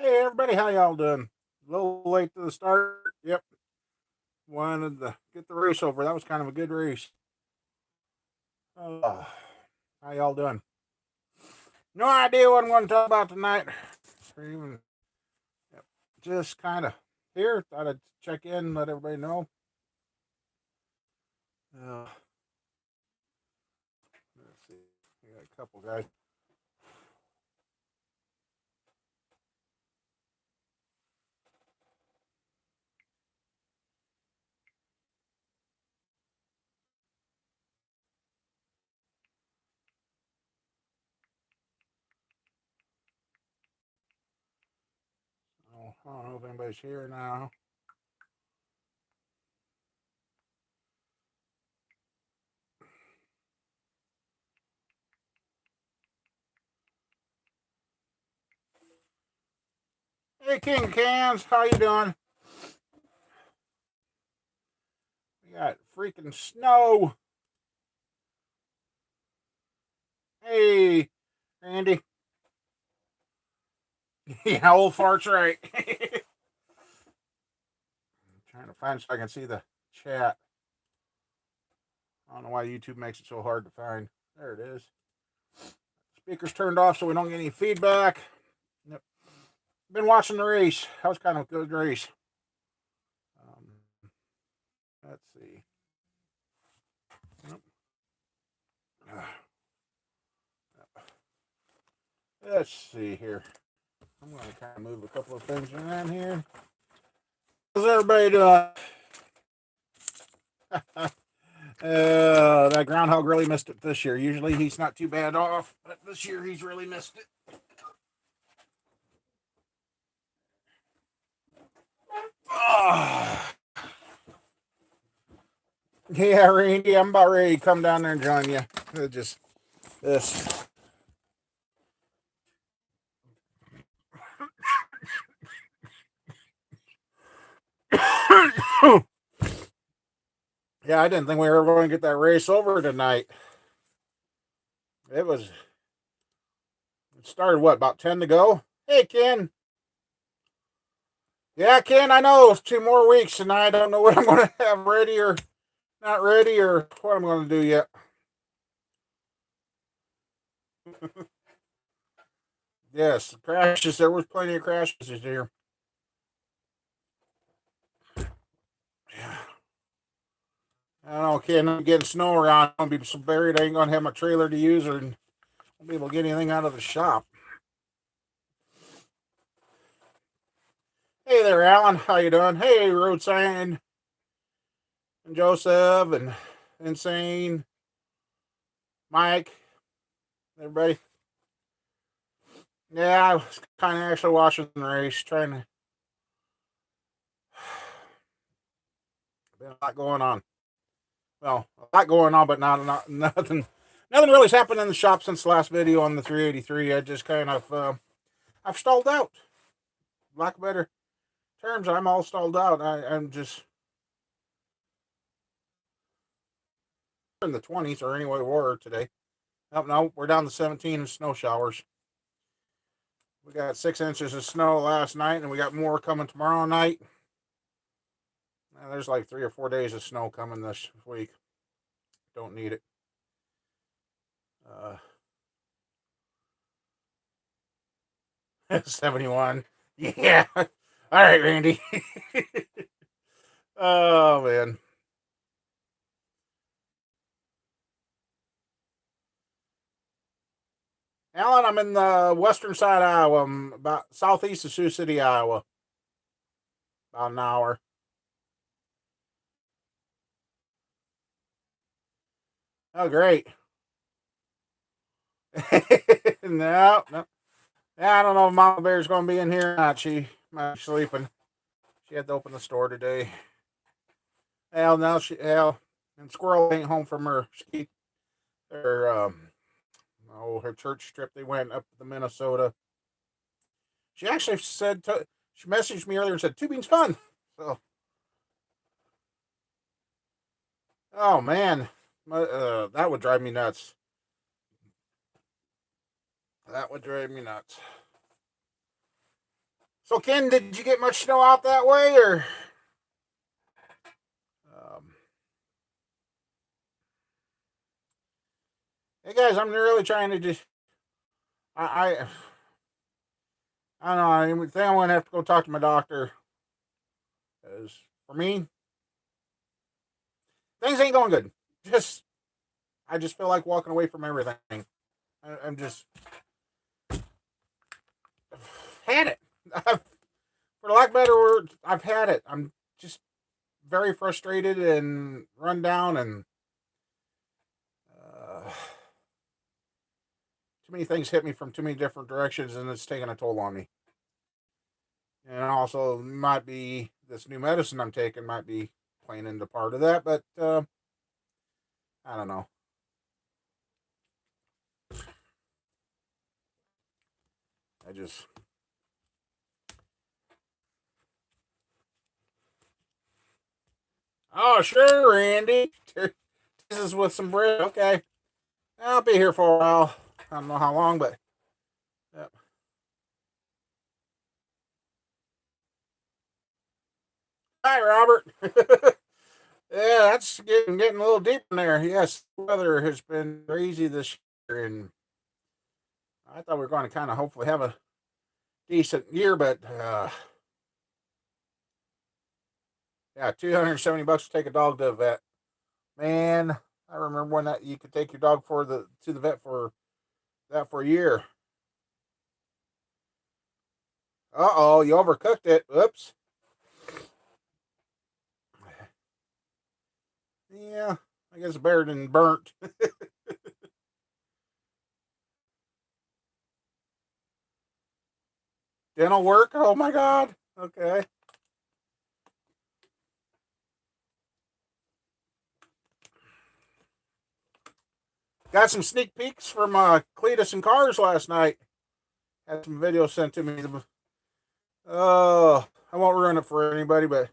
Hey everybody, how y'all doing? A little late to the start. Yep, wanted to get the race over. That was kind of a good race. Uh, how y'all doing? No idea what I'm going to talk about tonight. Or even, yep, just kind of here. Thought I'd check in, let everybody know. Uh, let's see. We got a couple guys. Oh, I don't know if anybody's here now. Hey King Cans, how you doing? We got freaking snow. Hey, Randy. Yeah, old fart's right. Trying to find so I can see the chat. I don't know why YouTube makes it so hard to find. There it is. Speakers turned off so we don't get any feedback. Yep. Been watching the race. That was kind of a good race. Um, let's see. Yep. Let's see here. I'm going to kind of move a couple of things around here. How's everybody doing? That groundhog really missed it this year. Usually he's not too bad off, but this year he's really missed it. Oh. Yeah, Randy, I'm about ready to come down there and join you. Just this. Yeah, I didn't think we were going to get that race over tonight. It started what, about 10 to go? Hey, Ken. Yeah, Ken, I know it's 2 more weeks and I don't know what I'm going to have ready or not ready or what I'm going to do yet. Yes, crashes. There was plenty of crashes this year. Yeah. I don't know, Ken. I'm getting snow around. I'm going to be so buried I ain't going to have my trailer to use or won't be able to get anything out of the shop. Hey there, Alan. How you doing? Hey, Road Sign and Joseph and Insane, Mike, everybody. Yeah, I was kind of actually watching the race, trying to. Been a lot going on. Well, a lot going on, but not nothing. Nothing really's happened in the shop since the last video on the 383. I just kind of I've stalled out. Lack of better terms, I'm all stalled out. I'm just in the 20s, or anyway we were today. Oh, no, we're down to 17 in snow showers. We got 6 inches of snow last night, and we got more coming tomorrow night. There's like 3 or 4 days of snow coming this week. Don't need it. Uh, 71. Yeah. All right, Randy. Oh, man. Alan, I'm in the western side of Iowa. I'm about southeast of Sioux City, Iowa. About an hour. Oh, great. No, no. Yeah, I don't know if Mama Bear's going to be in here or not. She might be sleeping. She had to open the store today. Hell, now and Squirrel ain't home from her ski, her, her church trip. They went up to Minnesota. She actually she messaged me earlier and said, tubing's fun. So, oh man, that would drive me nuts. That would drive me nuts. So, Ken, did you get much snow out that way, or? Um, hey guys, I'm really trying to just. I I don't know. I think I'm gonna have to go talk to my doctor. Because for me, things ain't going good. Just I just feel like walking away from everything. I'm just had it. For lack of better word, I've had it. I'm just very frustrated and run down, and too many things hit me from too many different directions, and it's taking a toll on me. And also, might be this new medicine I'm taking might be playing into part of that, but I don't know. I just oh sure, Randy. This is with some bread. Okay, I'll be here for a while. I don't know how long, but yep. Hi, Robert. Yeah, that's getting a little deep in there. Yes, the weather has been crazy this year, and I thought we were going to kind of hopefully have a decent year, but yeah, $270 to take a dog to the vet. Man, I remember when that you could take your dog for the to the vet for that for a year. Uh oh, you overcooked it. Oops. Yeah, I guess better than burnt. Dental work. Oh my god. Okay. Got some sneak peeks from Cletus and Cars last night. Had some videos sent to me. Oh, I won't ruin it for anybody, but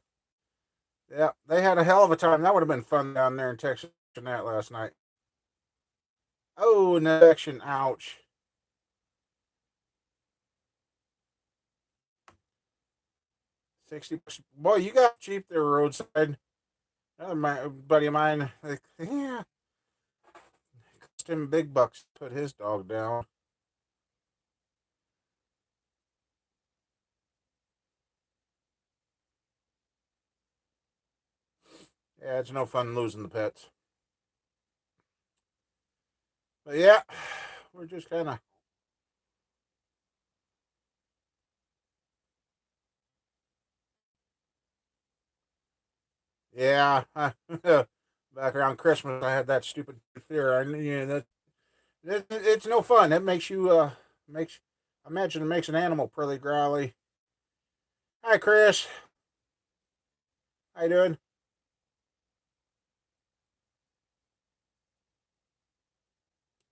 yeah, they had a hell of a time. That would have been fun down there in Texas that last night. Oh, an infection. Ouch. 60%. Boy, you got cheap there roadside. My buddy of mine, like, yeah, cost him big bucks to put his dog down. Yeah, it's no fun losing the pets. But yeah, we're just kind of. Yeah, back around Christmas, I had that stupid fear. I knew that it's no fun. It makes you makes. I imagine it makes an animal pretty growly. Hi, Chris. How you doing?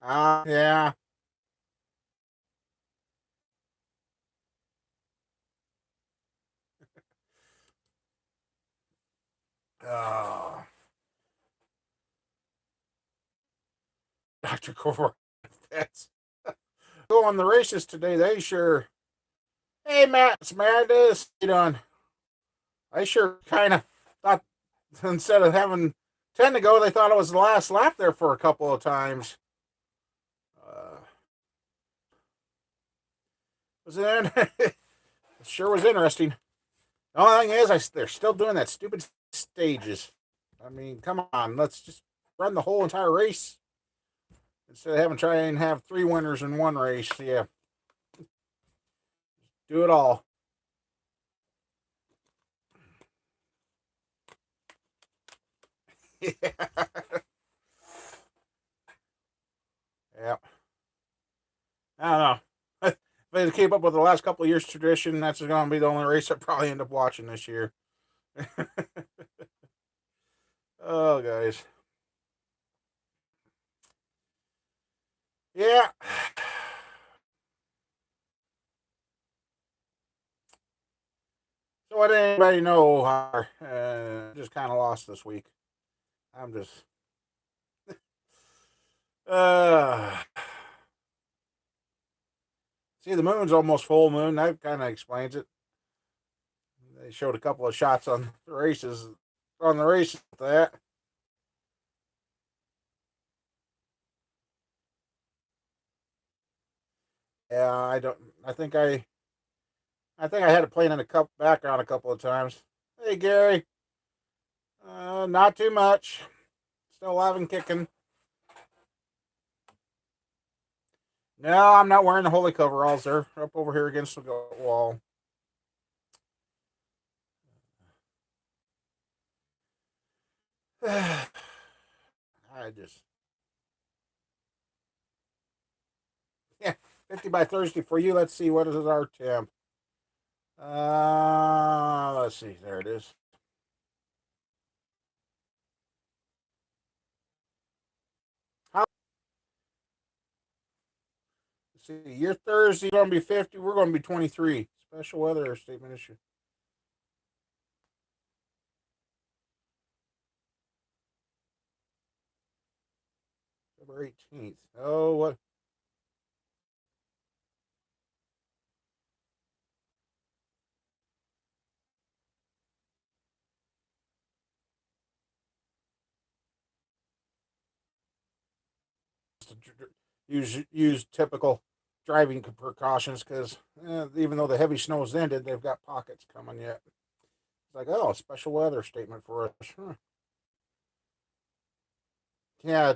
Yeah. Oh, Doctor Corver. That's go on the races today. They sure. Hey, Matt. It's Matt. You doing? I sure kind of thought instead of having 10 to go, they thought it was the last lap there for a couple of times. Uh, was it? It sure was interesting. The only thing is, they're still doing that stupid stages. I mean, come on, let's just run the whole entire race instead of having try and have three winners in one race. Yeah, do it all. Yeah, yeah. I don't know. If they keep up with the last couple of years' tradition, that's going to be the only race I probably end up watching this year. Oh, guys. Yeah. So, what did anybody know? Just kind of lost this week. I'm just. Uh, See, the moon's almost full moon. That kind of explains it. They showed a couple of shots on the races with that. Yeah, I don't. I think I had it playing in the background a couple of times. Hey Gary, not too much. Still alive and kicking. No, I'm not wearing the holy coveralls. They're up over here against the wall. I just, yeah, 50 by Thursday for you. Let's see, what is our temp? Let's see. There it is. Let's see, your Thursday going to be 50. We're going to be 23. Special weather statement issue. February 18th. Oh, what? Use typical driving precautions because even though the heavy snow's ended, they've got pockets coming yet. It's like, oh, special weather statement for us. Huh. Yeah,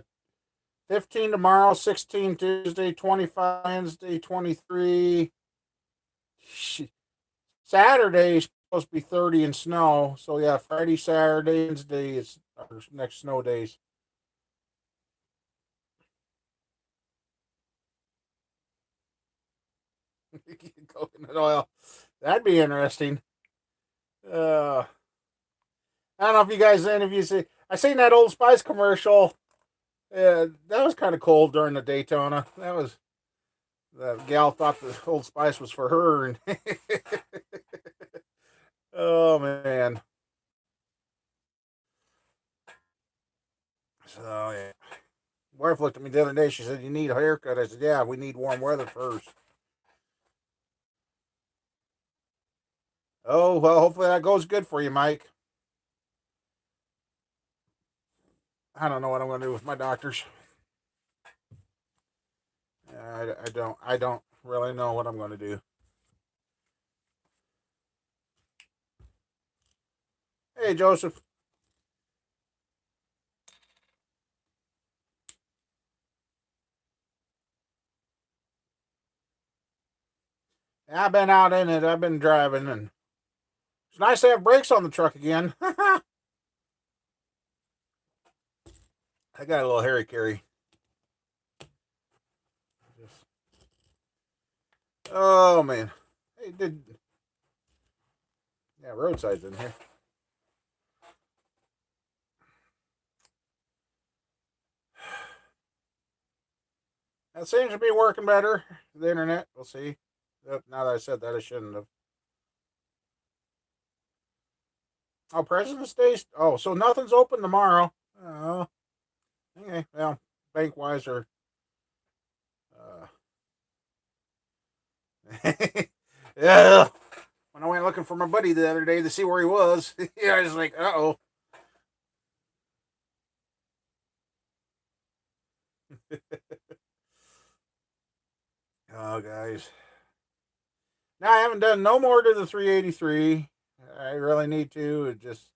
15 tomorrow, 16 Tuesday, 25 Wednesday, 23. Saturday's supposed to be 30 and snow. So yeah, Friday, Saturday, Wednesday is our next snow days. Coconut oil. That'd be interesting. I don't know if you guys, any of you see, I seen that Old Spice commercial. That was kind of cold during the Daytona. That was, the gal thought the Old Spice was for her. And oh, man. So, yeah. Wife looked at me the other day. She said, "You need a haircut." I said, "Yeah, we need warm weather first." Oh, well, hopefully that goes good for you, Mike. I don't know what I'm going to do with my doctors. I don't really know what I'm going to do. Hey, Joseph. I've been out in it. I've been driving, and it's nice to have brakes on the truck again. I got a little Harry Carry. Oh man, hey, did yeah, roadside's in here. That seems to be working better. The internet, we'll see. Now that I said that, I shouldn't have. Oh, President's Day. Oh, so nothing's open tomorrow. Oh, okay. Well, bank wise or. Yeah. When I went looking for my buddy the other day to see where he was, yeah, I was like, uh oh. Oh, guys. Now I haven't done no more to the 383. I really need to. It just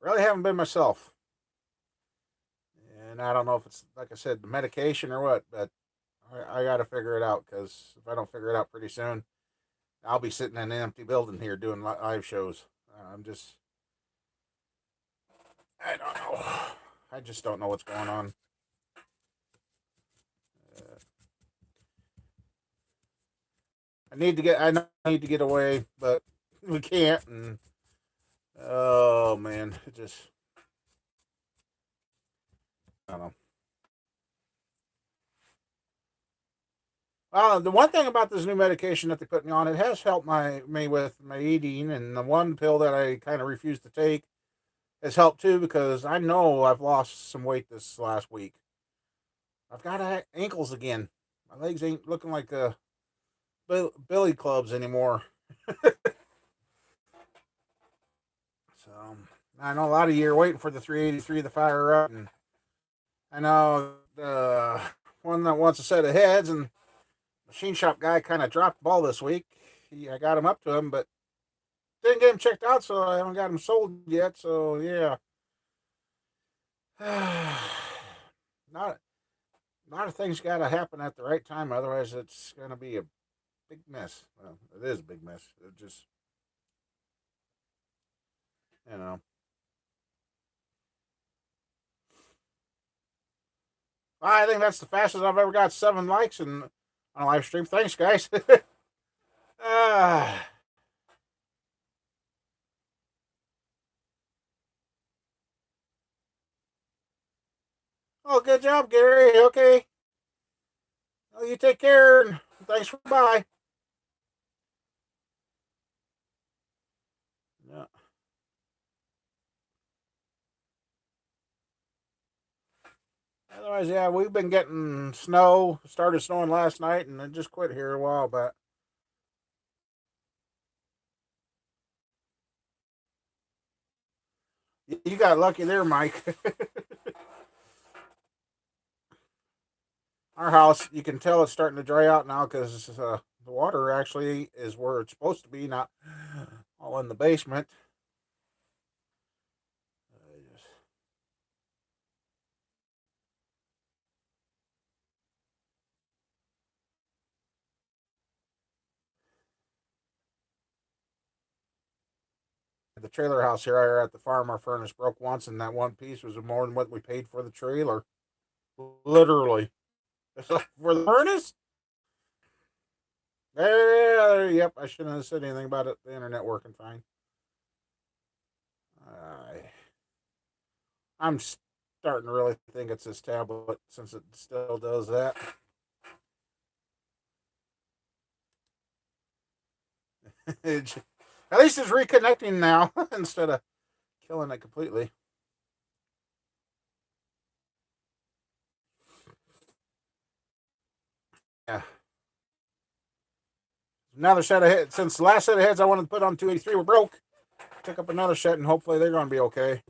really haven't been myself. And I don't know if it's, like I said, the medication or what, but I got to figure it out because if I don't figure it out pretty soon, I'll be sitting in an empty building here doing live shows. I'm just, I don't know. I just don't know what's going on. I need to get away, but we can't. And oh man, it just, I don't know. The one thing about this new medication that they put me on, it has helped me with my eating, and the one pill that I kind of refuse to take has helped too because I know I've lost some weight this last week. I've got ankles again. My legs ain't looking like billy clubs anymore. So I know a lot of you are waiting for the 383 to fire up, and I know the one that wants a set of heads, and machine shop guy kind of dropped the ball this week. I got him up to him, but didn't get him checked out, so I haven't got him sold yet. So yeah, not a lot of things got to happen at the right time. Otherwise, it's going to be a big mess. Well, it is a big mess. It just, you know. I think that's the fastest I've ever got 7 likes on a live stream. Thanks, guys. uh, oh, good job, Gary. Okay. Well, you take care, and thanks for bye. Yeah. Otherwise, yeah, we've been getting snow. Started snowing last night, and it just quit here a while back. You got lucky there, Mike. Our house, you can tell it's starting to dry out now because the water actually is where it's supposed to be, not all in the basement. The trailer house here at the farm, our furnace broke once, and that one piece was more than what we paid for the trailer. Literally. For the furnace? Yep, I shouldn't have said anything about it. The internet working fine. I'm starting to really think it's this tablet since it still does that. At least it's reconnecting now instead of killing it completely. Yeah. Another set of heads. Since the last set of heads I wanted to put on 283 were broke, took up another set, and hopefully they're going to be okay.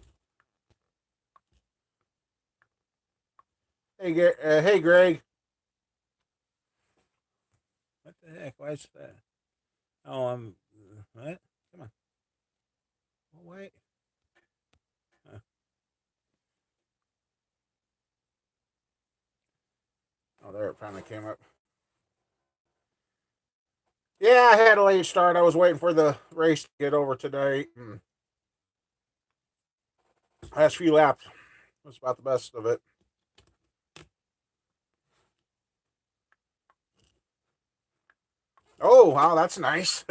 Hey, Greg. What the heck? Why is that? Oh, I'm. What? Come on. Oh, wait. Oh, there it finally came up. Yeah, I had a late start. I was waiting for the race to get over today. Last few laps was about the best of it. Oh, wow, that's nice.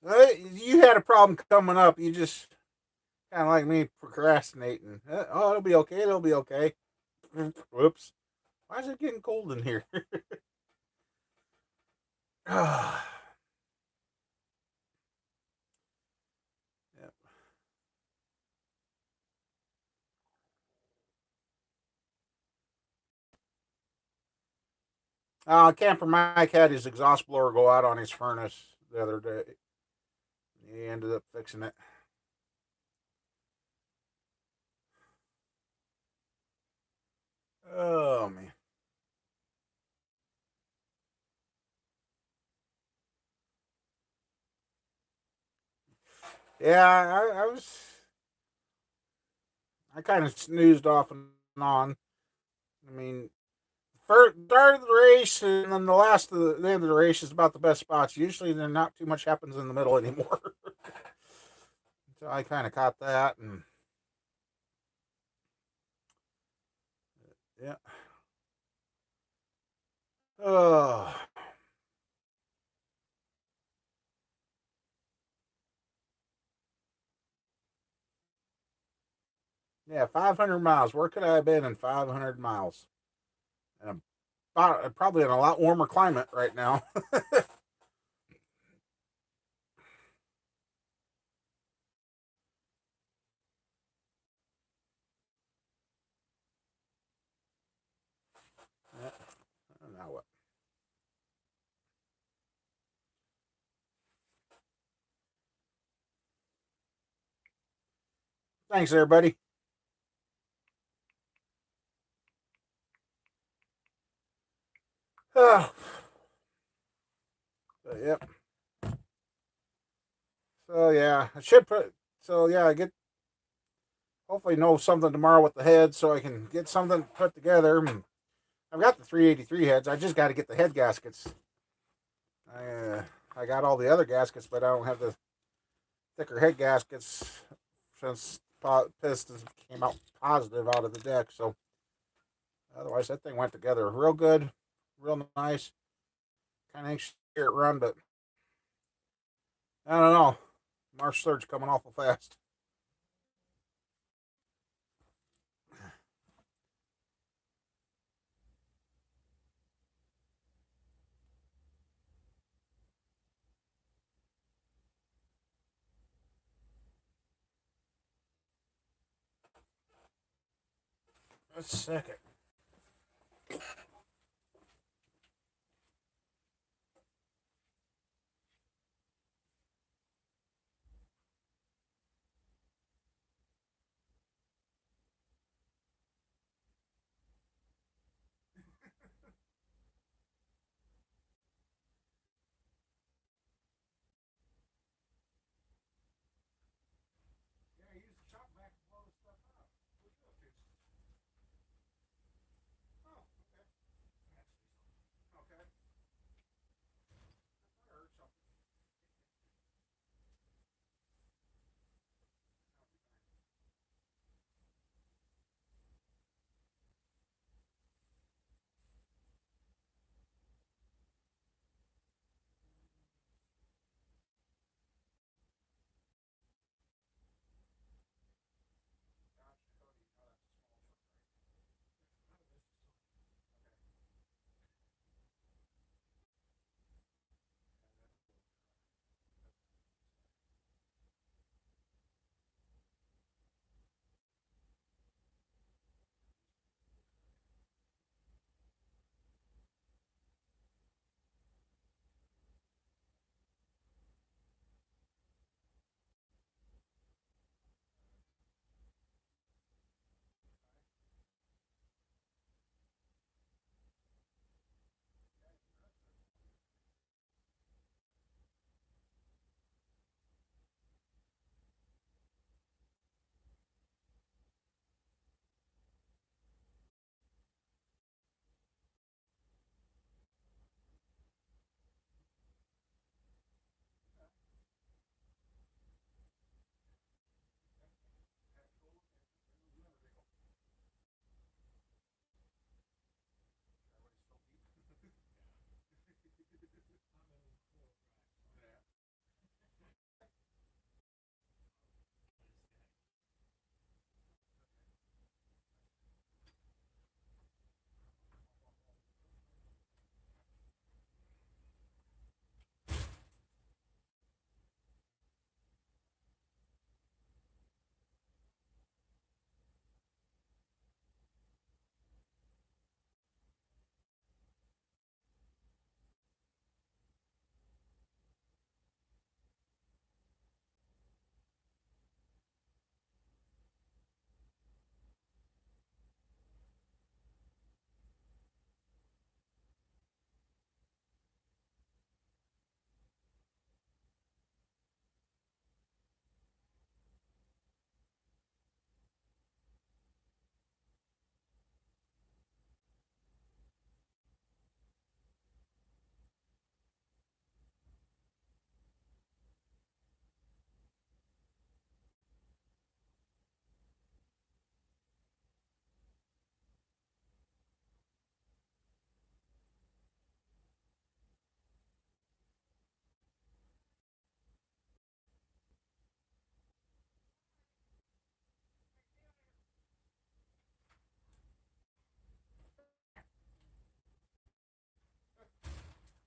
You had a problem coming up. You just kind of like me procrastinating. Oh, it'll be okay. It'll be okay. Whoops. Why is it getting cold in here? Yep. Camper Mike had his exhaust blower go out on his furnace the other day. He ended up fixing it. Oh man. Yeah, I kind of snoozed off and on. I mean, first start of the race and then the end of the race is about the best spots. Usually, there not too much happens in the middle anymore. So I kind of caught that, and yeah. Oh, yeah. 500 miles. Where could I have been in 500 miles? And about probably in a lot warmer climate right now. Now what? Thanks, everybody. Yep. So yeah, I should put. So yeah, I get hopefully know something tomorrow with the head, so I can get something put together. I've got the 383 heads. I just got to get the head gaskets. I uh, I got all the other gaskets, but I don't have the thicker head gaskets since Pistons came out positive out of the deck. So otherwise, that thing went together real good, real nice. Kind of anxious to hear it run, but I don't know. March 3rd's coming awful fast. Just a second. Yeah, use the chop back to blow the stuff out. What are you up to? Oh, okay. Okay. I heard something.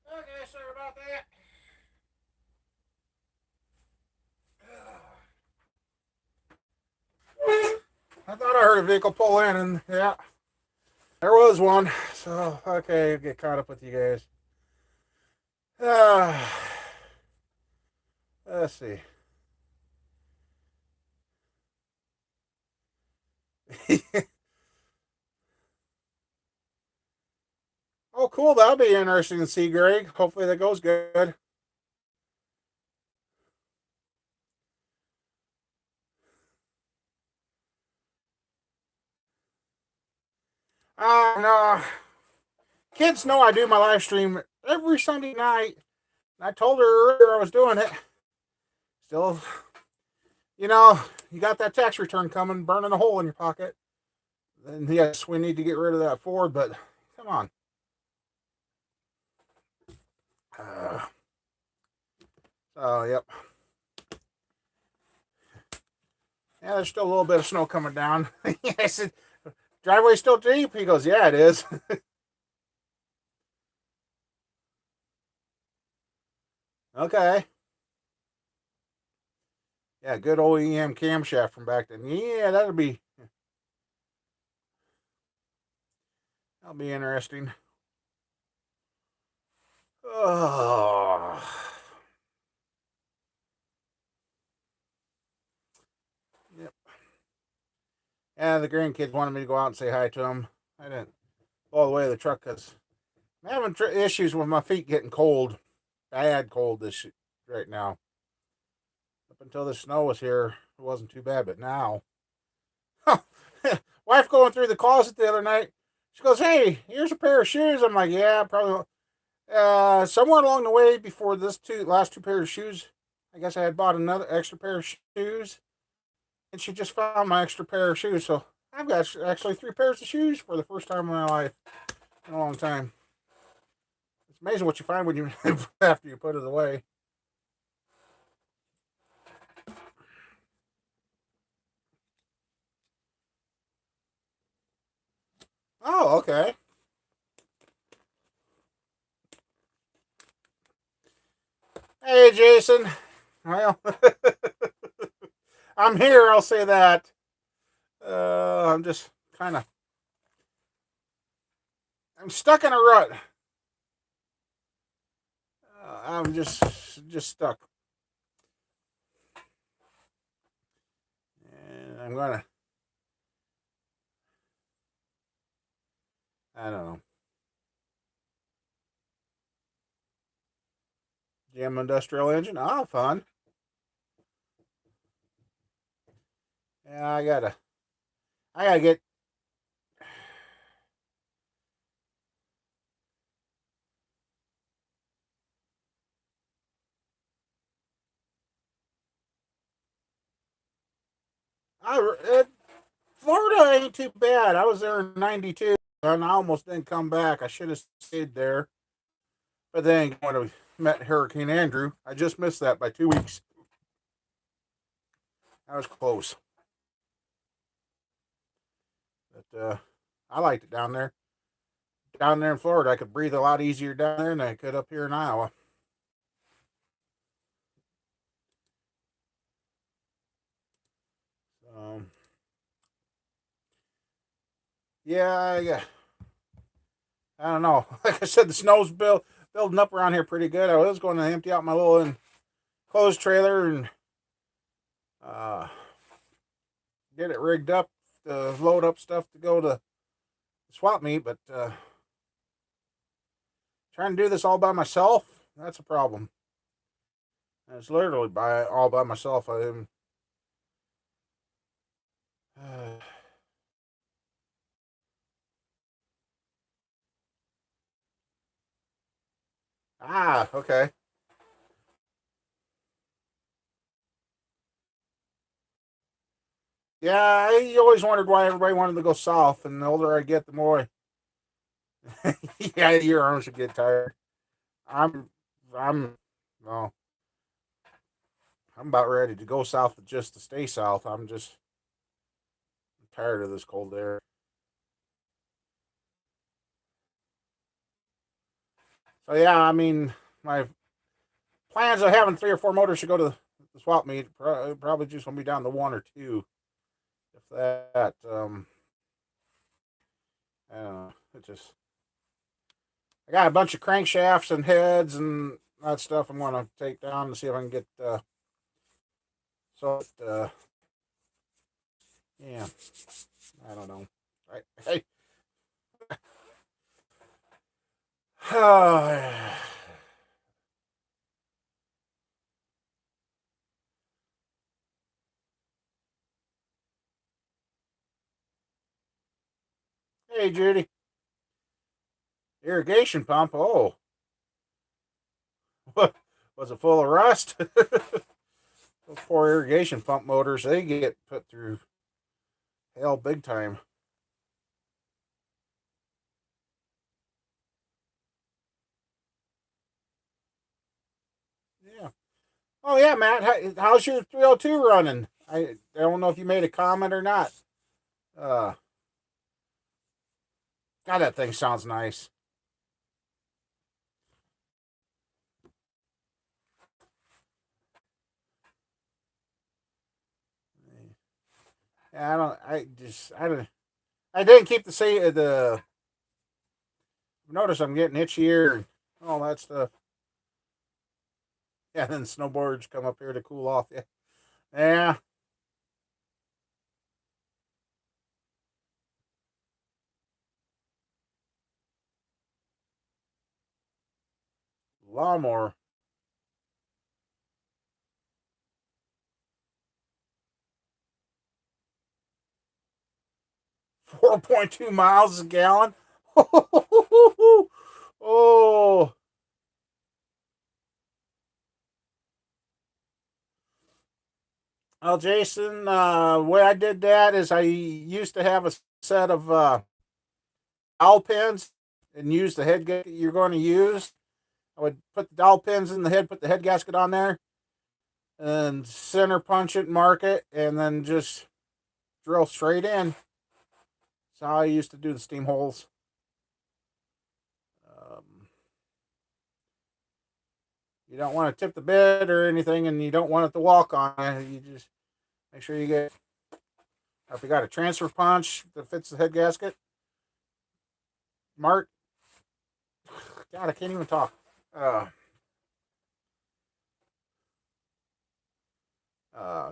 Okay, sorry about that. I thought I heard a vehicle pull in, and yeah, there was one. So okay, get caught up with you guys. Uh, let's see. Oh, cool. That'll be interesting to see, Greg. Hopefully that goes good. No. Kids know I do my live stream every Sunday night. I told her earlier I was doing it. Still, you know, you got that tax return coming, burning a hole in your pocket. And yes, we need to get rid of that Ford, but come on. Yep. Yeah, there's still a little bit of snow coming down. Yeah, I said, driveway's still deep? He goes, yeah, it is. Okay. Yeah, good old EM camshaft from back then. Yeah, that'll be interesting. Oh. Yep. Yeah, the grandkids wanted me to go out and say hi to them. I didn't go all the way to the truck because I'm having issues with my feet getting cold. Bad cold right now. Up until the snow was here, it wasn't too bad, but now, wife going through the closet the other night. She goes, "Hey, here's a pair of shoes." I'm like, "Yeah, probably." Somewhere along the way before this last two pairs of shoes, I guess I had bought another extra pair of shoes, and she just found my extra pair of shoes. So I've got actually three pairs of shoes for the first time in my life in a long time. It's amazing what you find when you after you put it away. Oh, okay. Hey, Jason. Well, I'm here. I'll say that. I'm just kind of. I'm stuck in a rut. I'm just stuck, and I'm gonna. I don't know. GM industrial engine. Oh, fun. Yeah, I gotta get. Florida ain't too bad. I was there in '92, and I almost didn't come back. I should have stayed there, but then when I met Hurricane Andrew, I just missed that by 2 weeks. That was close, but I liked it down there. Down there in Florida, I could breathe a lot easier down there than I could up here in Iowa. Um, yeah, yeah. I don't know. Like I said, the snow's building up around here pretty good. I was going to empty out my little enclosed trailer and uh, get it rigged up to load up stuff to go to swap meet, but trying to do this all by myself, that's a problem. And it's literally all by myself. I am. Okay. Yeah, I always wondered why everybody wanted to go south, and the older I get, the more. Yeah, your arms should get tired. I'm, I'm, well, I'm about ready to go south just to stay south. I'm just tired of this cold air. So yeah, I mean, my plans of having three or four motors to go to the swap meet probably just gonna be down to one or two, if that. I don't know. It just I got a bunch of crankshafts and heads and that stuff I'm gonna take down to see if I can get so Yeah, I don't know. Hey, hey, Judy. Irrigation pump. Oh, was it full of rust? Those poor irrigation pump motors, they get put through hell big time. Yeah. Oh yeah, Matt. How's your 302 running? I don't know if you made a comment or not. Uh, God, that thing sounds nice. Yeah, I don't. I just. I don't. I didn't keep the say the. Notice I'm getting itchy ear and all that stuff. Yeah, and then snowboards come up here to cool off. Yeah. Yeah. Lawnmower. 4.2 miles a gallon. Oh. Well, Jason, the way I did that is I used to have a set of dowel pins and use the head gasket you're going to use. I would put the dowel pins in the head, put the head gasket on there, and center punch it, mark it, and then just drill straight in. That's how I used to do the steam holes. Um, you don't want to tip the bed or anything, and you don't want it to walk on it. You just make sure you get. If you got a transfer punch that fits the head gasket, mark. God, I can't even talk. Uh, uh,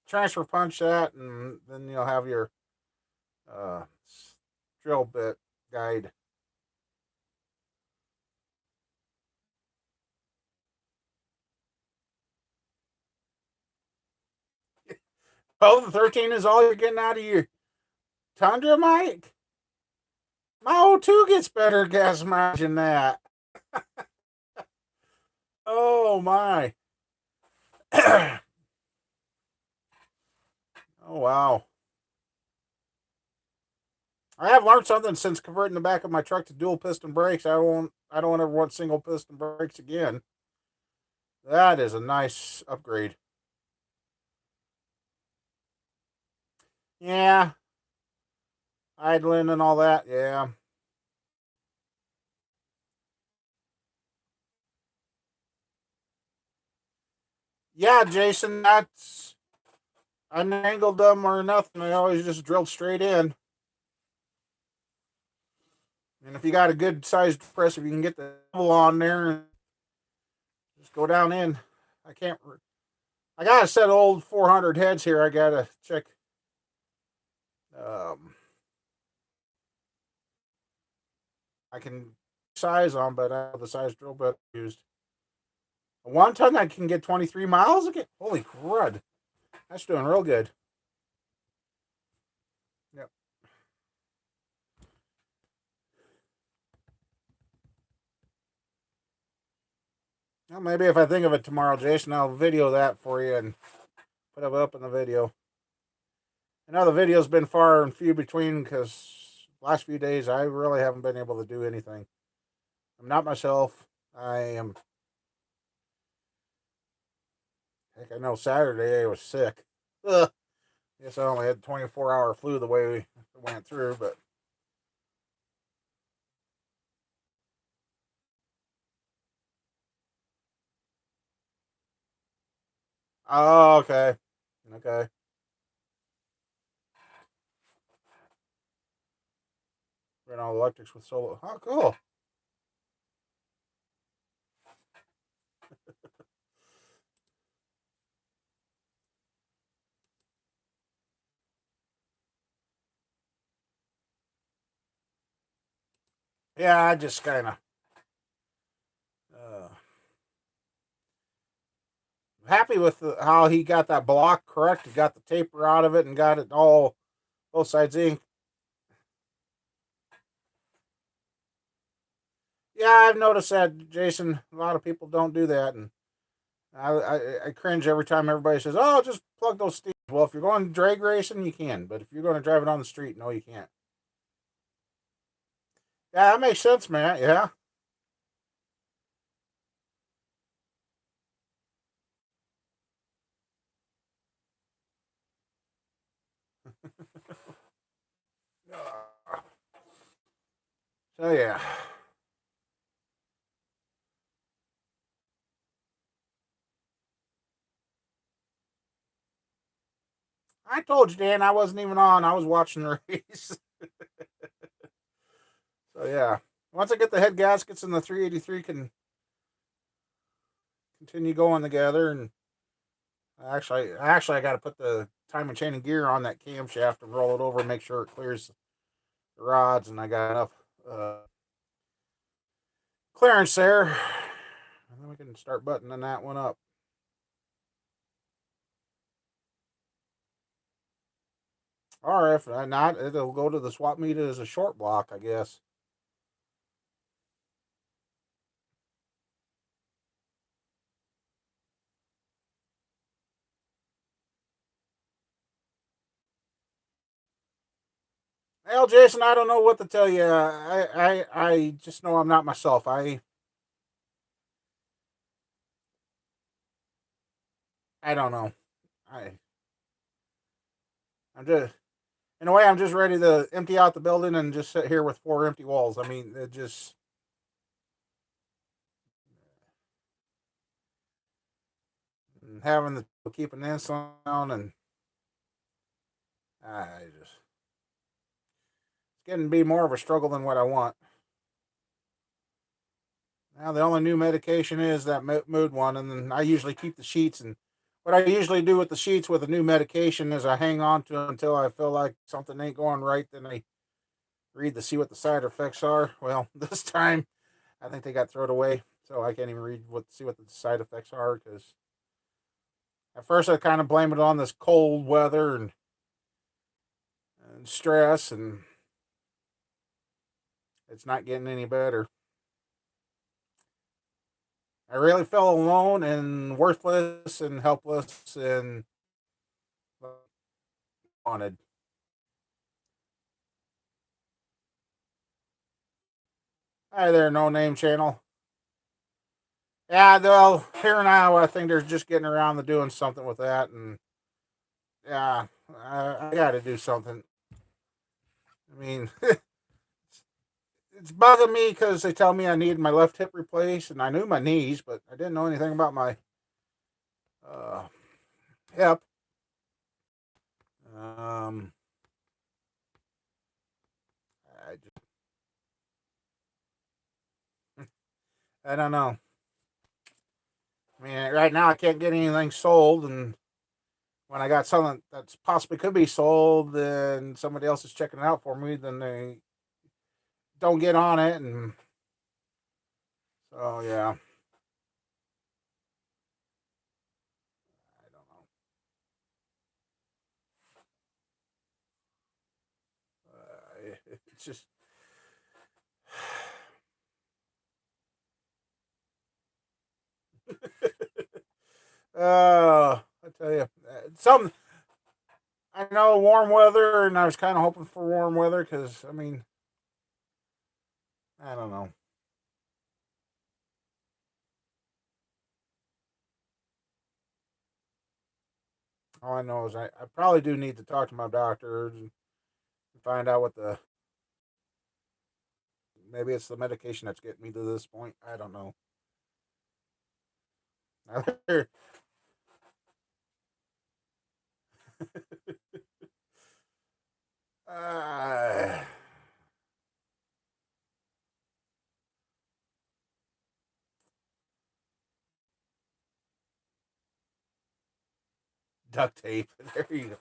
Transfer punch that, and then you'll have your uh, drill bit guide. Oh, the 13 is all you're getting out of your Tundra, Mike? My O2 gets better gas mileage than that. Oh, my. Oh, wow. I have learned something since converting the back of my truck to dual piston brakes. I don't ever want single piston brakes again. That is a nice upgrade. Yeah, idling and all that. Yeah. Yeah, Jason, that's I angled them or nothing. I always just drilled straight in. And if you got a good sized compressor, you can get the level on there and just go down in. I can't. I got a set of old 400 heads here. I gotta check. Um, I can size on, but I have the size drill bit used. A 1 ton I can get 23 miles again. Holy crud! That's doing real good. Yep. Well, maybe if I think of it tomorrow, Jason, I'll video that for you and put it up in the video. I know the video's been far and few between because last few days I really haven't been able to do anything. I'm not myself. I am. Heck, I know Saturday I was sick. Ugh. Guess I only had 24-hour flu the way we went through, but oh, okay, okay. Ran all electrics with solar. Oh, cool. Yeah, I just kind of uh, happy with how he got that block correct. He got the taper out of it and got it all both sides ink. Yeah, I've noticed that, Jason. A lot of people don't do that, and I cringe every time everybody says, "Oh, just plug those steels." Well, if you're going drag racing, you can, but if you're going to drive it on the street, no, you can't. Yeah, that makes sense, man. Yeah. So yeah, I told you, Dan, I wasn't even on. I was watching the race. So yeah, once I get the head gaskets and the 383 can continue going together, and actually, I got to put the time and chain and gear on that camshaft and roll it over and make sure it clears the rods, and I got enough uh, clearance there. And then we can start buttoning that one up. Or if not, it'll go to the swap meet as a short block, I guess. Well, Jason, I don't know what to tell you. I just know I'm not myself. I don't know. I I'm just in a way I'm just ready to empty out the building and just sit here with four empty walls. I mean, it just having the keeping the insulin down, and I just it's getting to be more of a struggle than what I want. Now the only new medication is that mood one, and then I usually keep the sheets. And what I usually do with the sheets with a new medication is I hang on to them until I feel like something ain't going right. Then I read to see what the side effects are. Well, this time I think they got thrown away, so I can't even read what see what the side effects are because at first I kind of blame it on this cold weather and stress, and it's not getting any better. I really felt alone and worthless and helpless and wanted. Hi there, no name channel. Yeah, well, here now I think they're just getting around to doing something with that, and yeah, I got to do something. I mean, it's bugging me because they tell me I need my left hip replaced, and I knew my knees, but I didn't know anything about my uh, hip. Um, I just, I don't know. I mean, right now I can't get anything sold, and when I got something that's possibly could be sold, and somebody else is checking it out for me, then they don't get on it, and so yeah, I don't know. It's just I tell you, some I know warm weather, and I was kind of hoping for warm weather because I mean, I don't know. All I know is I probably do need to talk to my doctor and find out what the maybe it's the medication that's getting me to this point. I don't know. uh, duct tape. There you go.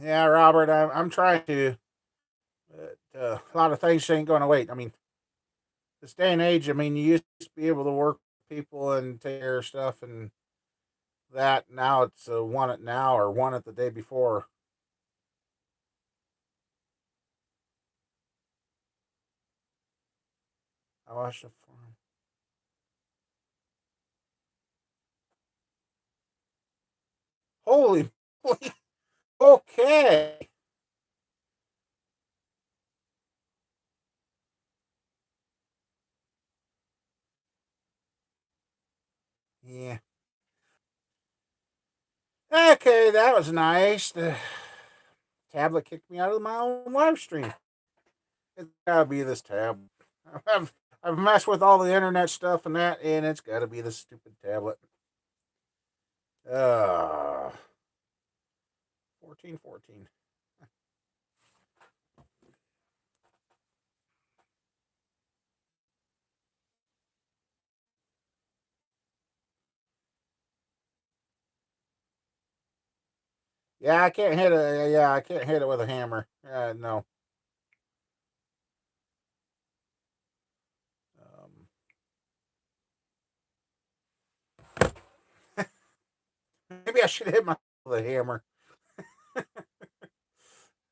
Yeah, Robert, I'm trying to a lot of things ain't going to wait. I mean, this day and age, I mean, you used to be able to work with people and take care of stuff and that. Now it's one at now or one at the day before. I watched the farm. Holy moly. Okay. Yeah. Okay, that was nice. The tablet kicked me out of my own live stream. It's gotta be this tab. I've I've messed with all the internet stuff and that, and it's gotta be this stupid tablet. Uh 1414. Yeah, I can't hit it. Yeah, I can't hit it with a hammer. No. Um, maybe I should hit my with a hammer.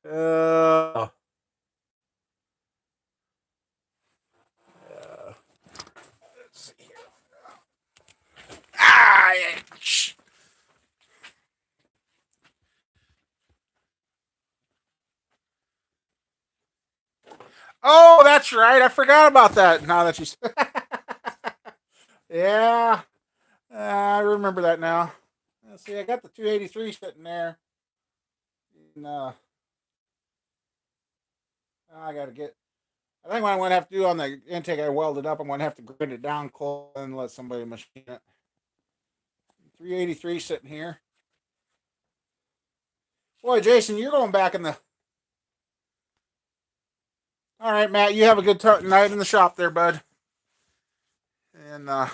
Uh, let's see here. Ah, yeah. Oh, that's right. I forgot about that. Now that you, yeah, I remember that now. Let's see, I got the 283 sitting there. And, I got to get. I think what I'm going to have to do on the intake, I welded up. I'm going to have to grind it down cold and let somebody machine it. 383 sitting here. Boy, Jason, you're going back in the. All right, Matt, you have a good night in the shop there, bud. And I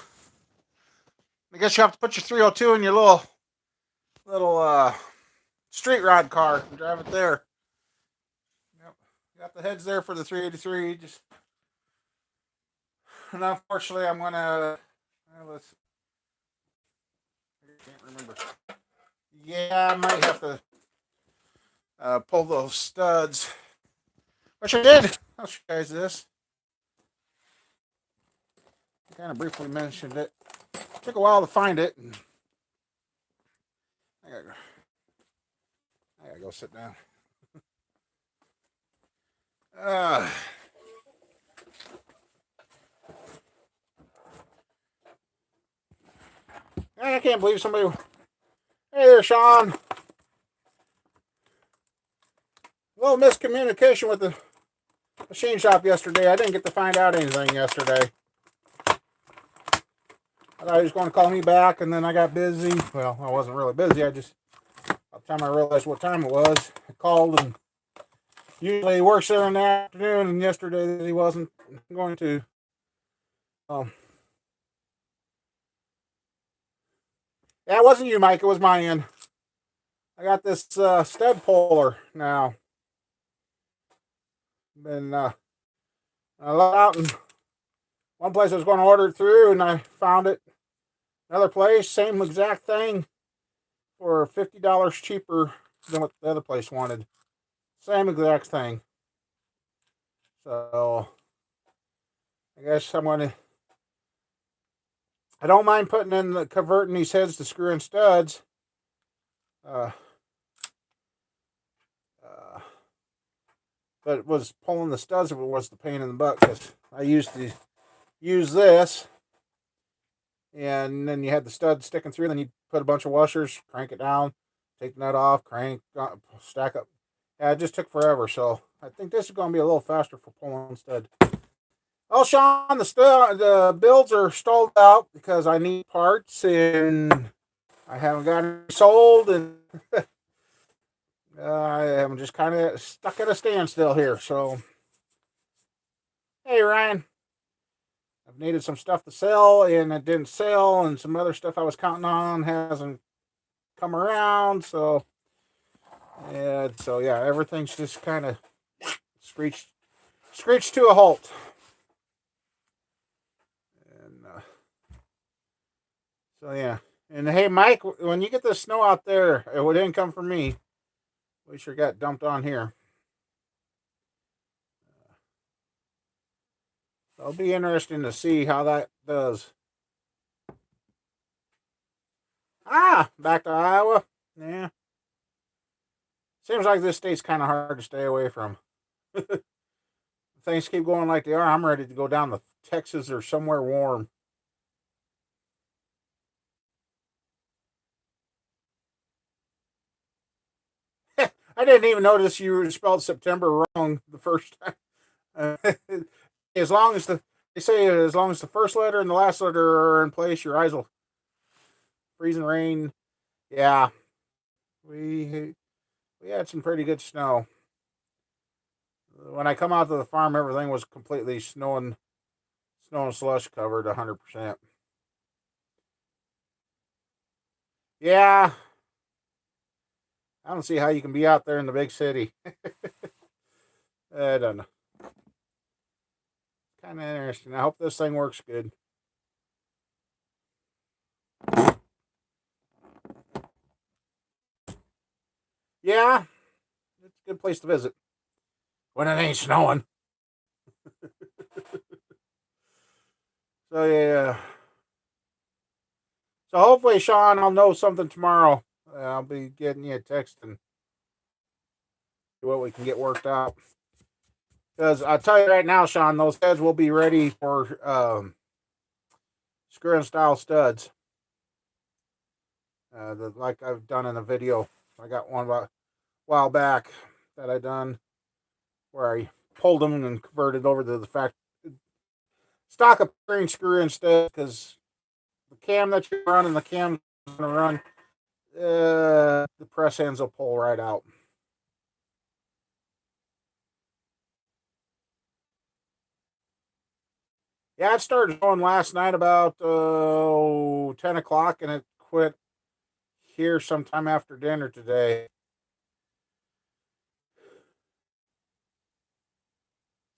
guess you have to put your 302 in your little street rod car and drive it there. Yep. Got the heads there for the 383. Just and unfortunately, I'm gonna. Let's. I can't remember. Yeah, I might have to pull those studs. Which I did. I'll show you guys this. I kind of briefly mentioned it. Took a while to find it. And I gotta go sit down. Uh, I can't believe somebody. Hey there, Sean. A little miscommunication with the machine shop yesterday. I didn't get to find out anything yesterday. I thought he was going to call me back, and then I got busy. Well, I wasn't really busy. By the time I realized what time it was, I called, and usually he works there in the afternoon, and yesterday he wasn't going to. Um, yeah, it wasn't you, Mike. It was my end. I got this stud puller now. Been I looked out and one place I was going to order it through, and I found it. Another place, same exact thing, for $50 cheaper than what the other place wanted. Same exact thing. So I guess I'm going to. I don't mind putting in the converting these heads to screw in studs. Uh, but it was pulling the studs that was the pain in the butt because I used to use this, and then you had the stud sticking through. Then you put a bunch of washers, crank it down, take the nut off, crank, stack up. Yeah, it just took forever. So I think this is going to be a little faster for pulling stud. Oh, Sean, the builds are stalled out because I need parts and I haven't got any sold, and I am just kind of stuck at a standstill here. So, hey, Ryan, I've needed some stuff to sell and it didn't sell, and some other stuff I was counting on hasn't come around. So, yeah, everything's just kind of screeched screeched to a halt. And so yeah. And hey, Mike, when you get the snow out there, it didn't come from me. We sure got dumped on here. It'll be interesting to see how that does. Back to Iowa. Yeah. Seems like this state's kind of hard to stay away from. Things keep going like they are. I'm ready to go down to Texas or somewhere warm. I didn't even notice you spelled September wrong the first time. As long as they say as long as the first letter and the last letter are in place, your eyes will freeze and rain. Yeah, we we had some pretty good snow. When I come out to the farm, everything was completely snow and slush covered 100%. Yeah, I don't see how you can be out there in the big city. I don't know. Kind of interesting. I hope this thing works good. Yeah, it's a good place to visit when it ain't snowing. So yeah. So hopefully, Sean, I'll know something tomorrow. I'll be getting you a text and what we can get worked out. Because I'll tell you right now, Sean, those heads will be ready for screw-in style studs. Like I've done in a video. I got one about a while back that I done where I pulled them and converted over to the fact stock appearing screw instead because the cam that you're running, the cam going to run, the press ends will pull right out. Yeah, it started going last night about 10 o'clock and it quit here sometime after dinner today.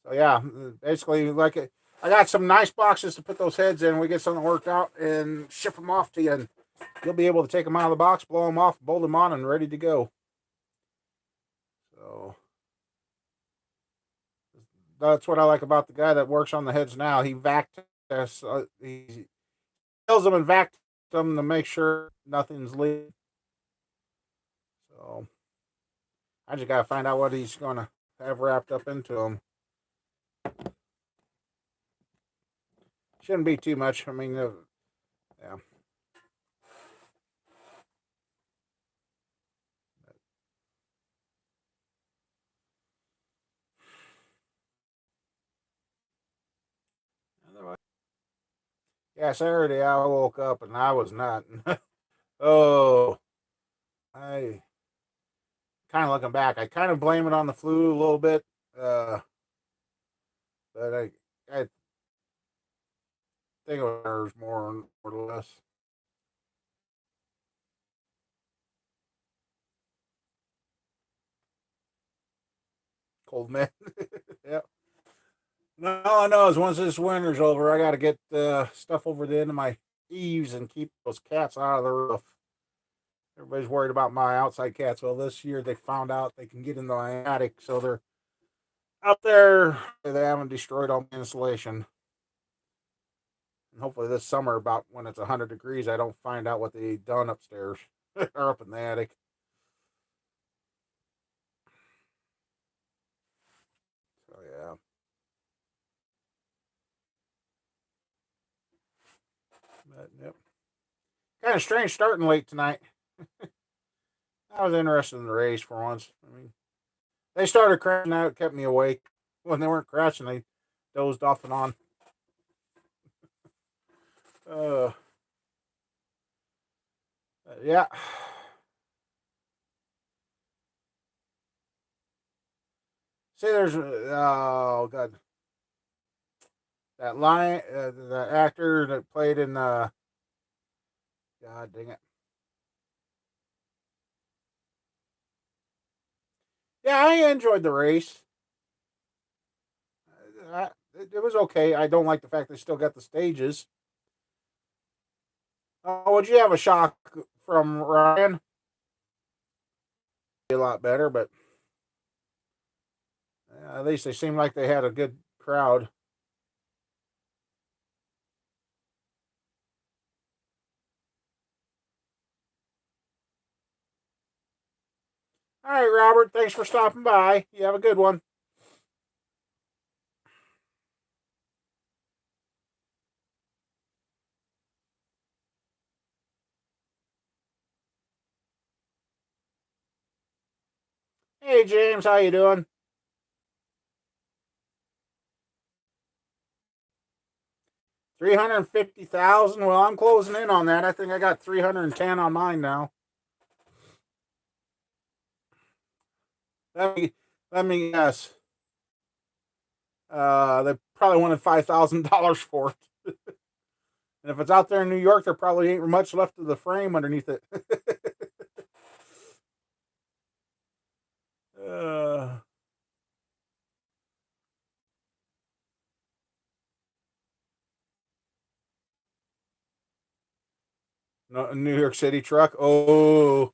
So yeah, basically I got some nice boxes to put those heads in. We get something worked out and ship them off to you, and you'll be able to take them out of the box, blow them off, bolt them on, and ready to go. So that's what I like about the guy that works on the heads now. He vac tests, he fills them and vac them to make sure nothing's leaking. So I just gotta find out what he's gonna have wrapped up into them. Shouldn't be too much. I mean, yeah. Yeah, Saturday I woke up and I was not. Oh, I kind of looking back, I kind of blame it on the flu a little bit. Uh, but I think it was more or less cold man. Yeah. No, all I know is once this winter's over, I got to get stuff over the end of my eaves and keep those cats out of the roof. Everybody's worried about my outside cats. Well, this year they found out they can get in the attic, so they're out there. They haven't destroyed all my insulation. And hopefully this summer, about when it's 100 degrees, I don't find out what they done upstairs or up in the attic. So yeah. But, yep. Kind of strange starting late tonight. I was interested in the race for once. I mean, they started crashing out, kept me awake. When they weren't crashing, they dozed off and on. Uh, yeah. See, there's oh god, that line, the actor that played in God dang it. Yeah, I enjoyed the race. it was okay. I don't like the fact they still got the stages. Would you have a shock from Ryan? A lot better, but at least they seemed like they had a good crowd. All right, Robert. Thanks for stopping by. You have a good one. Hey, James. How you doing? 350,000. Well, I'm closing in on that. I think I got 310 on mine now. Let me let me guess. They probably wanted $5,000 for it. And if it's out there in New York, there probably ain't much left of the frame underneath it. uh, no, New York City truck. Oh.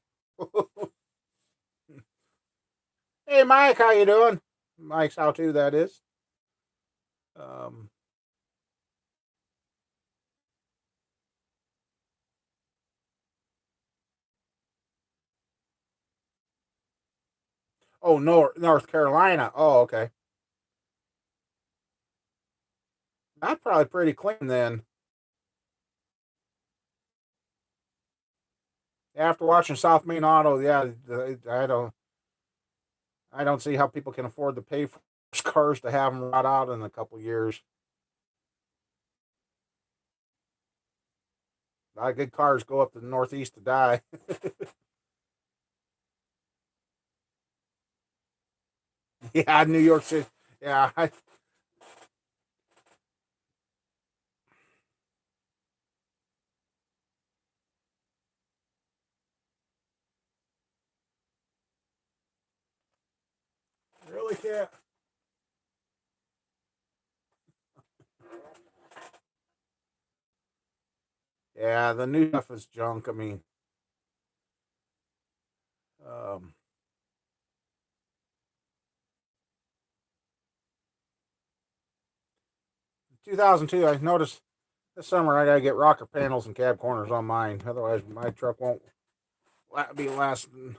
Hey, Mike, how you doing? Mike's how too. That is. Um, oh, North Carolina. Oh, okay. That's probably pretty clean then. After watching South Main Auto, yeah, I don't see how people can afford to pay for cars to have them rot out in a couple years. A lot of good cars go up to the Northeast to die. Yeah, New York City. Yeah, I really can't. Yeah, the new stuff is junk. I mean, um, 2002. I noticed this summer I gotta get rocker panels and cab corners on mine. Otherwise, my truck won't be lasting.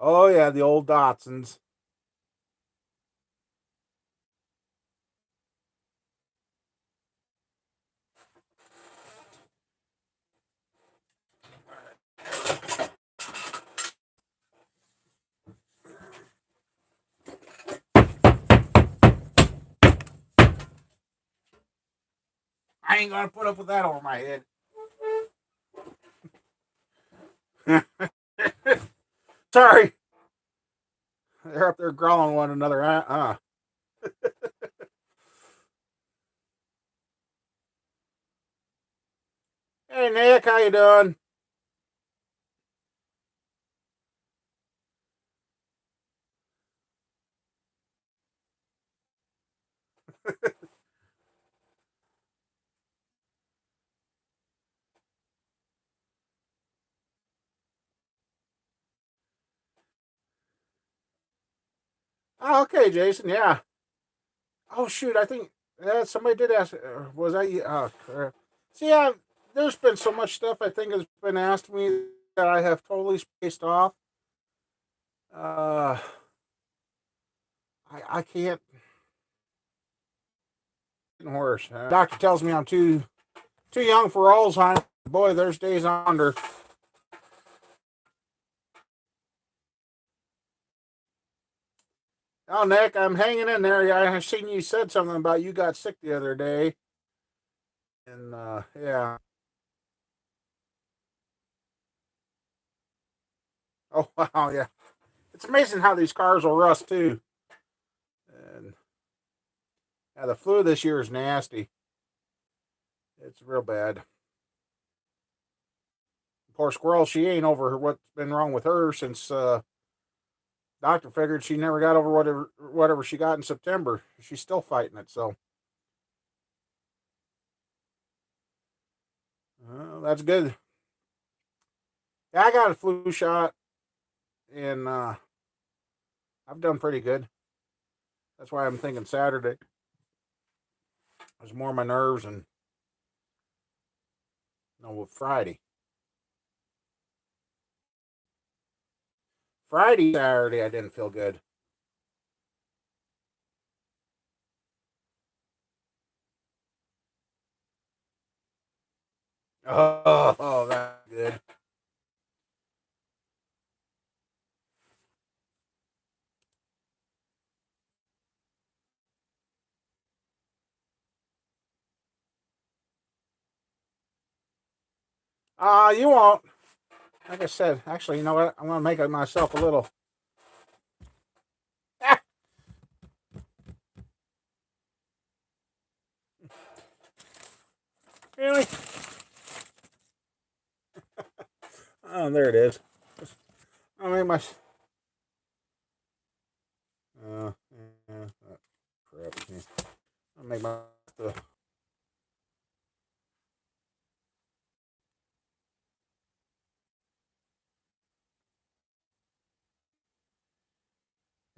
Oh yeah, the old Datsuns. I ain't gonna put up with that over my head. Sorry, they're up there growling one another. Hey Nick, how you doing? Oh, okay, Jason. Yeah. Oh shoot, I think somebody did ask. Was I? See, there's been so much stuff I think has been asked me that I have totally spaced off. Uh, I can't. Getting worse. Doctor tells me I'm too young for Alzheimer's. Boy, there's days under. Oh, Nick, I'm hanging in there. Yeah, I seen you said something about you got sick the other day, and yeah. Oh wow, yeah. It's amazing how these cars will rust too. And yeah, the flu this year is nasty. It's real bad. Poor squirrel, she ain't over what's been wrong with her since Doctor figured she never got over whatever she got in September. She's still fighting it, so that's good. Yeah, I got a flu shot, and I've done pretty good. That's why I'm thinking Saturday. It's more my nerves, and no, with Friday, Saturday, I didn't feel good. Oh, that's good. You won't. Like I said, actually, you know what? I'm gonna make myself a little. Ah, really? Oh, there it is. I'll make my. Yeah, crap. I'll make my. The,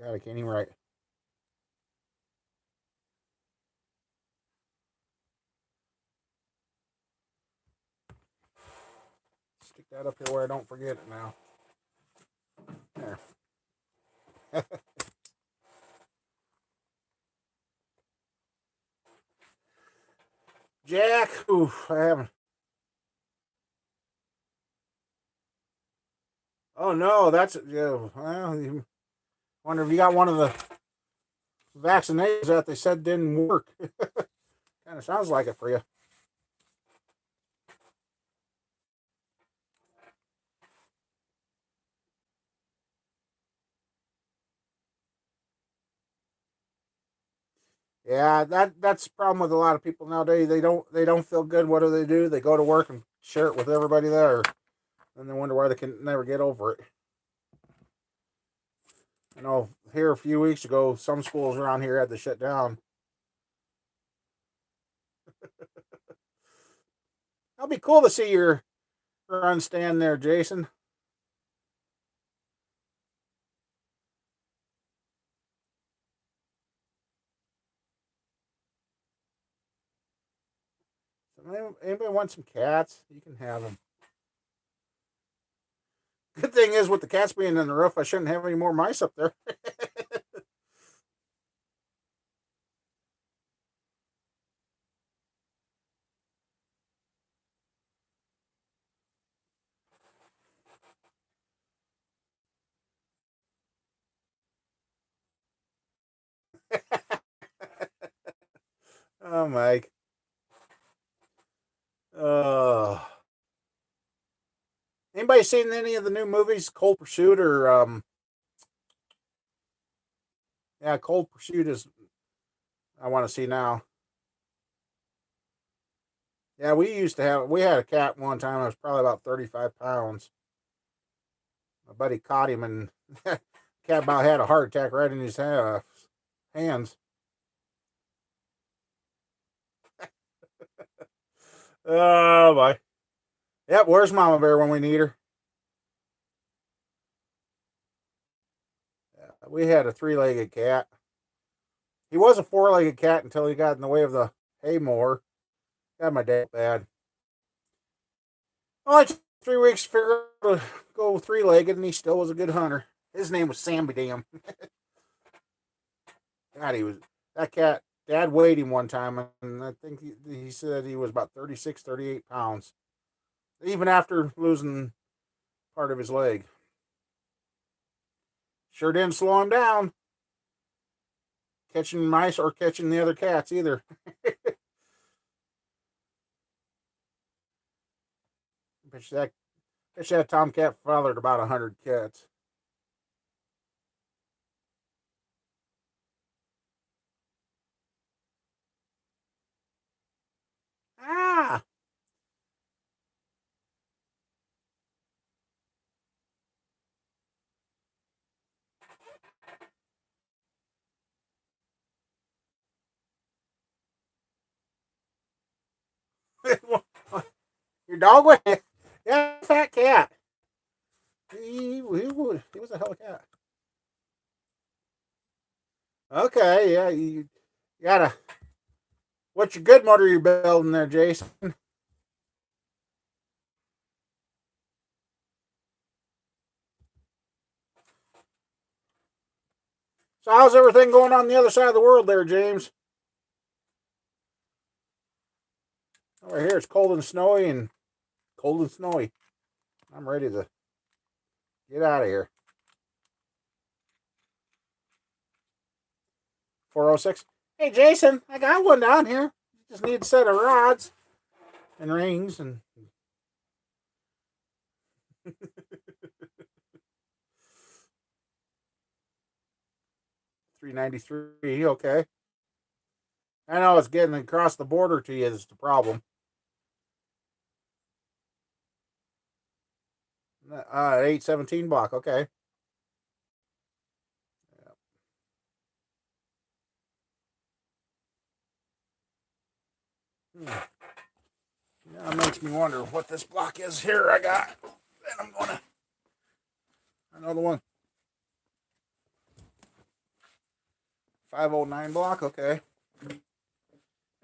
God, I can't even write. Stick that up here where I don't forget it now. There. Jack. Oof, I haven't. Oh no, that's yeah. Well, you wonder if you got one of the vaccinations that they said didn't work. Kind of sounds like it for you. Yeah, that's the problem with a lot of people nowadays. They don't feel good. What do? They go to work and share it with everybody there, and they wonder why they can never get over it. I know here a few weeks ago, some schools around here had to shut down. That'll be cool to see your run stand there, Jason. So anybody want some cats? You can have them. Good thing is, with the cats being in the roof, I shouldn't have any more mice up there. Oh, Mike. Uh, Anybody seen any of the new movies, Cold Pursuit or yeah, Cold Pursuit is I want to see now. Yeah, we had a cat one time. It was probably about 35 pounds. My buddy caught him, and cat about had a heart attack right in his hands. Oh boy. Yep. Where's Mama Bear when we need her? Yeah, we had a three-legged cat. He was a four-legged cat until he got in the way of the hay mower. Got my dad bad. Only took 3 weeks to figure out to go three-legged, and he still was a good hunter. His name was Samby Dam. God, he was that cat. Dad weighed him one time, and I think he said he was about 36, 38 pounds, even after losing part of his leg. Sure didn't slow him down catching mice or catching the other cats either. bet you that, bet you that tomcat fathered about 100 cats. Ah, Your dog was, yeah, fat cat. He was a hell of a cat. Okay, yeah, you gotta. What's your good motor you're building there, Jason? So how's everything going on the other side of the world there, James? Over here it's cold and snowy and cold and snowy. I'm ready to get out of here. 406. Hey Jason, I got one down here. Just need a set of rods and rings and 393. Okay. I know it's getting across the border to you is the problem. 817 block. Okay. Yeah, it makes me wonder what this block is here. I got, and I'm gonna another one. 509 block. Okay.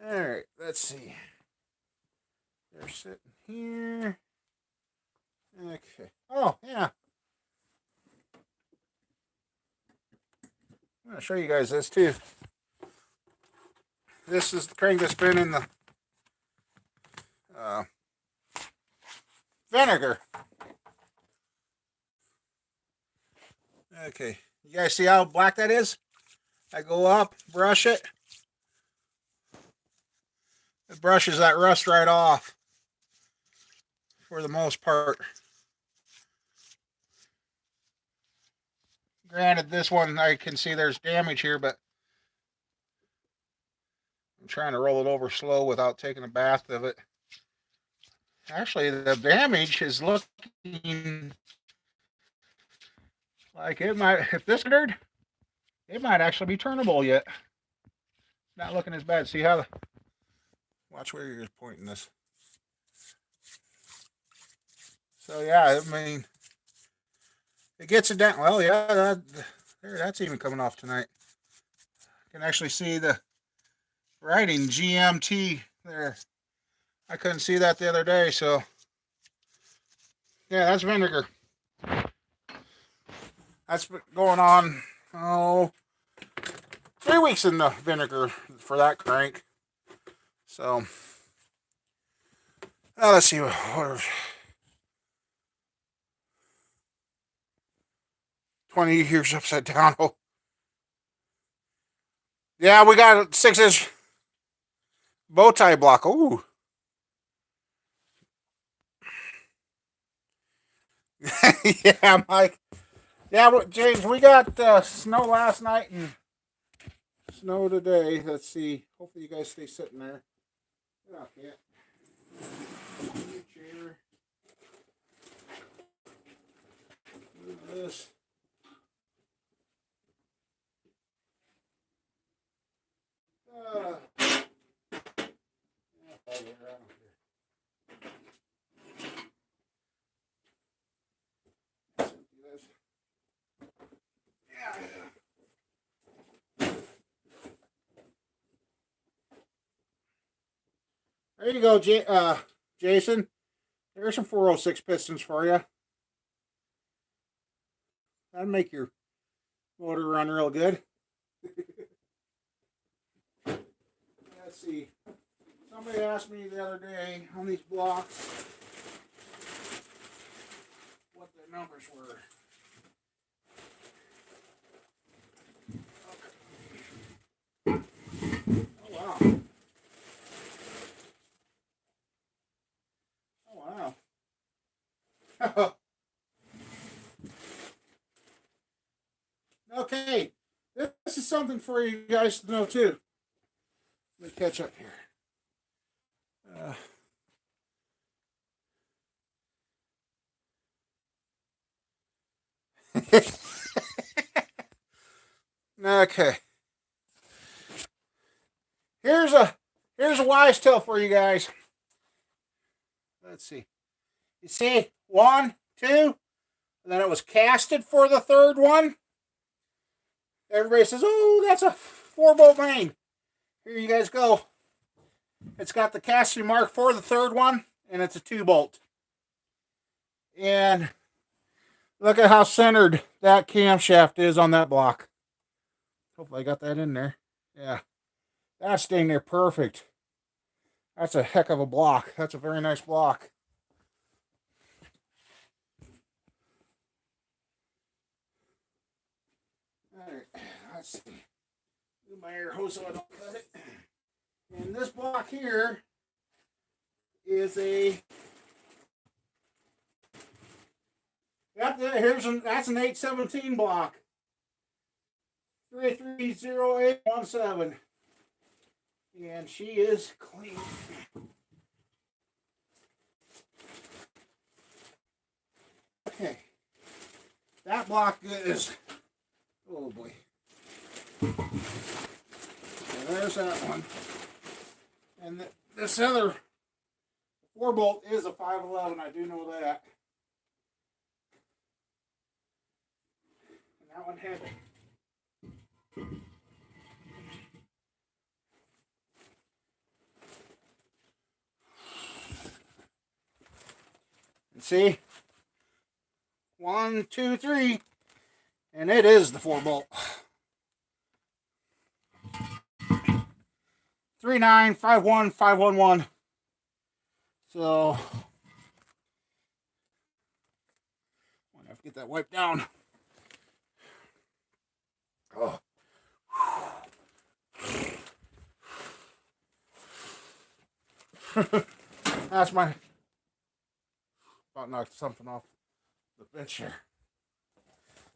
All right. Let's see. They're sitting here. Okay. Oh yeah. I'm gonna show you guys this too. This is the crank that's been in the uh, vinegar. Okay, you guys see how black that is? I go up, brush it. It brushes that rust right off for the most part. Granted, this one I can see there's damage here, but I'm trying to roll it over slow without taking a bath of it. Actually, the damage is looking like it might, if this nerd, it might actually be turnable yet. Not looking as bad. See how, watch where you're pointing this. So yeah, I mean, it gets it down. Well, yeah, that's even coming off tonight. You can actually see the writing GMT there. I couldn't see that the other day, so yeah, that's vinegar. That's been going on, 3 weeks in the vinegar for that crank. So let's see what 20 years upside down. Oh, yeah, we got a 6-inch bow tie block. Ooh. Yeah, Mike. Yeah, James, we got snow last night and snow today. Let's see. Hopefully, you guys stay sitting there. Okay. Chair. Move this. There you go, Jason. There's some 406 pistons for you. That'll make your motor run real good. Let's see. Somebody asked me the other day on these blocks what the numbers were. Oh, wow. Oh, wow. Okay. This is something for you guys to know, too. Let me catch up here. Okay. Here's a wise tale for you guys. Let's see. You see, 1, 2, and then it was casted for the third one. Everybody says, "Oh, that's a 4-bolt main." Here you guys go. It's got the casting mark for the third one, and it's a 2-bolt. And look at how centered that camshaft is on that block. Hopefully I got that in there. Yeah. That's staying there perfect. That's a heck of a block. That's a very nice block. Alright, let's see. Move my air hose so I don't cut it. And this block here is a... that's an 817 block. 330817. And she is clean. Okay. That block is... oh boy. So there's that one. And this other 4-bolt is a 511. I do know that. And that one had... and see? 1, 2, 3. And it is the 4-bolt. 3951511. So I have to get that wiped down. Oh. That's my... about knocked something off the bench here.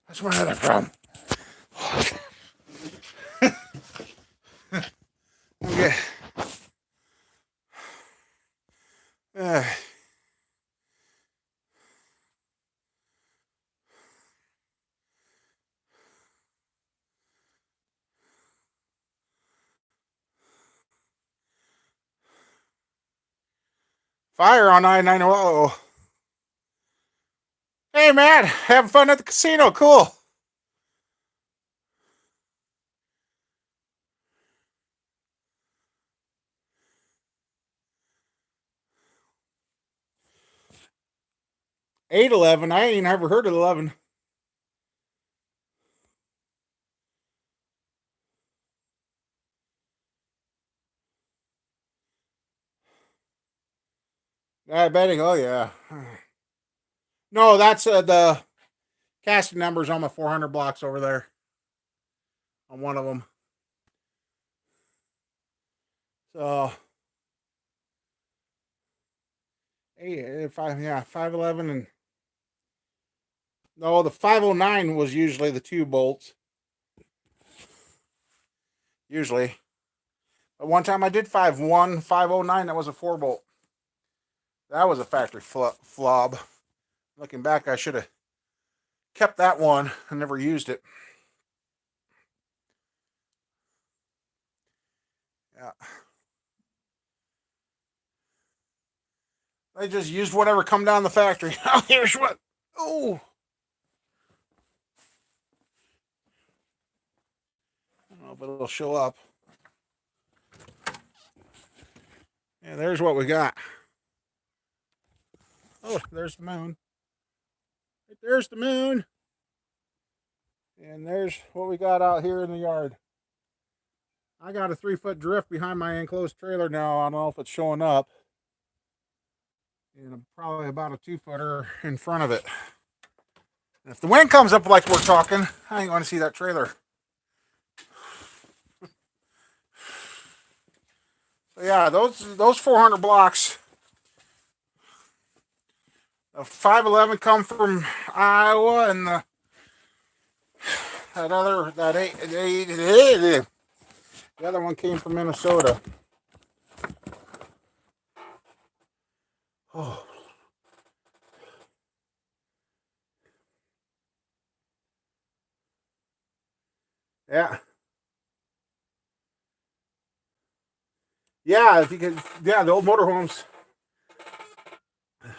That's my other problem. Okay. Fire on I-9. Hey, man, having fun at the casino. Cool. $8.11. I ain't never heard of 11. Diabetic. Oh yeah. No, that's the casting numbers on my 400 blocks over there. On one of them. So 511 and no, the 509 was usually the 2 bolts. Usually. But one time I did 509, that was a 4-bolt. That was a factory flob. Looking back, I should have kept that one and never used it. Yeah. I just used whatever come down the factory. Oh, here's what. Oh. I don't know if it'll show up. Yeah, there's what we got. Oh, there's the moon. Right there's the moon. And there's what we got out here in the yard. I got a 3-foot drift behind my enclosed trailer now. I don't know if it's showing up. And probably about a 2-footer in front of it. And if the wind comes up like we're talking, I ain't going to see that trailer. So yeah, those 400 blocks. The 511 come from Iowa, and the other one came from Minnesota. Oh. Yeah. Yeah, if you could, yeah, the old motorhomes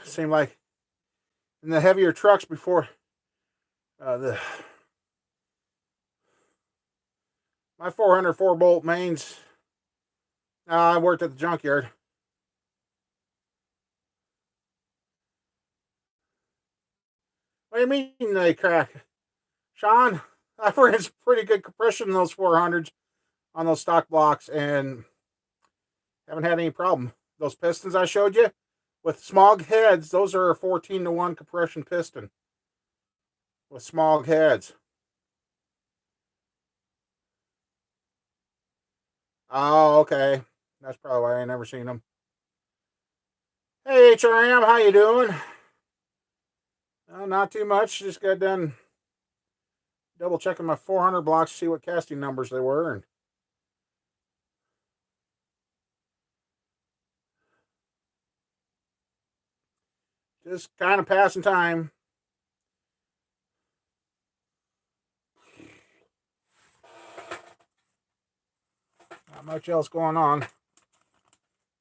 seem like in the heavier trucks before the my 400 4-bolt mains. I worked at the junkyard. What do you mean they crack, Sean? I've ran some pretty good compression in those 400s on those stock blocks and haven't had any problem. Those pistons I showed you with smog heads, those are a 14-to-1 compression piston with smog heads. Oh, okay. That's probably why I ain't never seen them. Hey, HRM, how you doing? Not too much. Just got done double checking my 400 blocks to see what casting numbers they were. And just kind of passing time. Not much else going on.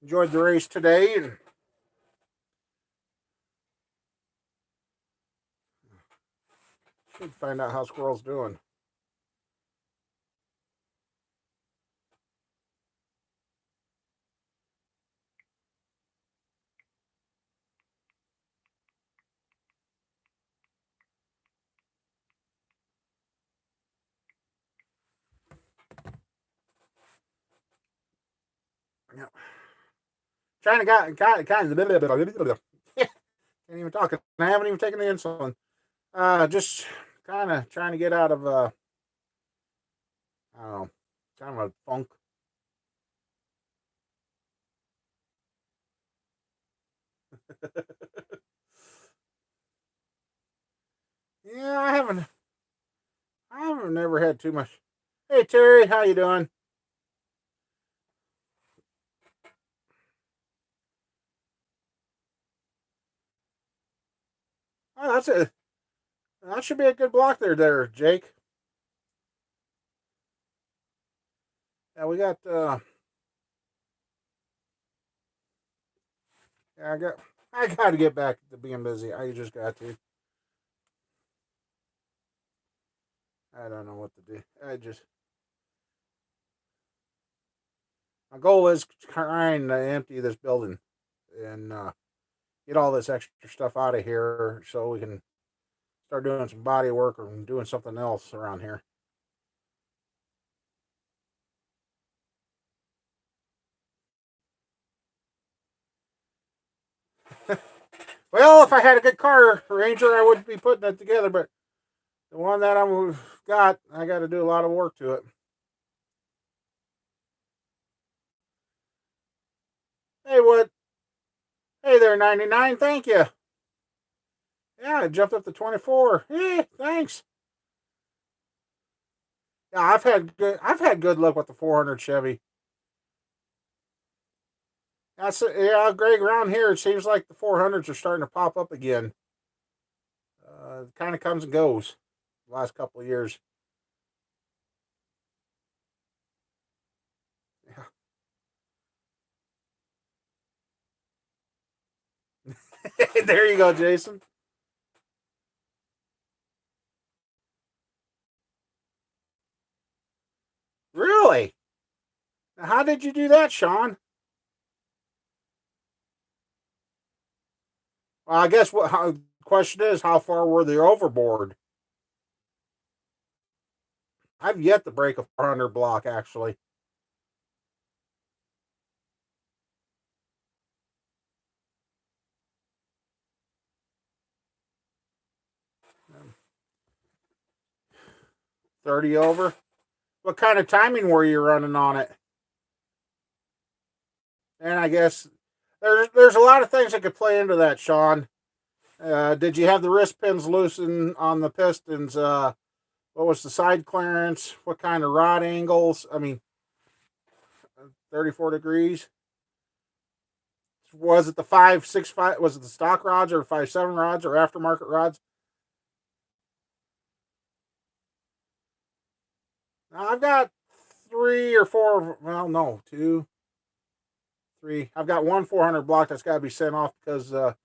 Enjoyed the race today and should find out how Squirrel's doing. Yeah. Trying to kind of can't even talk. I haven't even taken the insulin. Just kind of trying to get out of I don't know, kind of a funk. Yeah, I haven't never had too much. Hey Terry, how you doing? Oh, that should be a good block there, Jake. Yeah, we got yeah, I got to get back to being busy. I just got to. I don't know what to do. My goal is trying to empty this building and get all this extra stuff out of here so we can start doing some body work or doing something else around here. Well, if I had a good car Ranger, I would be putting it together, but the one that I've got, I got to do a lot of work to it. Hey, what? Hey there, 99. Thank you. Yeah, it jumped up to 24. Hey, thanks. Yeah, I've had good luck with the 400 Chevy. Yeah, Greg. Around here, it seems like the 400s are starting to pop up again. Kind of comes and goes. The last couple of years. Yeah. There you go, Jason. Really? How did you do that, Sean? Well, I guess the question is, how far were they overboard? I've yet to break a 400 block, actually. 30 over. What kind of timing were you running on it? And I guess there's a lot of things that could play into that, Sean. Did you have the wrist pins loosened on the pistons? What was the side clearance? What kind of rod angles? I mean, 34 degrees. Was it the 5.65? Was it the stock rods or 5.7 rods or aftermarket rods? Now, I've got 3 or 4. Well, no, 2, 3. I've got one 400 block that's got to be sent off because the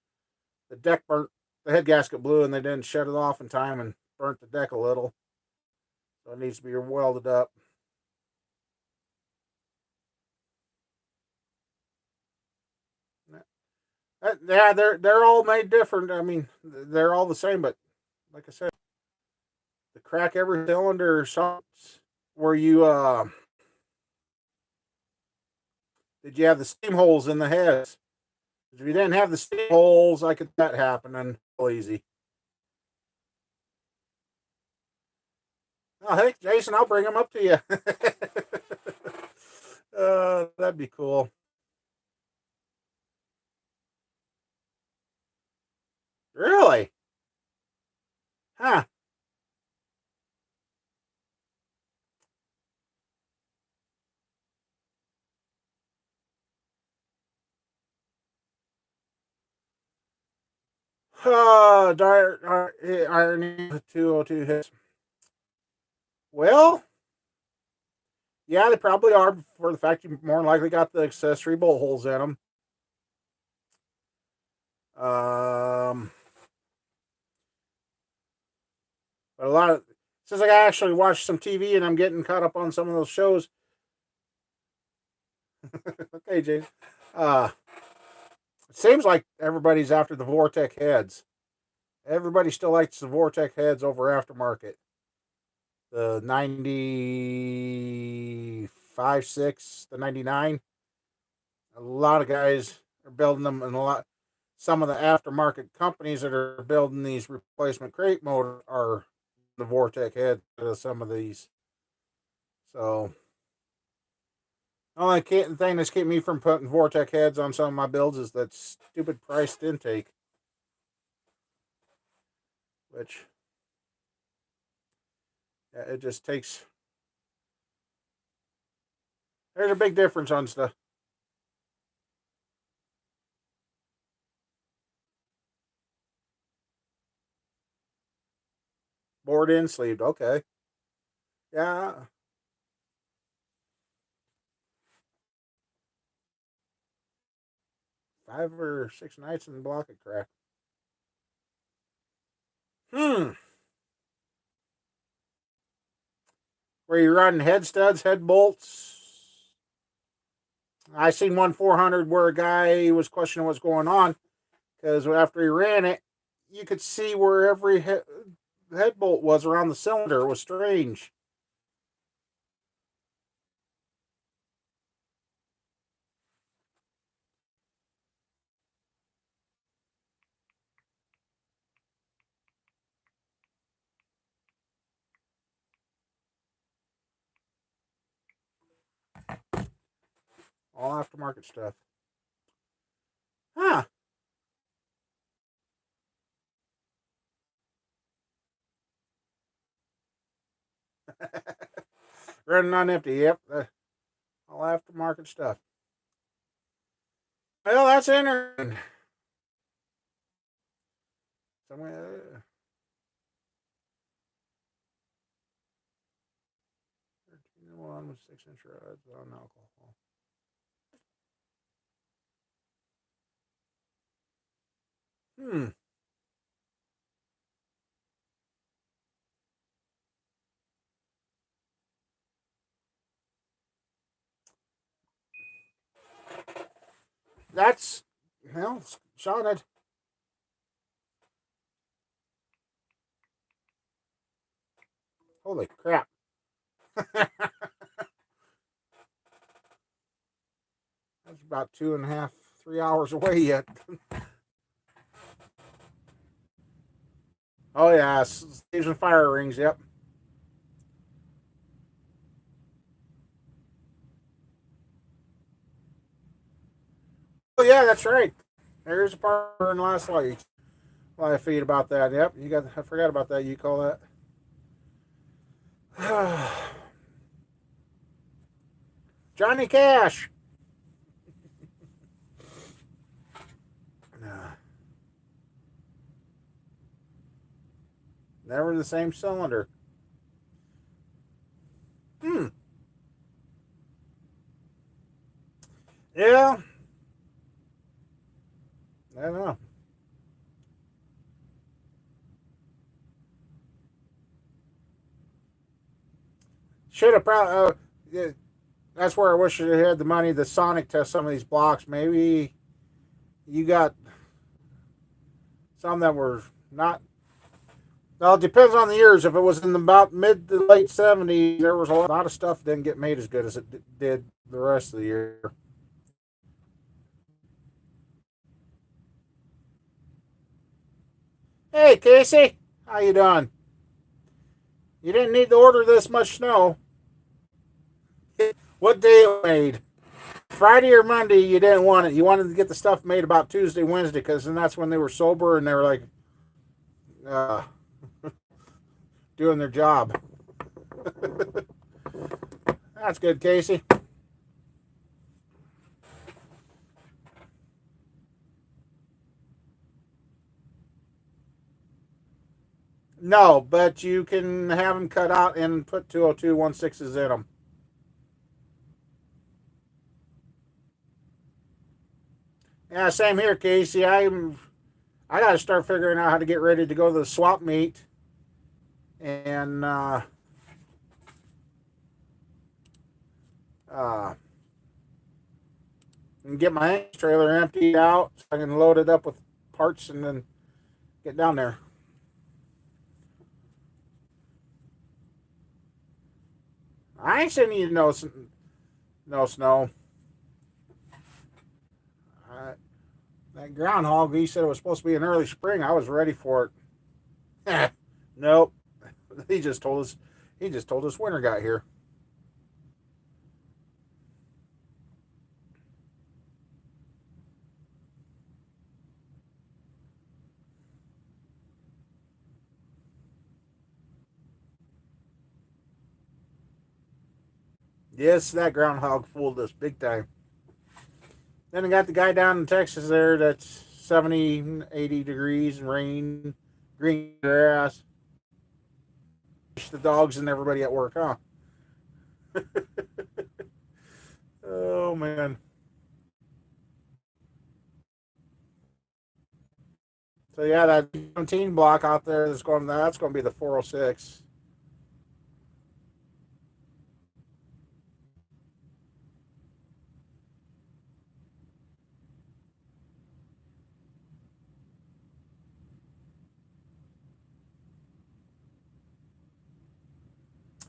deck burnt. The head gasket blew and they didn't shut it off in time and burnt the deck a little. So it needs to be welded up. Yeah, they're all made different. I mean, they're all the same, but like I said, the crack every cylinder sucks. Where you did you have the steam holes in the heads? If you didn't have the steam holes, I could that happening real easy. Oh, hey, Jason, I'll bring them up to you. That'd be cool. Really? Huh? Irony 202 hits. Well, yeah, they probably are for the fact you more than likely got the accessory bolt holes in them. Um, but a lot of since I actually watched some TV and I'm getting caught up on some of those shows. Okay, James. Uh, it seems like everybody's after the Vortec heads. Everybody still likes the Vortec heads over aftermarket. The 95, 6, the 99. A lot of guys are building them, and some of the aftermarket companies that are building these replacement crate motors are the Vortec head to some of these. So, the only thing that's keeping me from putting Vortec heads on some of my builds is that stupid priced intake, which it just takes. There's a big difference on stuff. Board in, sleeved. Okay. Yeah. 5 or 6 nights in the block it cracked. Hmm. Where you running head studs, head bolts? I seen one 400 where a guy was questioning what's going on because after he ran it, you could see where every head bolt was around the cylinder. It was strange. All aftermarket stuff. Huh. Running on empty. Yep. All aftermarket stuff. Well, that's interesting. Somewhere. 13 with 6-inch rods on alcohol. Hmm. That's well, Sean. Holy crap! That's about 2.5, 3 hours away yet. Oh yeah, Steve's and fire rings. Yep. Oh yeah, that's right. There's a part in last live feed about that. Yep, you got. I forgot about that. You call that Johnny Cash. Never the same cylinder. Hmm. Yeah. I don't know. Should have probably. Yeah, that's where I wish you had the money to Sonic test some of these blocks. Maybe you got some that were not. Well, it depends on the years. If it was in the about mid to late '70s, there was a lot of stuff that didn't get made as good as it did the rest of the year. Hey, Casey, how you doing? You didn't need to order this much snow. What day it made? Friday or Monday? You didn't want it. You wanted to get the stuff made about Tuesday, Wednesday, because then that's when they were sober and they were like uh, doing their job. That's good, Casey. No, but you can have them cut out and put 202.16s in them. Yeah, same here, Casey. I got to start figuring out how to get ready to go to the swap meet and uh, and get my trailer emptied out so I can load it up with parts and then get down there. I ain't sending you no snow. That groundhog, he said it was supposed to be in early spring. I was ready for it. Nope. He just told us. He just told us winter got here. Yes, that groundhog fooled us big time. Then I got the guy down in Texas there that's 70, 80 degrees and rain, green grass. The dogs and everybody at work, huh? Oh man. So yeah, that 17 block out there that's going to be the 406.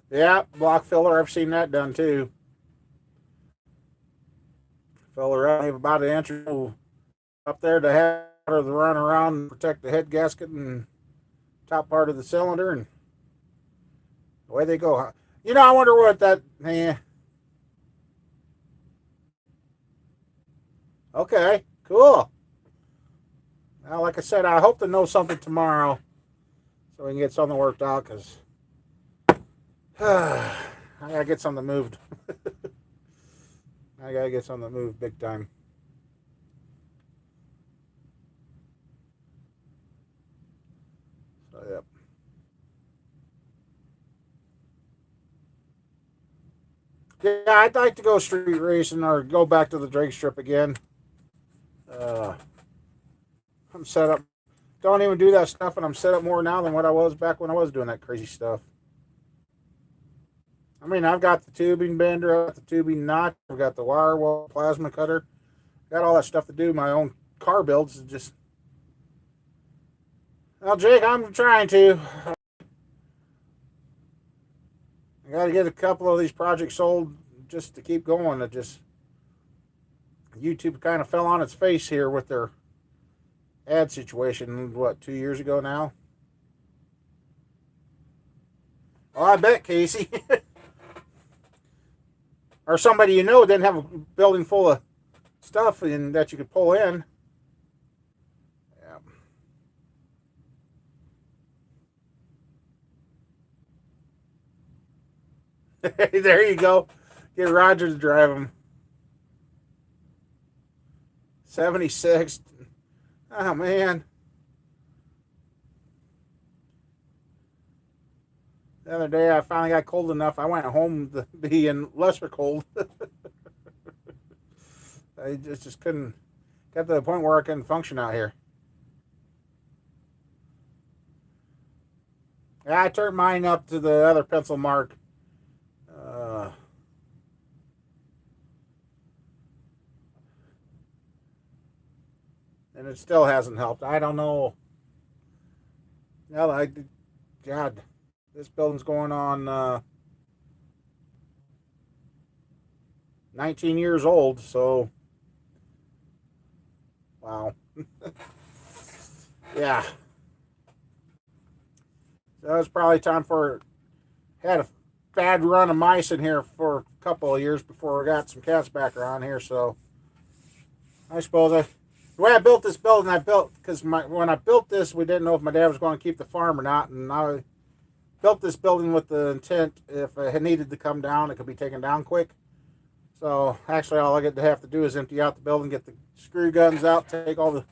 Yeah, block filler. I've seen that done too. Filler up about an inch up there to have the run around and protect the head gasket and top part of the cylinder, and away they go. I wonder what that. Okay, cool. Now, like I said, I hope to know something tomorrow so we can get something worked out because I gotta get something moved. I gotta get something moved big time. So yeah. Yeah, I'd like to go street racing or go back to the Drake Strip again. Uh, I'm set up. Don't even do that stuff, and I'm set up more now than what I was back when I was doing that crazy stuff. I mean, I've got the tubing bender, I've got the tubing notch, I've got the wire wall plasma cutter, got all that stuff to do my own car builds. Just well, Jake, I'm trying to. I got to get a couple of these projects sold just to keep going. It just YouTube kind of fell on its face here with their ad situation. What 2 years ago now? Oh, I bet Casey or somebody didn't have a building full of stuff and that you could pull in. Yeah. There you go. Get Roger to drive them. 76. Oh man. The other day I finally got cold enough. I went home to be in lesser cold. I just couldn't get to the point where I couldn't function out here. Yeah, I turned mine up to the other pencil mark. Uh, and it still hasn't helped. I don't know. Well, God, this building's going on 19 years old, so wow. Yeah. So it's probably time for had a bad run of mice in here for a couple of years before we got some cats back around here. So I suppose the way I built this building, I built because when I built this, we didn't know if my dad was going to keep the farm or not, and I built this building with the intent if it needed to come down, it could be taken down quick. So actually, all I get to have to do is empty out the building, get the screw guns out, take all the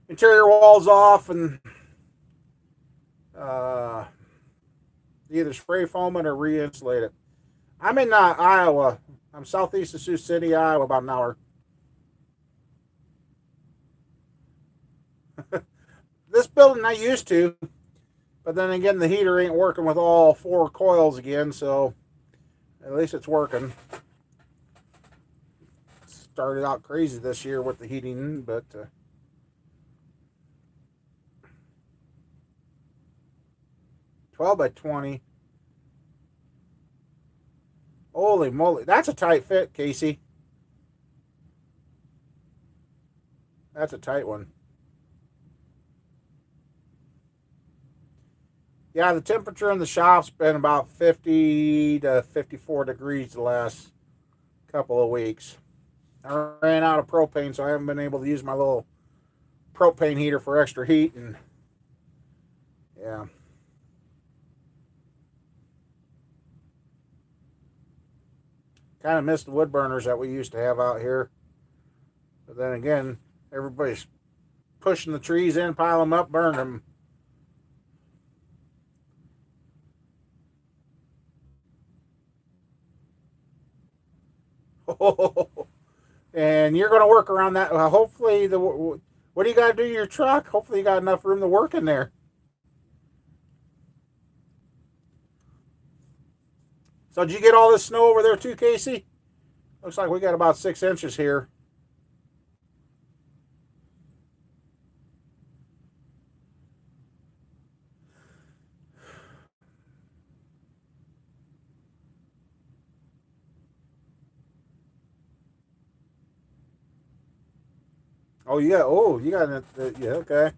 interior walls off, and uh, either spray foam it or re-insulate it. I'm in Iowa. I'm southeast of Sioux City, Iowa, about an hour. This building I used to, but then again, the heater ain't working with all 4 coils again, so at least it's working. Started out crazy this year with the heating, but 12 by 20. Holy moly, that's a tight fit, Casey. That's a tight one. Yeah, the temperature in the shop's been about 50 to 54 degrees the last couple of weeks. I ran out of propane, so I haven't been able to use my little propane heater for extra heat, and yeah. Kind of miss the wood burners that we used to have out here. But then again, everybody's pushing the trees in, pile them up, burn them. And you're going to work around that. Hopefully, what do you got to do to your truck? Hopefully, you got enough room to work in there. So, did you get all this snow over there too, Casey? Looks like we got about 6 inches here. Oh, yeah. Oh, you got it. Yeah, okay.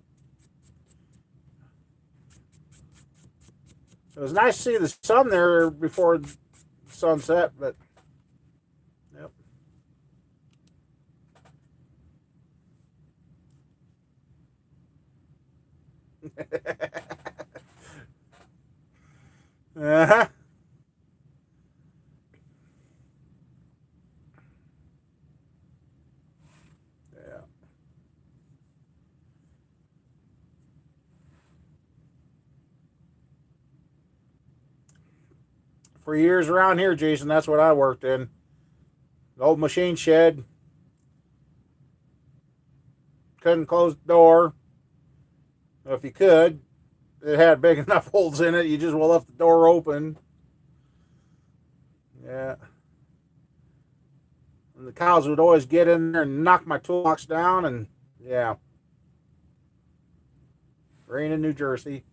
It was nice to see the sun there before sunset, but yep. Uh-huh. Yeah. For years around here, Jason, that's what I worked in. The old machine shed. Couldn't close the door. If you could, it had big enough holes in it. You just well left the door open. Yeah. And the cows would always get in there and knock my toolbox down, and yeah. Rain in New Jersey.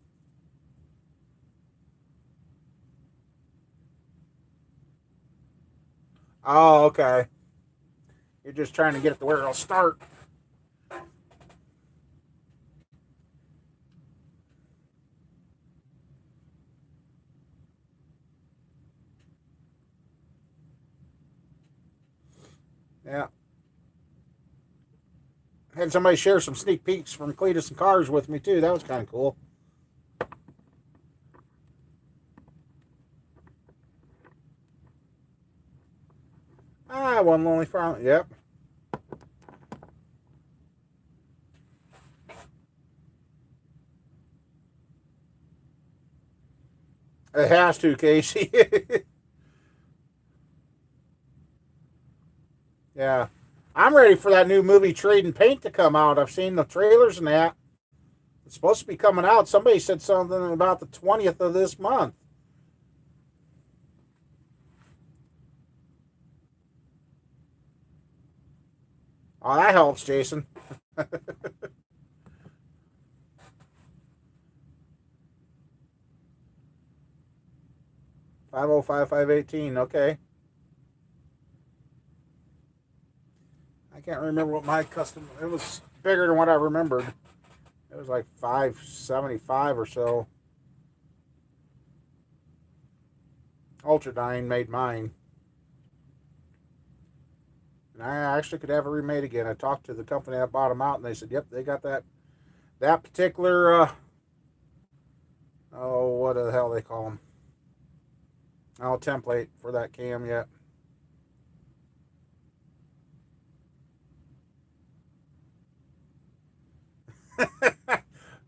Oh, okay. You're just trying to get it to where it'll start. Yeah. Had somebody share some sneak peeks from Cletus and Cars with me too. That was kind of cool. Ah, one lonely farm. Yep. It has to, Casey. Yeah. I'm ready for that new movie Trading Paint to come out. I've seen the trailers and that. It's supposed to be coming out. Somebody said something about the 20th of this month. Oh, that helps, Jason. 505-518. Okay. I can't remember what my custom. It was bigger than what I remembered. It was like 575 or so. Ultradyne made mine. And I actually could have it remade again. I talked to the company that bought them out, and they said, "Yep, they got that particular oh, what the hell they call them? Oh, template for that cam yet."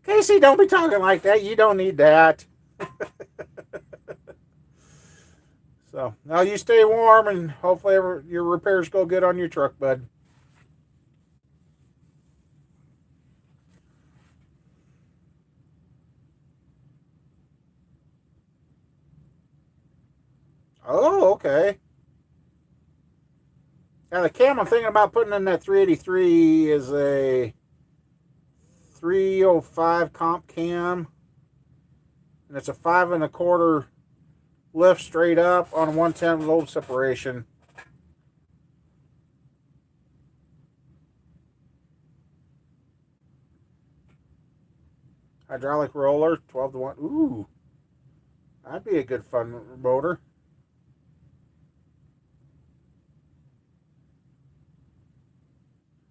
Casey, don't be talking like that. You don't need that. So now you stay warm, and hopefully your repairs go good on your truck, bud. Oh, okay. Now the cam I'm thinking about putting in that 383 is a 305 comp cam, and it's a 5 1/4 lift straight up on 110 load separation. Hydraulic roller, 12-1. Ooh, that'd be a good fun motor.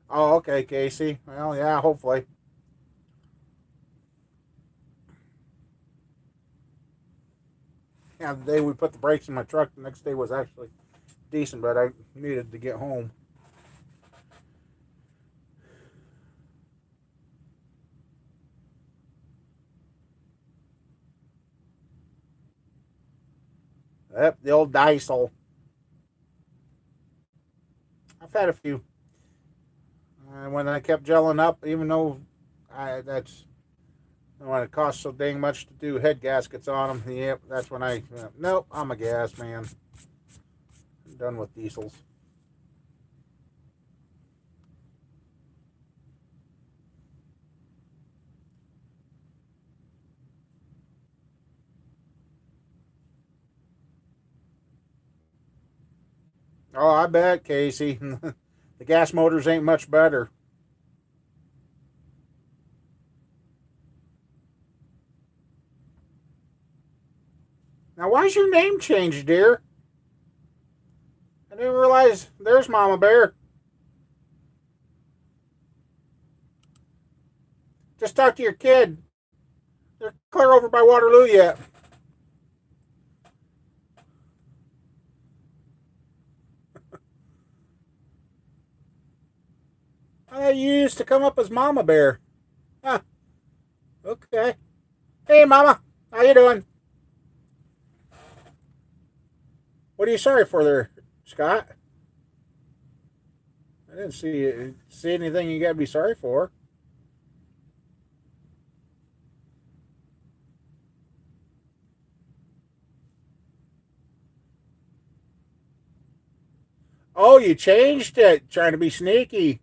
Oh, okay, Casey. Well, yeah, hopefully. Yeah, the day we put the brakes in my truck, the next day was actually decent, but I needed to get home. Yep, the old Diesel. I've had a few. When I kept gelling up, even though that's when it costs so dang much to do head gaskets on them, yep, that's when nope, I'm a gas man. I'm done with diesels. Oh, I bet, Casey. The gas motors ain't much better. Now, why's your name changed, dear? I didn't realize there's Mama Bear. Just talk to your kid. They're clear over by Waterloo yet. You used to come up as Mama Bear. Huh, okay. Hey, Mama. How you doing? What are you sorry for there, Scott? I didn't see anything you got to be sorry for. Oh, you changed it, trying to be sneaky.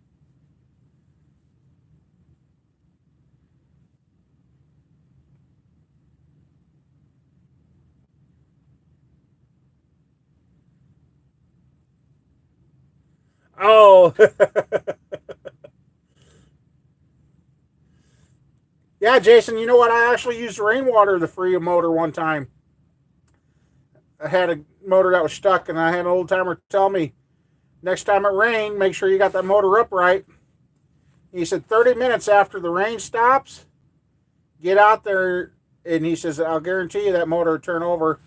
Oh, yeah, Jason. You know what? I actually used rainwater to free a motor one time. I had a motor that was stuck, and I had an old timer tell me next time it rained, make sure you got that motor upright. He said 30 minutes after the rain stops, get out there, and he says I'll guarantee you that motor will turn over.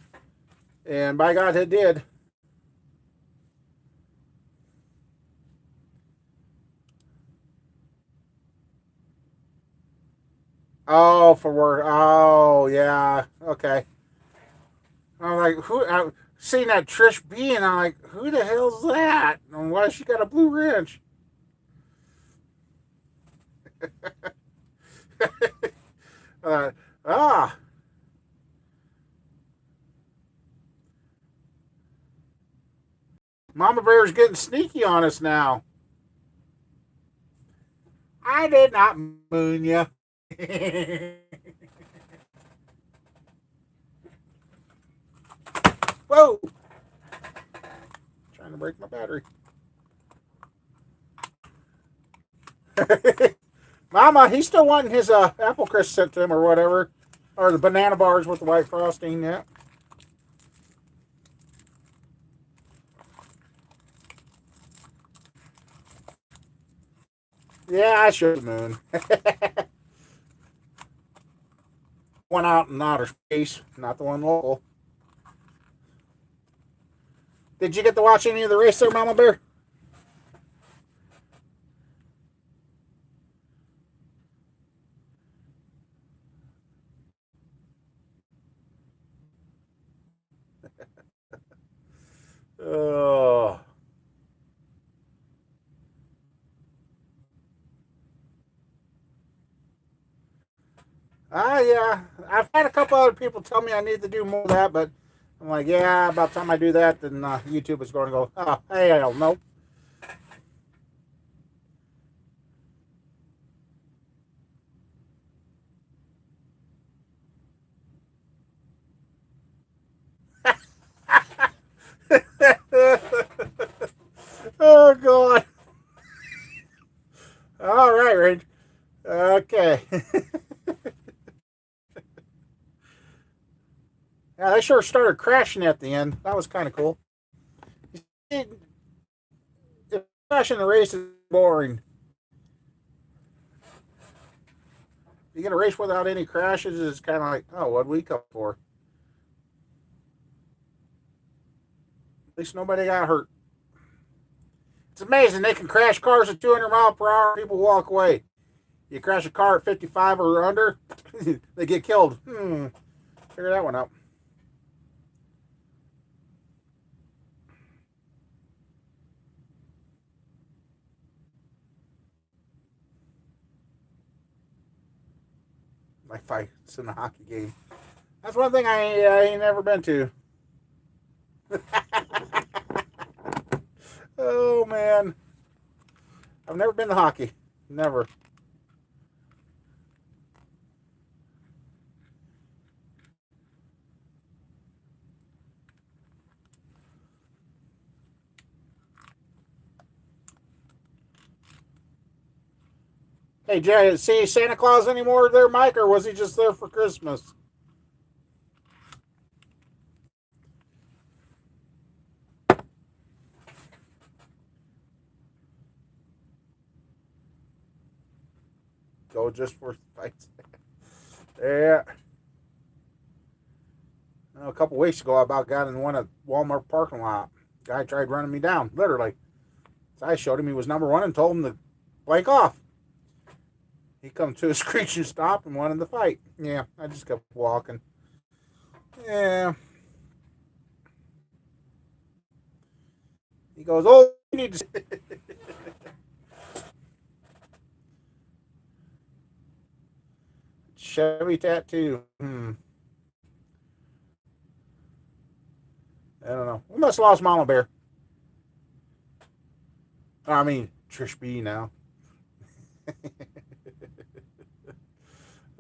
And by God, it did. Oh, for work. Oh, yeah. Okay. I'm like, who? I seen that Trish B, and I'm like, who the hell's that? And why she got a blue wrench? uh, ah, Mama Bear's getting sneaky on us now. I did not moon you. Whoa! Trying to break my battery. Mama, he's still wanting his apple crisp sent to him or whatever. Or the banana bars with the white frosting, yeah. Yeah, I should moon. One out in outer space, not the one local. Did you get to watch any of the race there, Mama Bear? Oh. Yeah. I've had a couple other people tell me I need to do more of that, but I'm like, yeah, about the time I do that, then YouTube is going to go, oh, hey, I don't know. Oh, God. All right, Range. Okay. Yeah, they sure started crashing at the end. That was kind of cool. Crashing the race is boring. You get a race without any crashes, it's kind of like, oh, what'd we come for? At least nobody got hurt. It's amazing. They can crash cars at 200 mile per hour. People walk away. You crash a car at 55 or under, they get killed. Figure that one out. Like fights in a hockey game. That's one thing I ain't never been to. Oh man, I've never been to hockey. Never. Hey Jay, see Santa Claus anymore there, Mike, or was he just there for Christmas? Go just for fights. Yeah. A couple weeks ago, I about got in one at Walmart parking lot. Guy tried running me down, literally. So I showed him he was number one and told him to blank off. He come to a screeching stop and wanted to fight. Yeah, I just kept walking. Yeah. He goes, oh, you need to. Chevy tattoo. I don't know. We must have lost Mama Bear. I mean, Trish B now.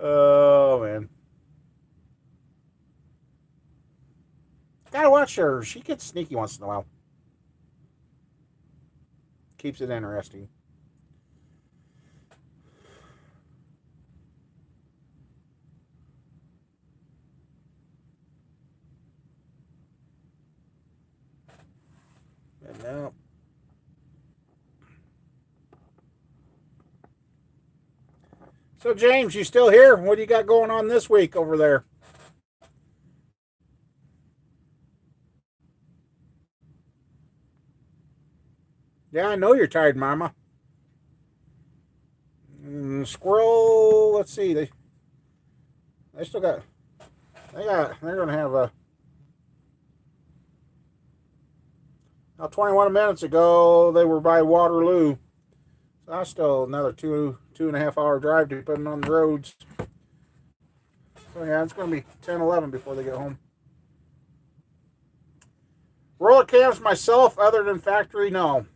Oh, man. Gotta watch her. She gets sneaky once in a while. Keeps it interesting. And now. So, James, you still here? What do you got going on this week over there? Yeah, I know you're tired, Mama. Squirrel. Let's see. They still got. They're gonna have a About 21 minutes ago, they were by Waterloo. So that's still another 2.5 hour drive depending on the roads. So yeah, it's going to be 10, 11 before they get home. Roller cams myself, other than factory, no.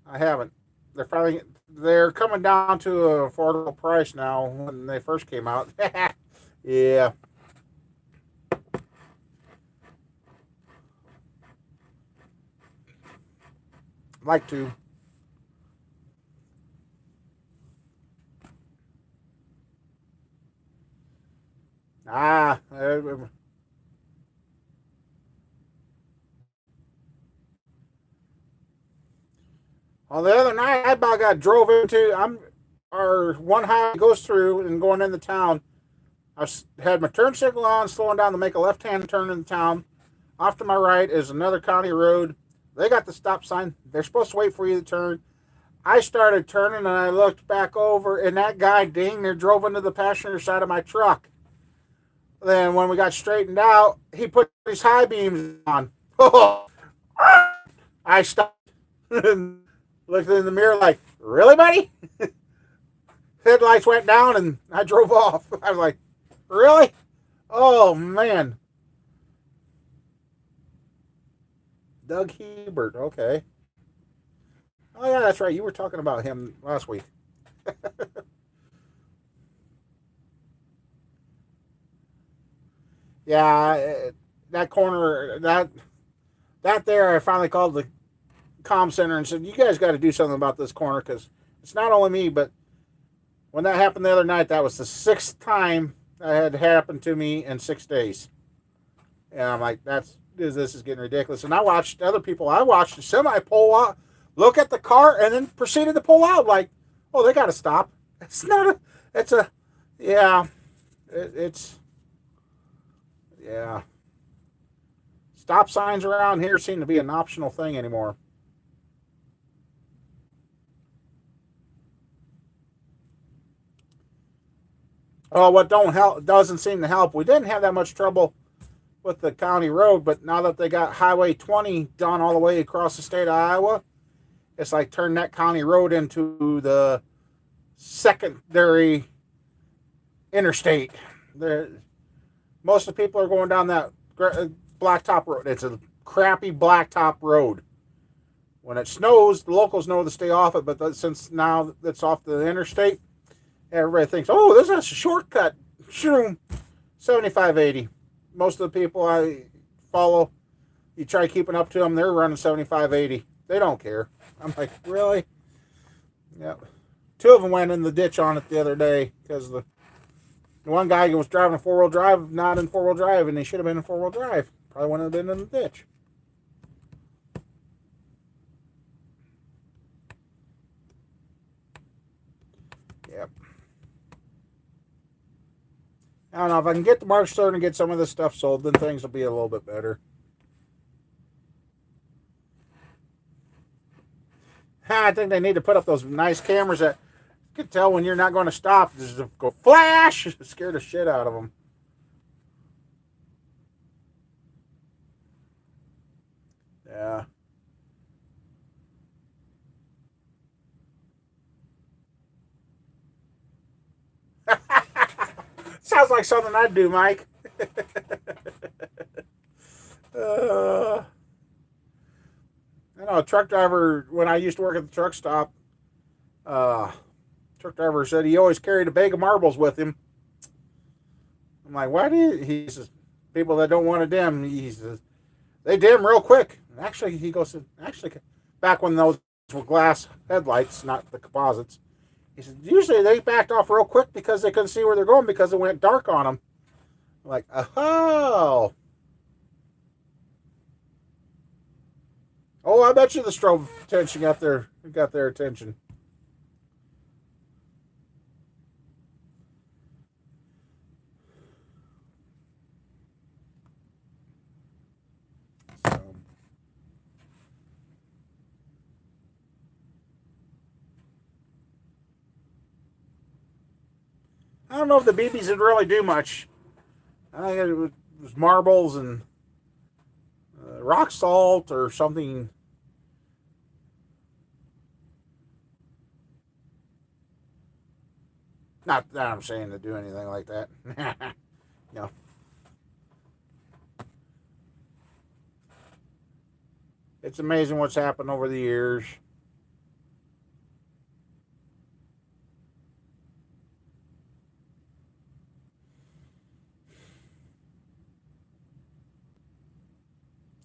I haven't. They're coming down to an affordable price now when they first came out. Yeah. Like to. Ah. Well, the other night I about got drove into. Our one highway goes through and going into town. Had my turn signal on, slowing down to make a left-hand turn in town. Off to my right is another county road. They got the stop sign. They're supposed to wait for you to turn. I started turning and I looked back over, and that guy dang near drove into the passenger side of my truck. Then when we got straightened out, he put his high beams on. I stopped and looked in the mirror like, really, buddy? Headlights went down and I drove off. I was like, really? Oh, man. Doug Hebert, okay. Oh, yeah, that's right. You were talking about him last week. Yeah, that corner, that there, I finally called the comm center and said, you guys got to do something about this corner because it's not only me, but when that happened the other night, that was the sixth time that had happened to me in 6 days. And I'm like, this is getting ridiculous. And I watched other people. I watched a semi pull out, look at the car, and then proceeded to pull out. Like, oh, they got to stop. It's not a. It's a. Yeah. It's. Yeah. Stop signs around here seem to be an optional thing anymore. Oh, what don't help doesn't seem to help. We didn't have that much trouble with the county road, but now that they got Highway 20 done all the way across the state of Iowa, it's like turn that county road into the secondary interstate. Most of the people are going down that blacktop road. It's a crappy blacktop road. When it snows, the locals know to stay off it, but since now it's off the interstate, everybody thinks, oh, this is a shortcut. Shroom, 7580. Most of the people I follow, you try keeping up to them, they're running 7580. They don't care. I'm like, really? Yeah. Two of them went in the ditch on it the other day because the one guy was driving a four-wheel drive, not in four-wheel drive, and he should have been in four-wheel drive. Probably wouldn't have been in the ditch. Yep. I don't know. If I can get to March 3rd and get some of this stuff sold, then things will be a little bit better. I think they need to put up those nice cameras that you can tell when you're not going to stop. Just go flash! Scare the shit out of them. Yeah. Sounds like something I'd do, Mike. uh, I know a truck driver, when I used to work at the truck stop, uh, truck driver said he always carried a bag of marbles with him. I'm like, why do you? He says, people that don't want to dim, he says, they dim real quick. Actually, he goes, actually, back when those were glass headlights, not the composites, he said, usually they backed off real quick because they couldn't see where they're going because it went dark on them. I'm like, oh. Oh, I bet you the strobe attention got their attention. So, I don't know if the BBs would really do much. I think it was marbles and rock salt or something. Not that I'm saying to do anything like that. No. It's amazing what's happened over the years.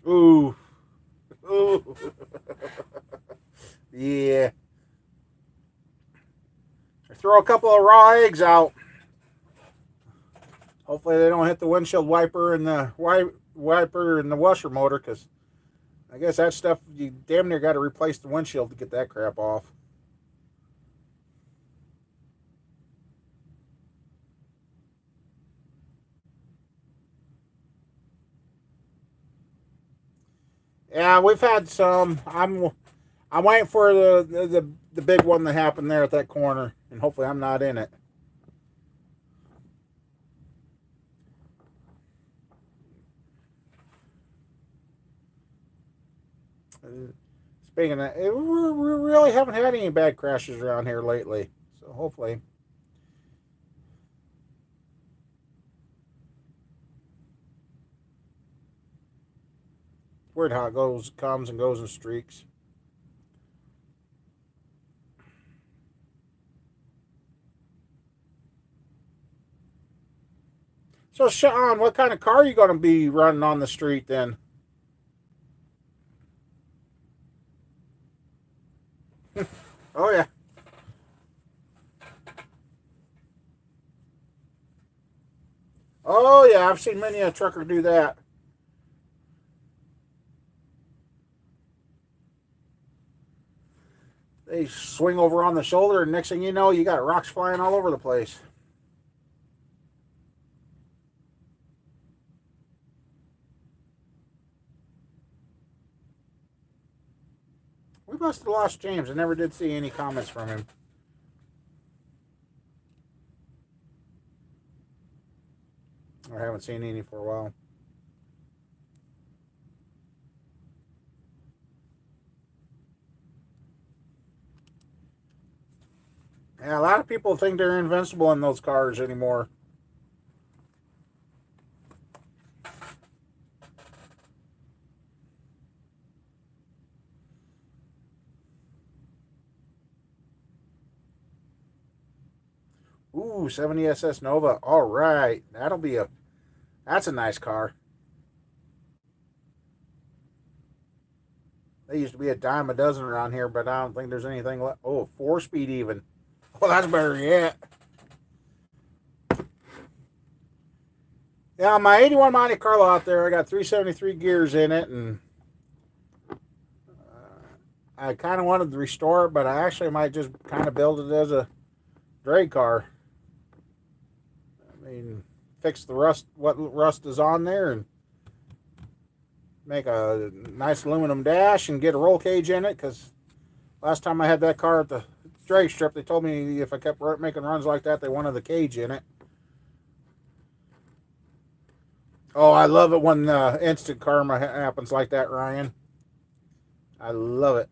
Ooh. Ooh. Yeah. Throw a couple of raw eggs out. Hopefully they don't hit the windshield wiper and the wiper and the washer motor, because I guess that stuff, you damn near got to replace the windshield to get that crap off. Yeah, we've had some. I'm waiting for the big one that happened there at that corner, and hopefully I'm not in it. Speaking of, we really haven't had any bad crashes around here lately, so hopefully. Weird how it comes and goes in streaks. So, Sean, what kind of car are you going to be running on the street then? Oh, yeah. Oh, yeah. I've seen many a trucker do that. They swing over on the shoulder, and next thing you know, you got rocks flying all over the place. We must have lost James. I never did see any comments from him. I haven't seen any for a while. Yeah, a lot of people think they're invincible in those cars anymore. Ooh, 70 SS Nova. All right. That's a nice car. They used to be a dime a dozen around here, but I don't think there's anything left. Oh, 4-speed even. Well, that's better yet. Yeah, my 81 Monte Carlo out there, I got 373 gears in it, and I kind of wanted to restore it, but I actually might just kind of build it as a drag car. I mean, fix the rust, what rust is on there, and make a nice aluminum dash and get a roll cage in it, because last time I had that car at the drag strip, they told me if I kept making runs like that, they wanted the cage in it. Oh, I love it when instant karma happens like that, Ryan. I love it.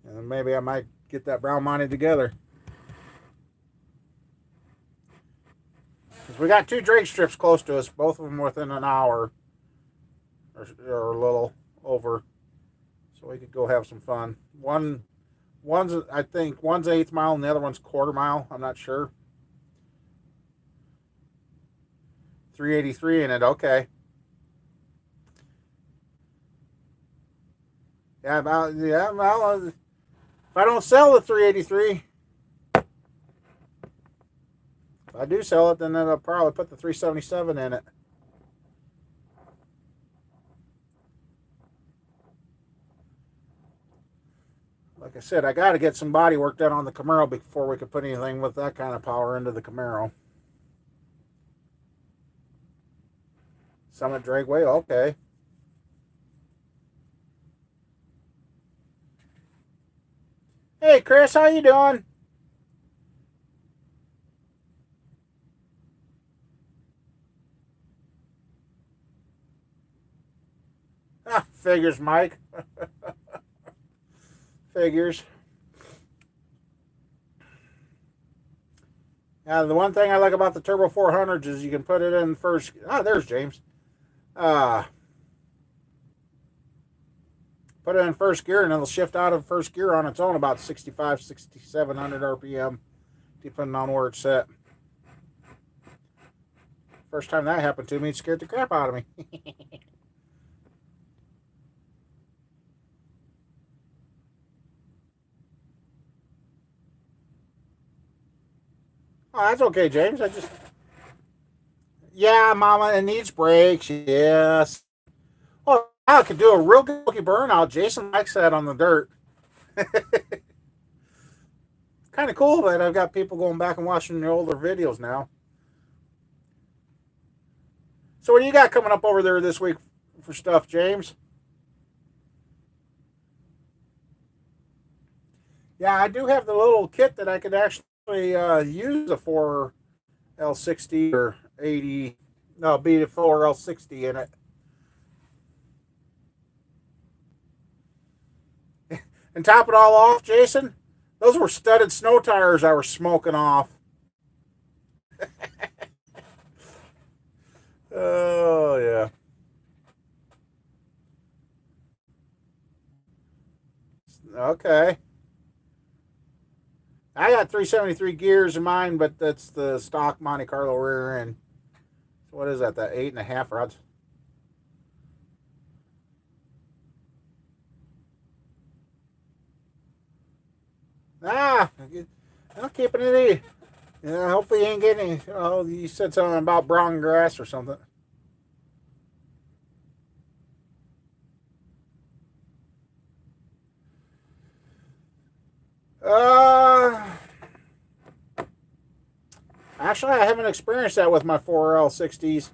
And maybe I might get that brown money together. We got two drag strips close to us, both of them within an hour or a little over, so we could go have some fun. One's I think one's 1/8 mile and the other one's 1/4 mile. I'm not sure. 383 in it. Okay. Yeah, Well, if I don't sell the 383, if I do sell it, then I'll probably put the 377 in it. Like I said, I got to get some body work done on the Camaro before we could put anything with that kind of power into the Camaro. Summit Dragway, okay. Hey, Chris, how you doing? Figures, Mike. Figures. The one thing I like about the Turbo 400s is you can put it in first. There's James. Put it in first gear and it'll shift out of first gear on its own about 65, 6,700 RPM, depending on where it's set. First time that happened to me, it scared the crap out of me. Oh, that's okay, James. Yeah, Mama, it needs brakes. Yes. Oh, I could do a real good burnout. Jason likes that on the dirt. Kind of cool that I've got people going back and watching the older videos now. So what do you got coming up over there this week for stuff, James? Yeah, I do have the little kit that I could actually use a 4L60 or 80, no, be a 4L60 in it. And top it all off, Jason, those were studded snow tires I was smoking off. Oh, yeah. Okay. I got 373 gears in mine, but that's the stock Monte Carlo rear end. So what is that? That 8.5 rods? I'm keeping it easy. Yeah, hopefully you ain't getting any. Oh, you said something about brown grass or something. Uh, Actually, I haven't experienced that with my 4L60s.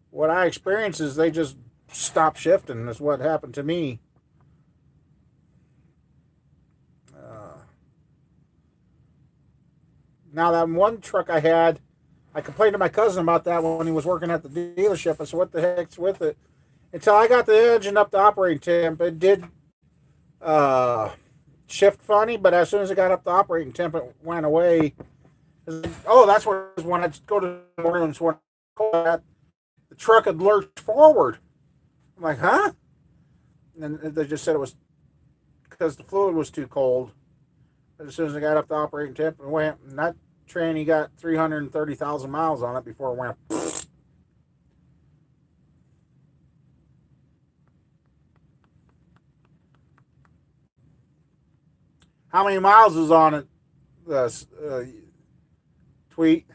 What I experience is they just stop shifting. That's what happened to me. Now, that one truck I had, I complained to my cousin about that when he was working at the dealership. I said, what the heck's with it? Until I got the engine up to operating temp, it did shift funny, but as soon as it got up to operating temp, it went away. Oh, that's when I go to the mornings when the truck had lurched forward. I'm like, huh? And they just said it was because the fluid was too cold. But as soon as I got up to operating temp, it went. And that tranny got 330,000 miles on it before it went. How many miles is on it? Tweet.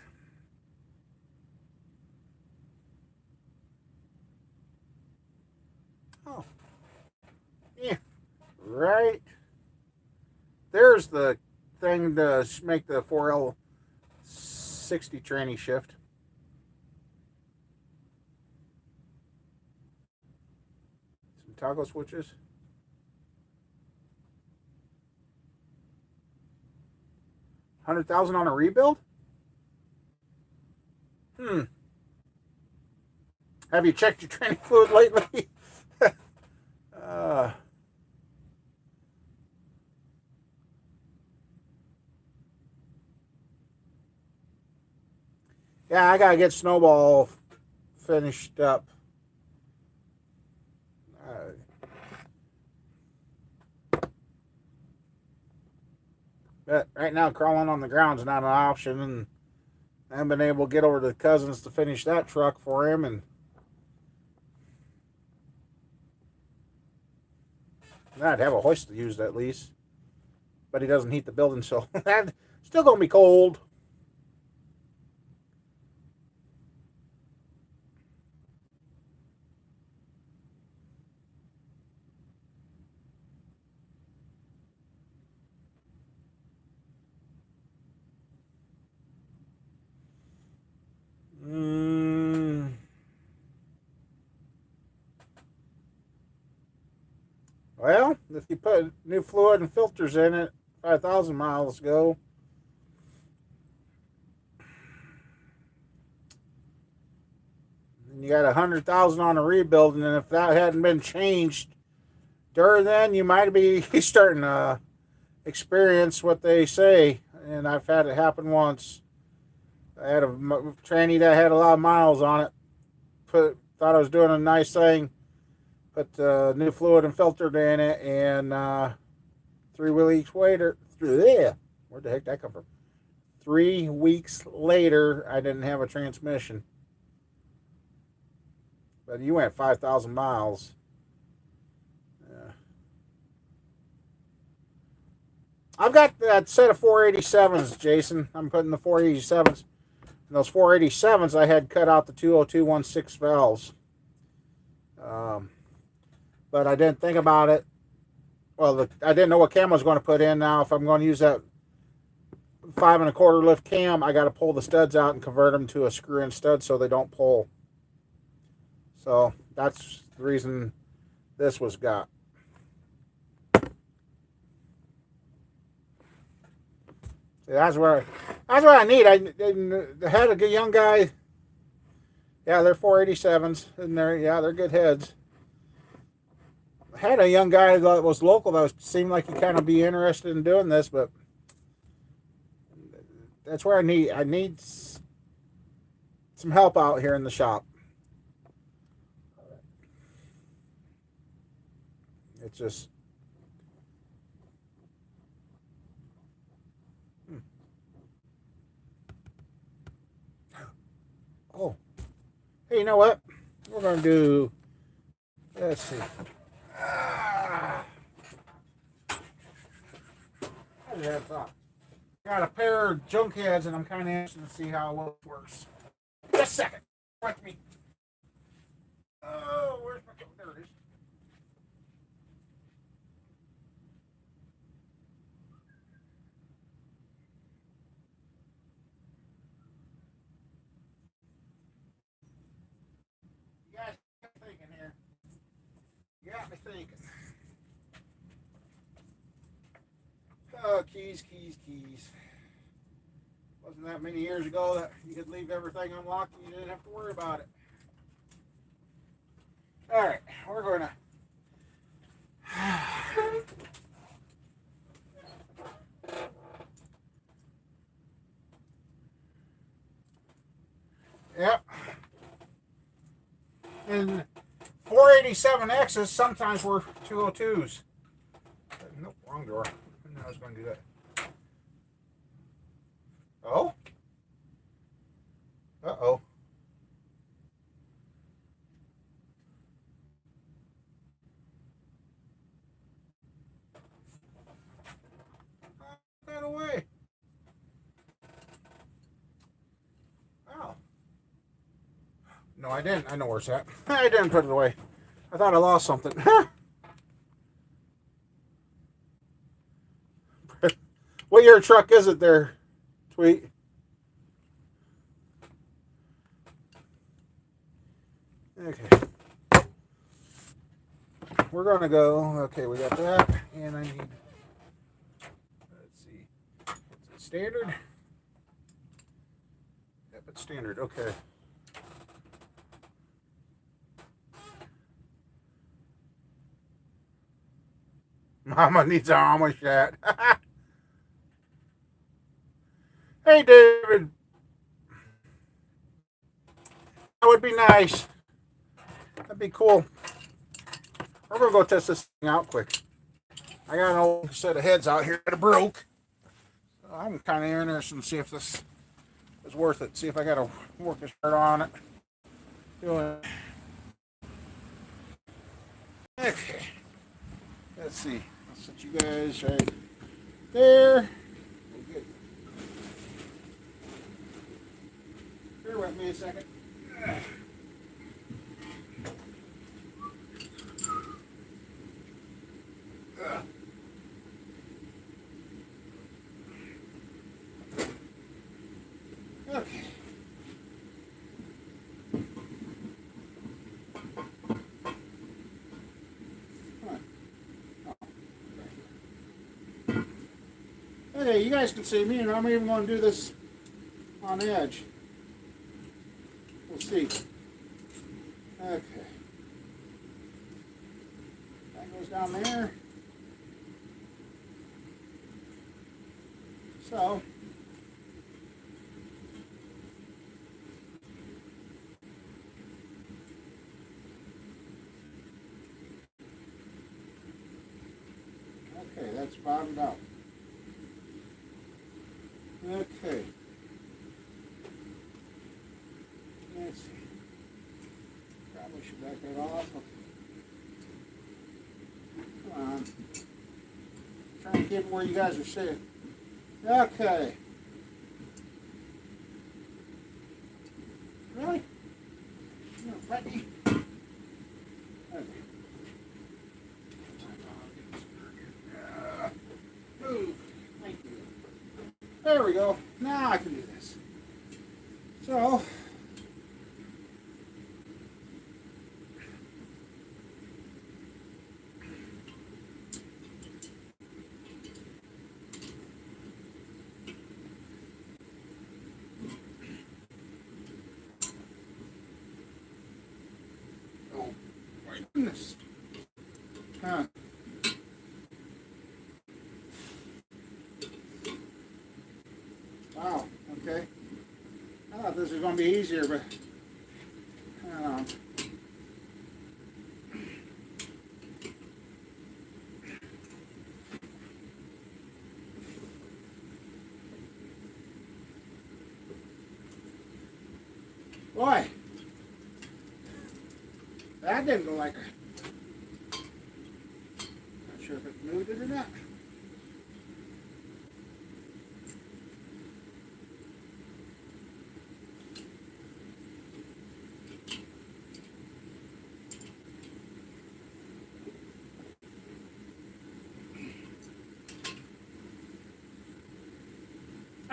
Oh, yeah, right. There's the thing to make the 4L60 tranny shift. Some toggle switches. 100,000 on a rebuild? Have you checked your training fluid lately? uh, yeah, I gotta get Snowball finished up. But right now, crawling on the ground is not an option, and I haven't been able to get over to the cousins to finish that truck for him, and I'd have a hoist to use at least. But he doesn't heat the building, so that's still gonna be cold. Well, if you put new fluid and filters in it, 5,000 miles ago, and you got 100,000 on a rebuild, and if that hadn't been changed during then, you might be starting to experience what they say. And I've had it happen once. I had a tranny that had a lot of miles on it. Thought I was doing a nice thing. Put new fluid and filter in it, and 3 weeks later, where'd the heck that come from? 3 weeks later, I didn't have a transmission. But you went 5,000 miles. I've got that set of 487s, Jason. I'm putting the 487s. And those 487s, I had cut out the 20216 valves. But I didn't think about it. Well, I didn't know what cam I was going to put in. Now, if I'm going to use that 5 1/4 lift cam, I got to pull the studs out and convert them to a screw-in stud so they don't pull. So that's the reason this was got. That's what I need. I had a good young guy. Yeah, they're 487s, and they're good heads. I had a young guy that was local that seemed like he kind of be interested in doing this, but that's where I need some help out here in the shop. It's just oh, hey, you know what? We're gonna do. Let's see. I just had a thought. Got a pair of junk heads, and I'm kind of interested to see how it works. Just a second. Watch me. Oh, where's my coat? There it is. You guys got me thinking here. You got me thinking. Oh, keys. Wasn't that many years ago that you could leave everything unlocked and you didn't have to worry about it. All right, we're going to. Yep. And 487Xs sometimes were 202s. Nope, wrong door. I didn't know I was going to do that. Oh? Uh-oh. Put that away. Oh. No, I didn't. I know where it's at. I didn't put it away. I thought I lost something. What year truck is it there, Tweet? Okay. We're going to go. Okay, we got that. And I need. Let's see. Is it standard? Yep, it's standard. Okay. Mama needs an armor shot. Hey, David. That would be nice. That'd be cool. We're going to go test this thing out quick. I got an old set of heads out here that broke. So I'm kind of interested in see if this is worth it. See if I got to work a shirt on it. Doing. Okay. Let's see. I'll set you guys right there. Good. Bear with me a second. Okay. Okay, you guys can see me, and I'm even going to do this on edge. We'll see. Okay. That goes down there. So, okay, that's bottomed out. Okay. Let's see. Probably should back that off. Come on. Trying to get where you guys are sitting. Okay. Really? You're gonna fight me? Okay. Move. Thank you. There we go. Now I can do this. So, oh my goodness. Huh. Wow, okay. I thought this was going to be easier, but I don't know. Boy, that didn't go like a... Not sure if it moved it or not.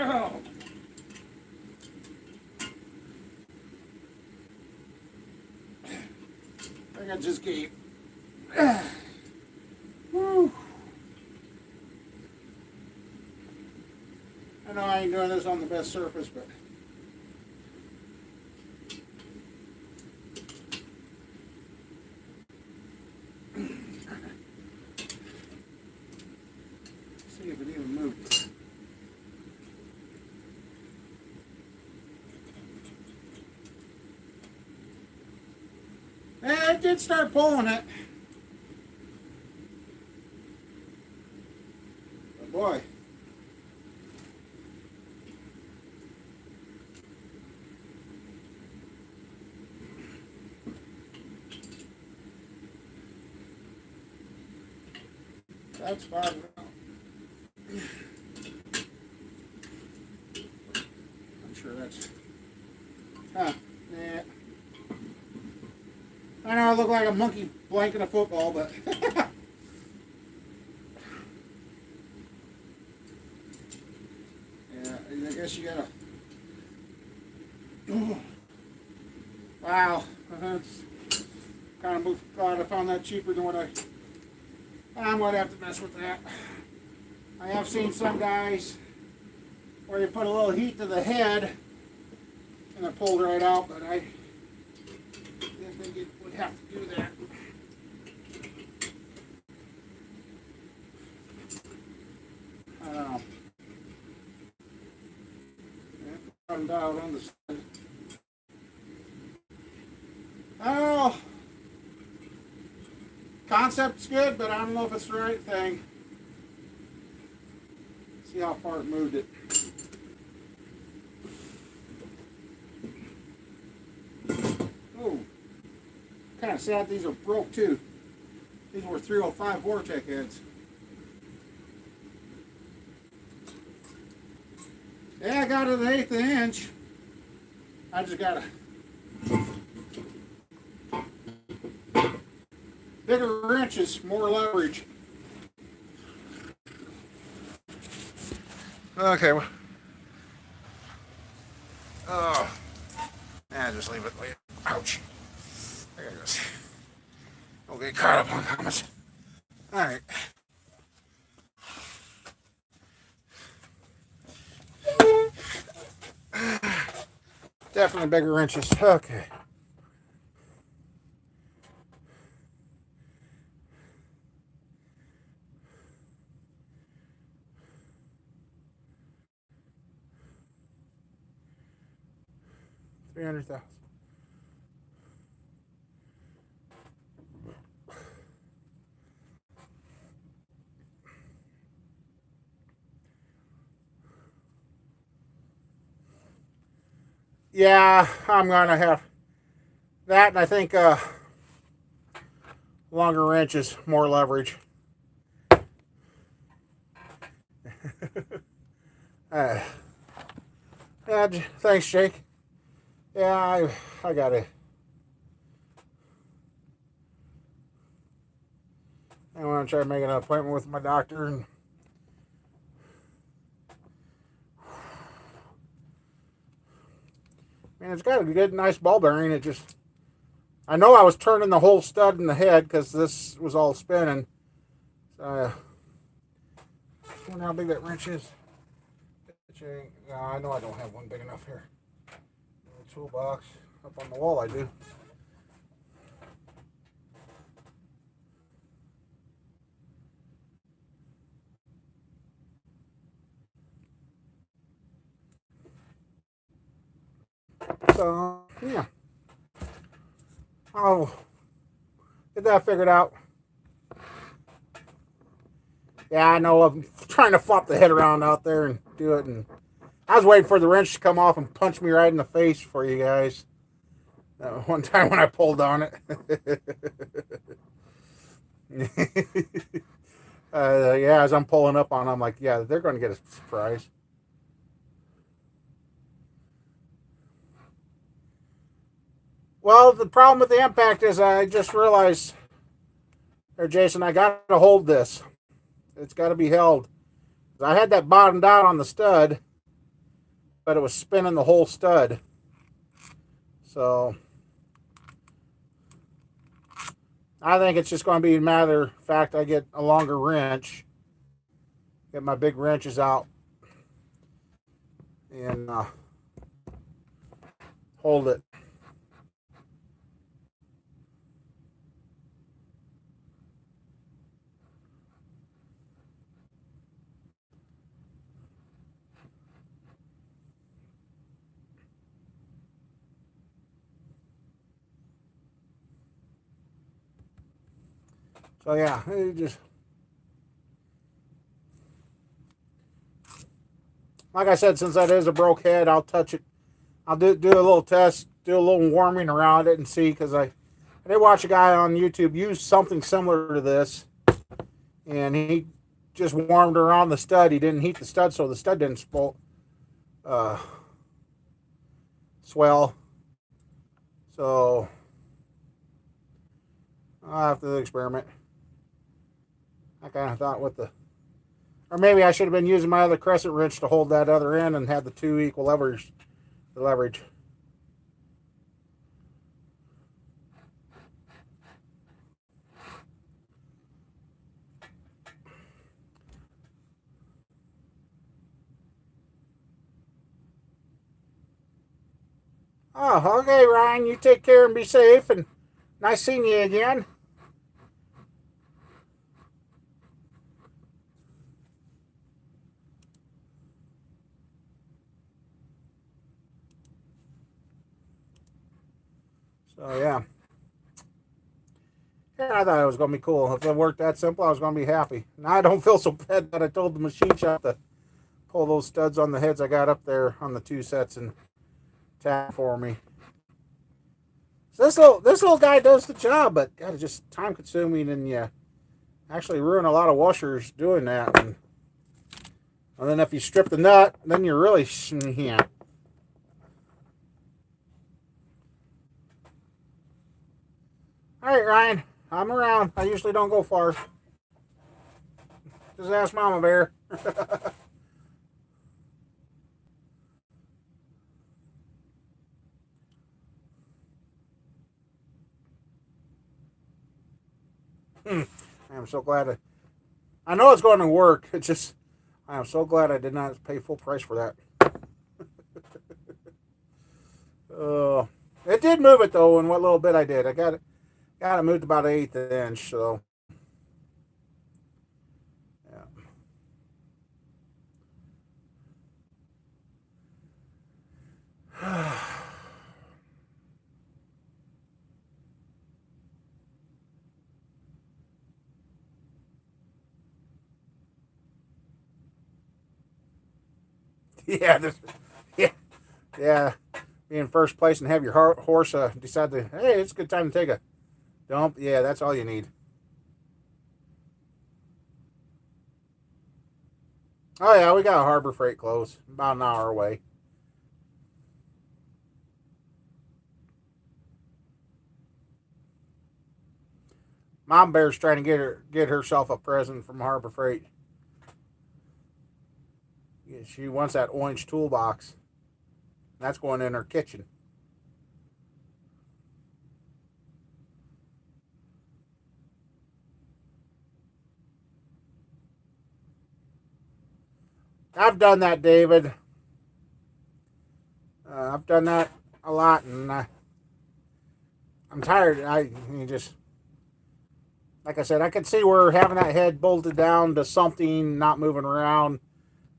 Oh. I think I just gave. Woo. I know I ain't doing this on the best surface, but see if it even moved. It did start pulling it. But boy. That's fine. I'm sure that's... Huh. Yeah. I know I look like a monkey blanking a football, but... yeah, I guess you gotta... Wow. That's kind of glad I found that cheaper than what I might have to mess with that. I have seen some guys where you put a little heat to the head and it pulled right out, but I didn't think it would have to do that. I don't know. I'm dialed on the side. Oh, concept's good, but I don't know if it's the right thing. See how far it moved it. Oh, kind of sad these are broke too. These were 305 Vortec heads. Yeah, I got it an 1/8 inch. I just got a bigger wrenches, more leverage. Okay. Oh. Nah, just leave it. Ouch. I gotta just don't get caught up on comments. Alright. Definitely bigger wrenches. Okay. 300,000. Yeah, I'm gonna have that, and I think longer wrenches, more leverage. uh, yeah, thanks, Jake. Yeah, I gotta. I want to try to make an appointment with my doctor, and man, it's got a good, nice ball bearing. It just, I know I was turning the whole stud in the head because this was all spinning. I wonder how big that wrench is. No, I know I don't have one big enough here. The toolbox up on the wall, I do. So yeah, I'll get that figured out. Yeah, I know. I'm trying to flop the head around out there and do it, and I was waiting for the wrench to come off and punch me right in the face for you guys. One time when I pulled on it. Yeah, as I'm pulling up on, I'm like, yeah, they're going to get a surprise. Well, the problem with the impact is I just realized, there, Jason, I got to hold this. It's got to be held. I had that bottomed out on the stud, but it was spinning the whole stud. So I think it's just going to be a matter of fact I get a longer wrench, get my big wrenches out, and hold it. So yeah, it just like I said, since that is a broke head, I'll touch it. I'll do a little test, do a little warming around it, and see, because I did watch a guy on YouTube use something similar to this, and he just warmed around the stud. He didn't heat the stud, so the stud didn't swell. So I'll have to experiment. I kind of thought with the, or maybe I should have been using my other crescent wrench to hold that other end and had the two equal leverage. The leverage. Oh, okay, Ryan. You take care and be safe, and nice seeing you again. So yeah. Yeah, I thought it was going to be cool. If it worked that simple, I was going to be happy. Now I don't feel so bad that I told the machine shop to pull those studs on the heads I got up there on the two sets and tap for me. So this little guy does the job, but God, it's just time consuming, and you actually ruin a lot of washers doing that. And then if you strip the nut, then you're really yeah. All right, Ryan. I'm around. I usually don't go far. Just ask Mama Bear. I am so glad. I know it's going to work. It's just I am so glad I did not pay full price for that. It did move it though, in what little bit I did. I got it moved about an eighth inch. So yeah. Yeah, yeah, yeah. Be in first place and have your horse decide to, hey, it's a good time to take a dump. Yeah, that's all you need. Oh yeah, we got a Harbor Freight close, about an hour away. Mom Bear's trying to get herself a present from Harbor Freight. Yeah, she wants that orange toolbox. That's going in her kitchen. I've done that, David. I've done that a lot, and I'm tired. I you just like I said, I could see where having that head bolted down to something, not moving around,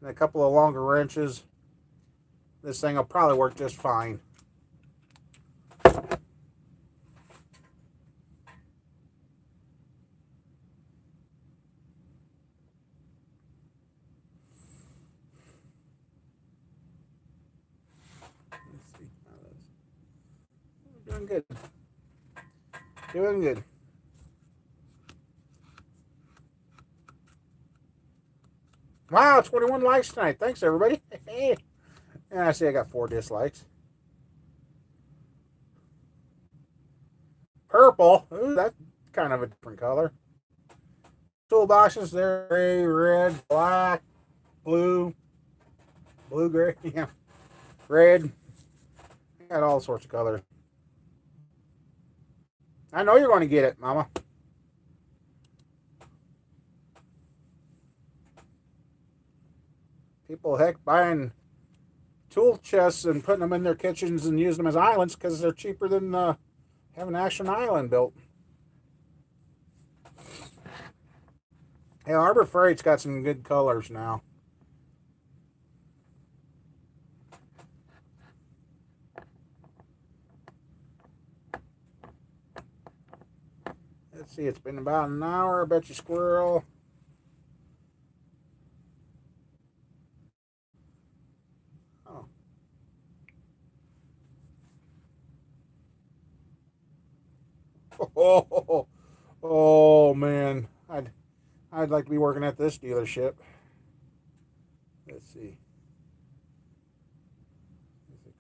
and a couple of longer wrenches. This thing will probably work just fine. Let's see. Doing good. Doing good. Wow, 21 likes tonight. Thanks, everybody. Hey. And I see I got 4 dislikes. Purple. Ooh, that's kind of a different color. Toolboxes, they're gray, red, black, blue, blue, gray, yeah, red. Got all sorts of colors. I know you're going to get it, Mama. People, heck, buying tool chests and putting them in their kitchens and using them as islands because they're cheaper than having an actual island built. Hey, Harbor Freight's got some good colors now. Let's see, it's been about an hour. I bet you squirrel. Oh. Oh, oh man. I'd like to be working at this dealership. Let's see. Let's see.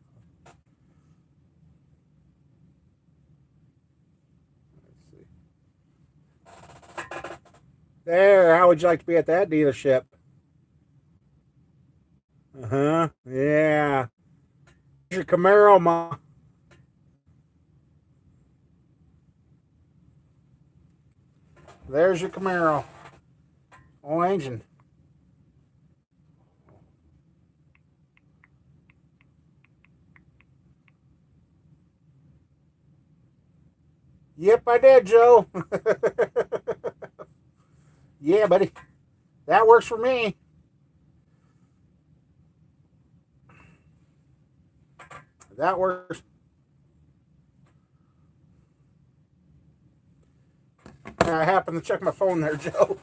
There, how would you like to be at that dealership? Uh-huh. Yeah. Here's your Camaro, Ma. There's your Camaro. Oh, engine. Yep, I did, Joe. Yeah, buddy. That works for me. That works. I happened to check my phone there, Joe.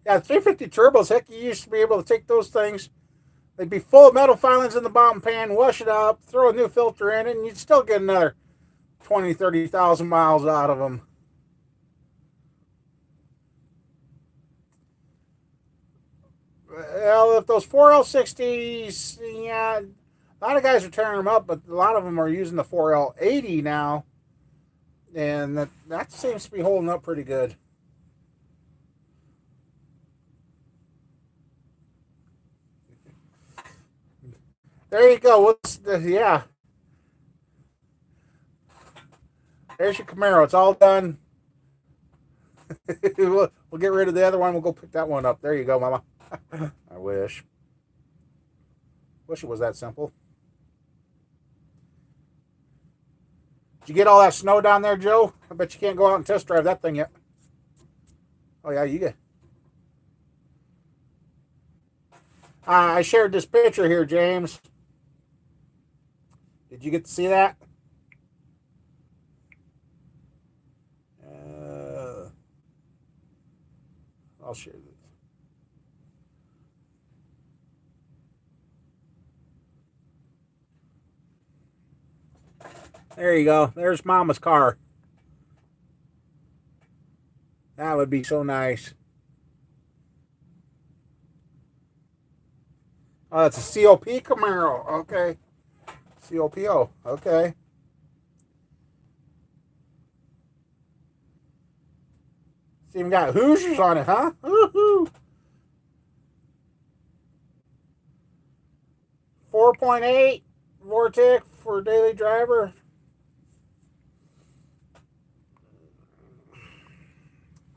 Yeah, 350 turbos. Heck, you used to be able to take those things. They'd be full of metal filings in the bottom pan, wash it up, throw a new filter in it, and you'd still get another 20, 30,000 miles out of them. Well, if those 4L60s, yeah, a lot of guys are tearing them up, but a lot of them are using the 4L80 now, and that seems to be holding up pretty good. There you go. Yeah, there's your Camaro. It's all done. We'll get rid of the other one. We'll go pick that one up. There you go, Mama. I wish. Wish it was that simple. Did you get all that snow down there, Joe? I bet you can't go out and test drive that thing yet. Oh yeah, you get. I shared this picture here, James. Did you get to see that? I'll share this. There you go. There's Mama's car. That would be so nice. Oh, that's a COP Camaro. Okay. COPO. Okay. It's even got Hoosiers on it, huh? Woohoo! 4.8 Vortic for daily driver.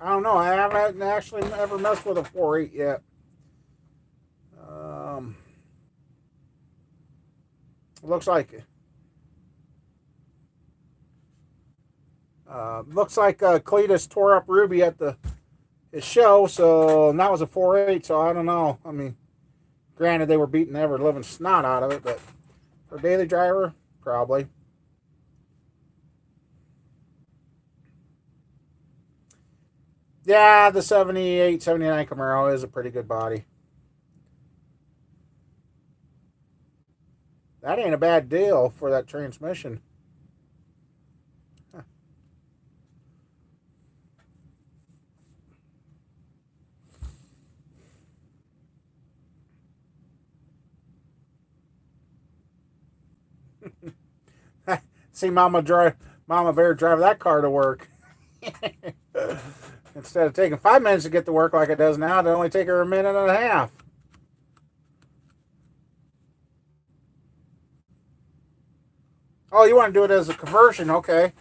I don't know. I haven't actually ever messed with a 4.8 yet. Looks like Cletus tore up Ruby at his show, so and that was a 4.8. So I don't know. I mean, granted they were beating the ever living snot out of it, but for a daily driver, probably. Yeah, the 78, 79 Camaro is a pretty good body. That ain't a bad deal for that transmission. See Mama Bear drive that car to work. Instead of taking 5 minutes to get to work like it does now, it only take her a minute and a half. Oh, you want to do it as a conversion? Okay.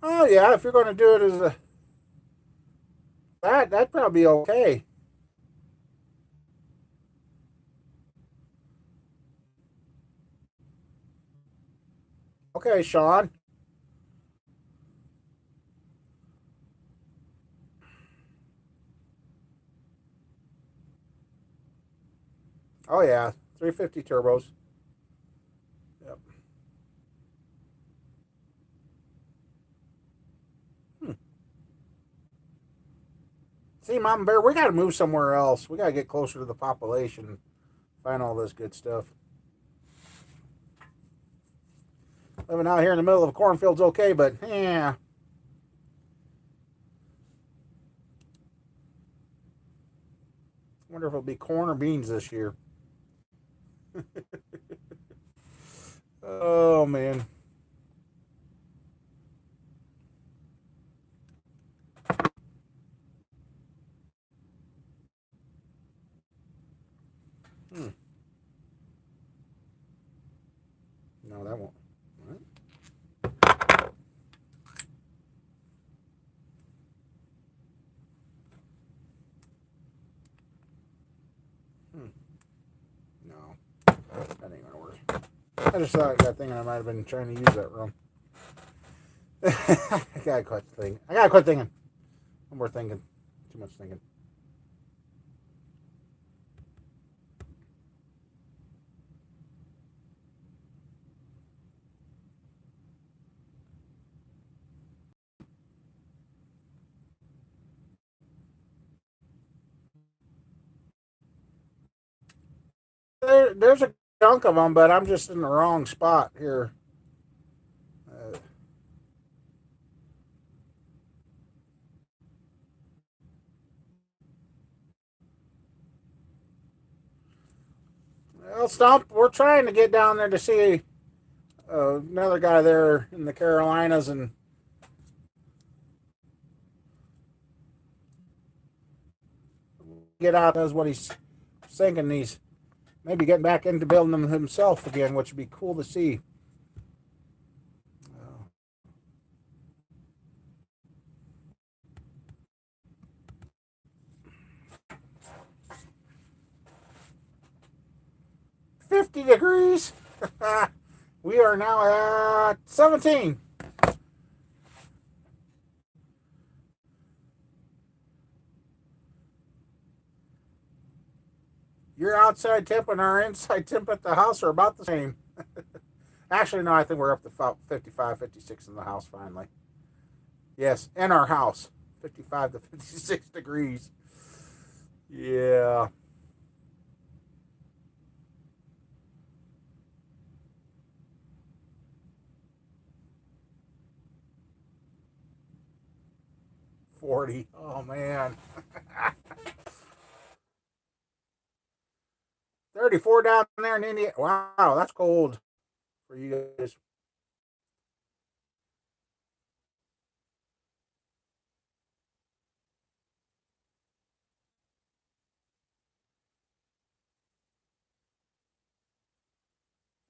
Oh yeah, if you're going to do it as that'd probably be okay. Okay, Sean. Oh yeah, 350 turbos. Yep. Hmm. See, Mama Bear, we got to move somewhere else. We got to get closer to the population, find all this good stuff. Living out here in the middle of a cornfield's okay, but yeah. Wonder if it'll be corn or beans this year. Oh man. Hmm. No, that won't. What? Hmm. No, that ain't gonna work. I just thought that thing I might have been trying to use that room. I gotta quit thinking. I gotta quit thinking. No more thinking. Too much thinking. There's a chunk of them, but I'm just in the wrong spot here. Uh, well, Stump, we're trying to get down there to see another guy there in the Carolinas and get out as what he's thinking. He's maybe getting back into building them himself again, which would be cool to see. 50 degrees. We are now at 17. Your outside temp and our inside temp at the house are about the same. Actually, no, I think we're up to 55, 56 in the house finally. Yes, in our house. 55 to 56 degrees. Yeah. 40. Oh, man. 34 down there in India. Wow, that's cold for you guys.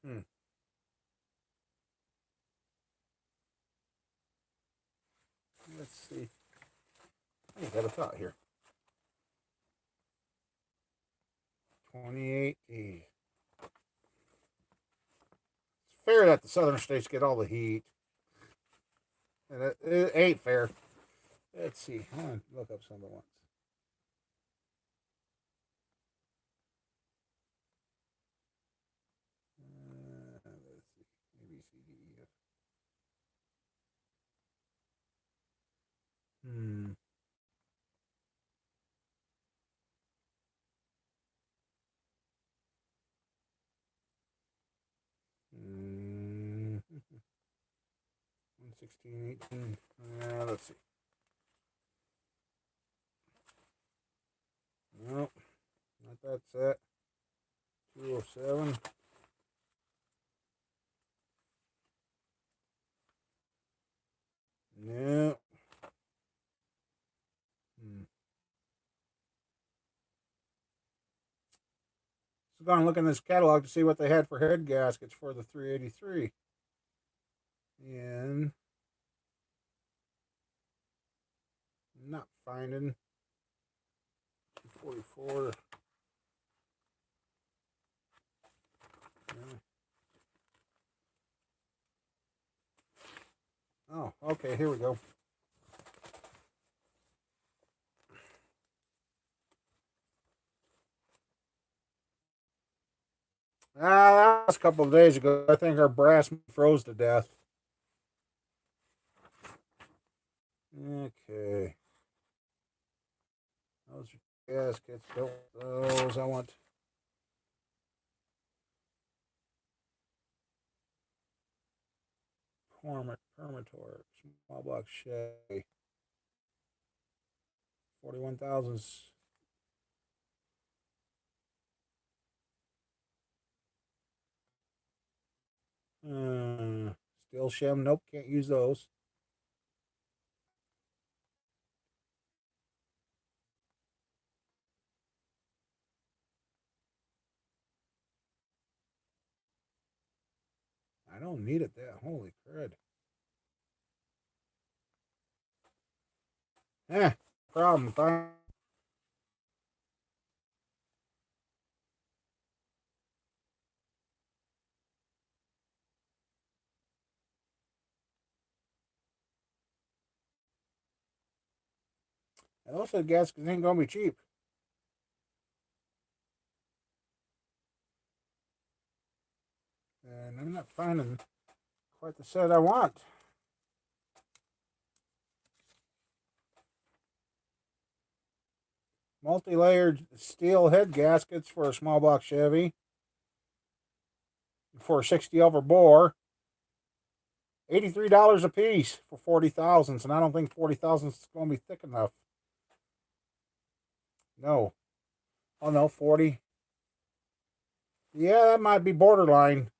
Hmm. Let's see. I got a thought here. 28. It's fair that the southern states get all the heat. And it ain't fair. Let's see. I'm going to look up some of the ones. Let's see. A, B, C, D, E, F. Hmm. Mm. 116, 18. Let's see. Nope. Not that set. 207. No. Hmm. So going to look in this catalog to see what they had for head gaskets for the 383. And not finding 244. Oh, okay, here we go. That was a couple of days ago. I think our brass froze to death. Okay. Those are gaskets. Those I want. Permator. Small block Chevy. 41,000. Steel shim. Nope, can't use those. I don't need it that. Holy crud. Problem. Fine. And also, gaskets ain't gonna be cheap. And I'm not finding quite the set I want. Multi-layered steel head gaskets for a small block Chevy for a 60 over bore. $83 a piece for 40,000, and I don't think 40,000 is going to be thick enough. No. Oh no, 40. Yeah, that might be borderline.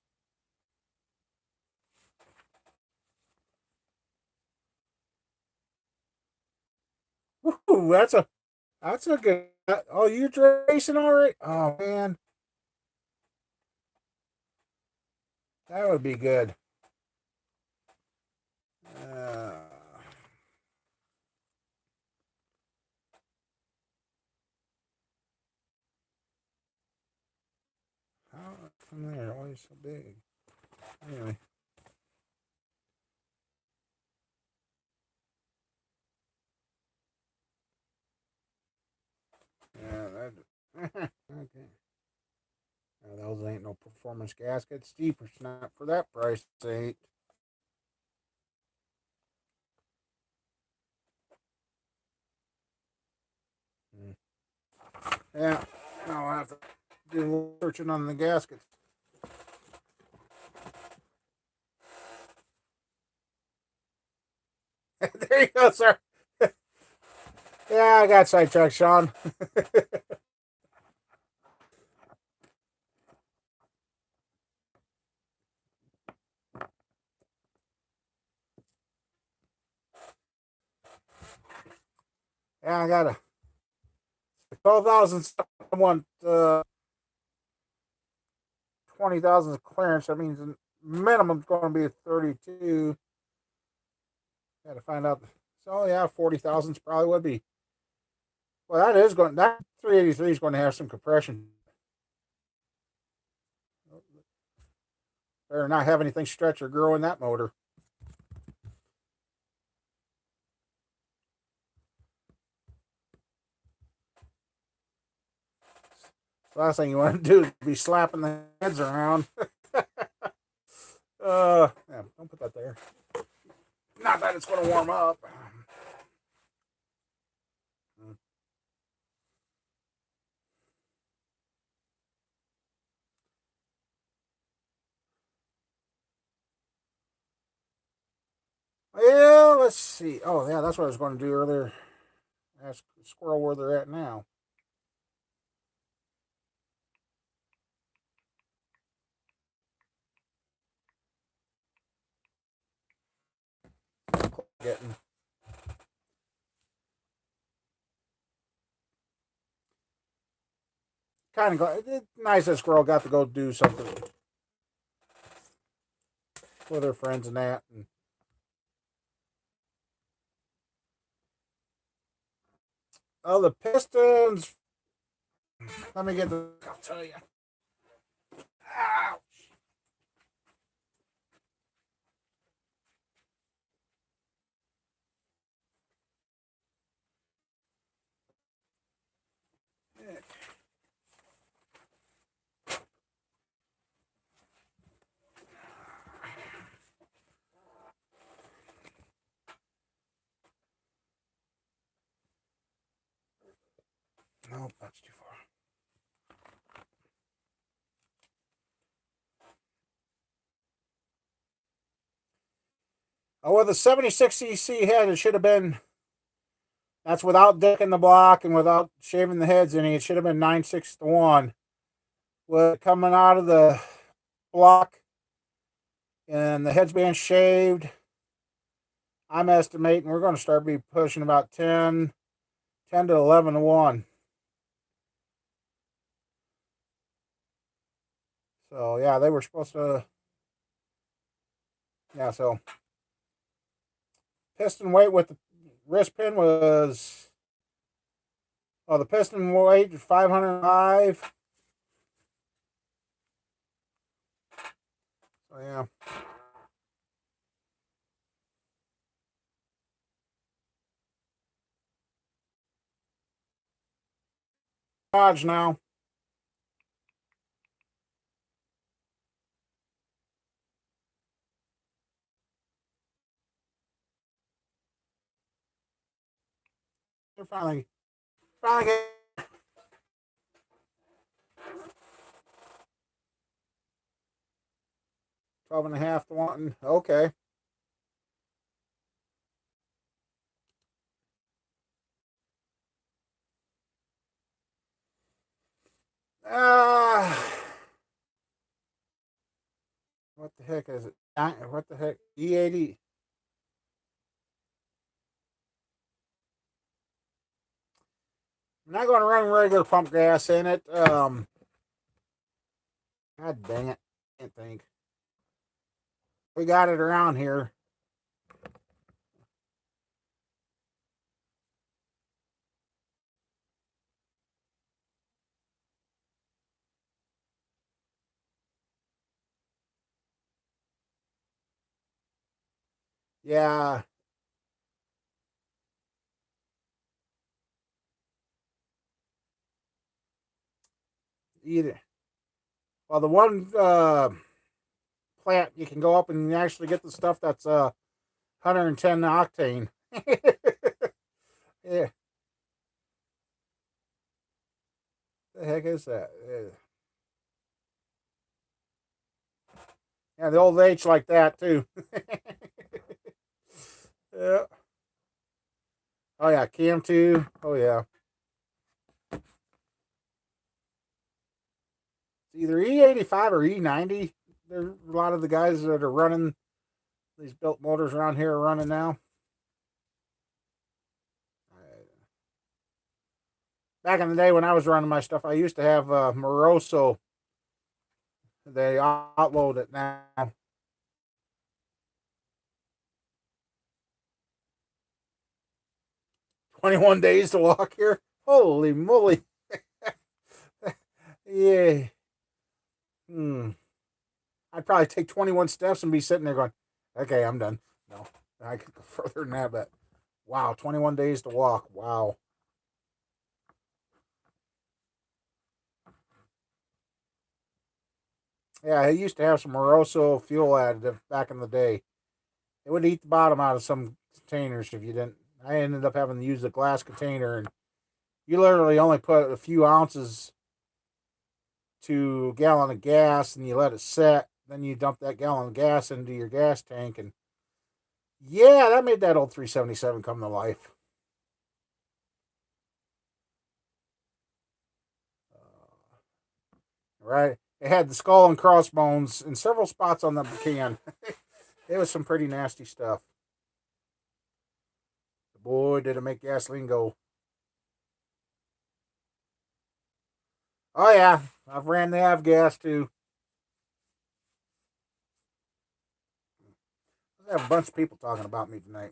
Ooh, that's a good. Oh, you're racing already? Oh man, that would be good. Uh, how from there? Why is it so big? Anyway, yeah, that. Okay. Those ain't no performance gaskets. Deeper snap for that price. Ain't. Mm. Yeah. Now I'll have to do a little searching on the gaskets. There you go, sir. I got sidetracked, Sean. Yeah, I got a 12,000. I want 20,000 clearance. That means the minimum's going to be 32. Got to find out. So yeah, 40,000 probably would be. Well, that 383 is going to have some compression. Better not have anything stretch or grow in that motor. The last thing you want to do is be slapping the heads around. Yeah, don't put that there. Not that it's going to warm up. Well, let's see. Oh, yeah, that's what I was going to do earlier. Ask Squirrel where they're at now. Getting kind of glad. It's nice that Squirrel got to go do something with her friends and that. And oh, the Pistons. Let me get the. I'll tell you. Ouch. Nope, that's too far. Oh, with a 76cc head, it should have been. That's without decking the block and without shaving the heads any. It should have been 9.6 to 1. With coming out of the block and the heads being shaved, I'm estimating we're going to start be pushing about 10 to 11 to 1. So, yeah, they were supposed to. Yeah, so piston weight with the wrist pin was. Oh, the piston weight 505. So, yeah. Dodge now. They're finally getting 12 and a half to 1. Okay. Uh, what the heck is it? What the heck? E80. I'm not going to run regular pump gas in it. God dang it. Can't think. We got it around here. Yeah. Either. Well, the one plant you can go up and actually get the stuff that's 110 octane. Yeah. The heck is that? Yeah, the old H like that too. Yeah. Oh yeah, Cam 2. Oh yeah. It's either E85 or E90. There's a lot of the guys that are running these built motors around here are running now. Back in the day when I was running my stuff, I used to have Moroso. They outlawed it now. 21 days to walk here. Holy moly. Yeah. I'd probably take 21 steps and be sitting there going, okay, I'm done. No, I could go further than that, but wow, 21 days to walk. Wow. Yeah, I used to have some Moroso fuel additive back in the day. It would eat the bottom out of some containers if you didn't. I ended up having to use a glass container, and you literally only put a few ounces to a gallon of gas, and you let it set. Then you dump that gallon of gas into your gas tank, and yeah, that made that old 377 come to life. Right? It had the skull and crossbones in several spots on the can. It was some pretty nasty stuff. Boy, did it make gasoline go. Oh, yeah. I've ran the avgas too. I have a bunch of people talking about me tonight.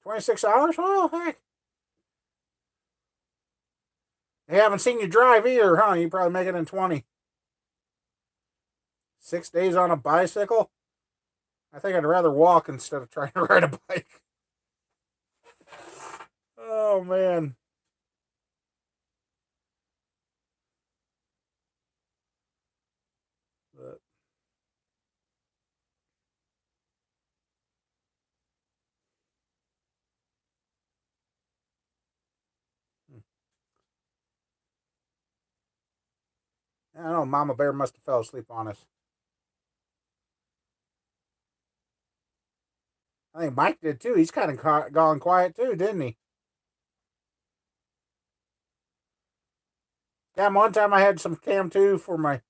26 hours? Oh, heck. They haven't seen you drive either, huh? You probably make it in 20. 6 days on a bicycle? I think I'd rather walk instead of trying to ride a bike. Oh, man. But, I don't know. Mama Bear must have fell asleep on us. I think Mike did too. He's kind of gone quiet too, didn't he? Yeah, one time I had some Cam 2 for my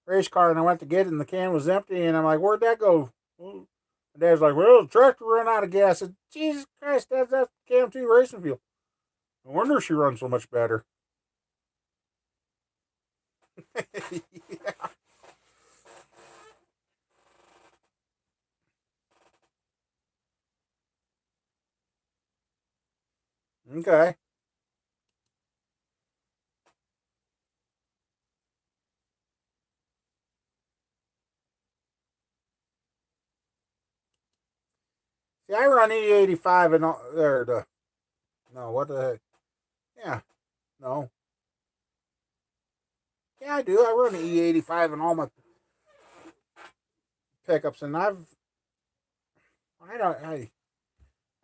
race car and I went to get it and the can was empty and I'm like, where'd that go? Well, my dad's like, well, the tractor ran out of gas. I said, Jesus Christ, that's Cam 2 racing fuel. No wonder she runs so much better. Yeah. Okay. See, I run E85 and all, there. No, what the heck? Yeah, no. Yeah, I do. I run E85 and all my pickups, and I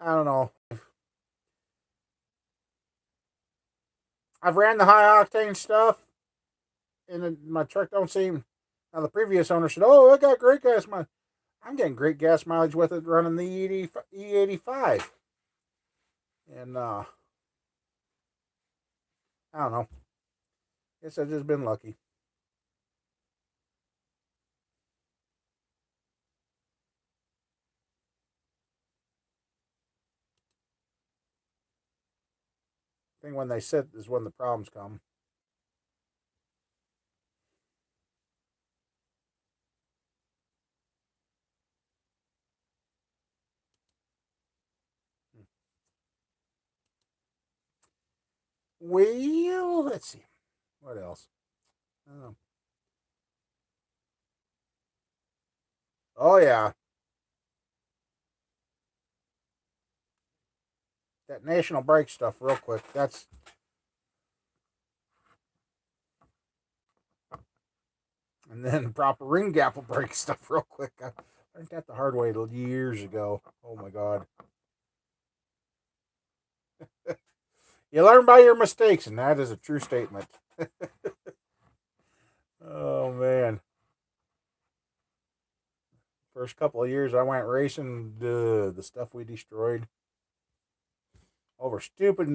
don't know. I've ran the high octane stuff, and my truck don't seem. Now the previous owner said, "Oh, I got great gas mileage." I'm getting great gas mileage with it running the E85, and I don't know. Guess I've just been lucky. I think when they sit is when the problems come. Well, let's see. What else? Oh, oh yeah, that national brake stuff, real quick. That's and then proper ring gapple brake stuff, real quick. I learned that the hard way years ago. Oh my god. You learn by your mistakes, and that is a true statement. Oh man, First couple of years I went racing, the stuff we destroyed over stupid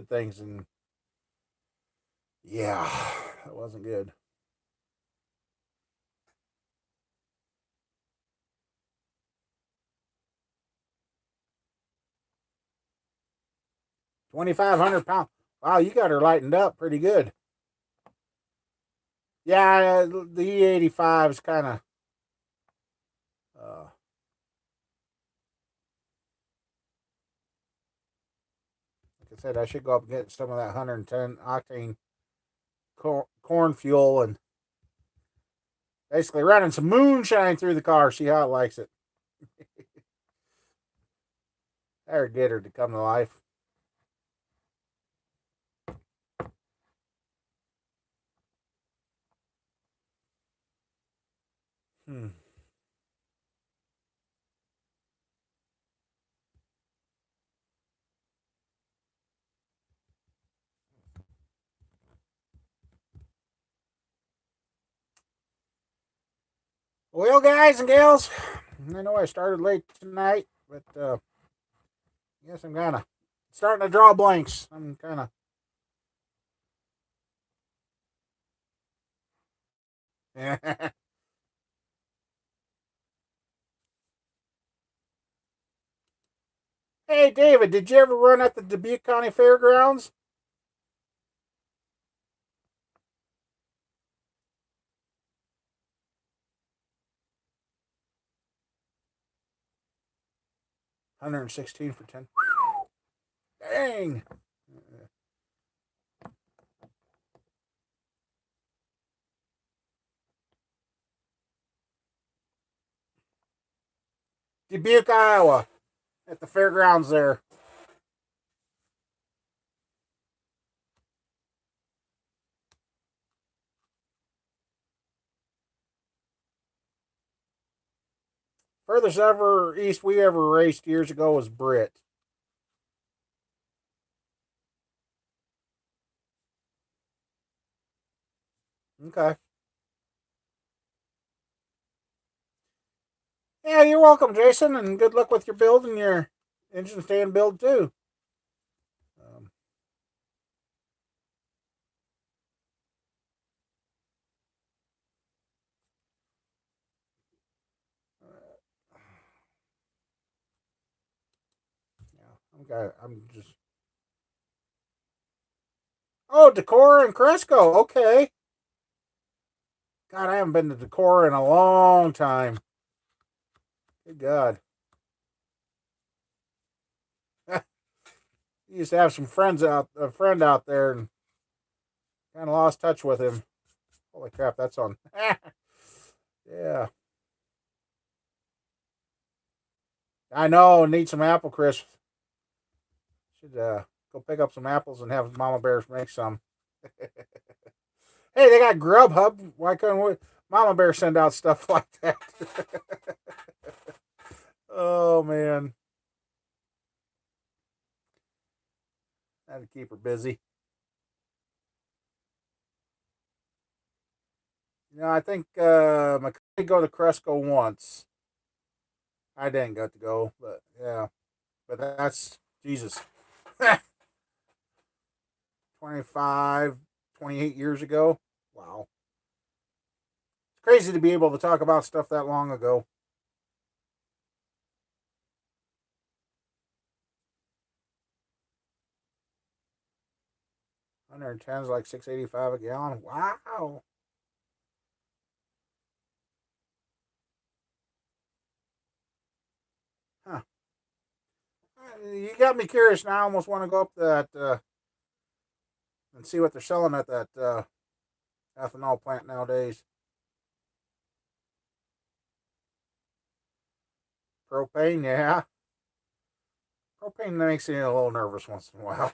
things, and yeah, that wasn't good. £2,500. Wow, you got her lightened up pretty good. Yeah, the E85 is kind of. Like I said, I should go up and get some of that 110 octane corn fuel and basically running some moonshine through the car. See how it likes it. There, get her to come to life. Hmm. Well, guys and gals, I know I started late tonight, but I guess I'm kind of starting to draw blanks. I'm kind of. Hey, David, did you ever run at the Dubuque County Fairgrounds? $116 for 10. Dang. Dubuque, Iowa, at the fairgrounds there. Furthest ever east we ever raced years ago was Britt. Okay. Yeah, you're welcome, Jason, and good luck with your build and your engine stand build too. Um, yeah, I'm just. Oh, Decorah and Cresco. Okay. God, I haven't been to Decorah in a long time. Good God. He used to have a friend out there, and kind of lost touch with him. Holy crap, that's on. Yeah. I know, need some apple crisp. Should go pick up some apples and have Mama Bears make some. Hey, they got Grubhub. Why couldn't Mama Bear send out stuff like that? Oh man, had to keep her busy. I think McCarthy go to Cresco once. I didn't get to go, but yeah, but that's Jesus. 25, 28 years ago. Wow, it's crazy to be able to talk about stuff that long ago. 110 is like 685 a gallon. Wow. Huh. You got me curious now. I almost want to go up that and see what they're selling at that ethanol plant nowadays. Propane, yeah. Propane makes me a little nervous once in a while.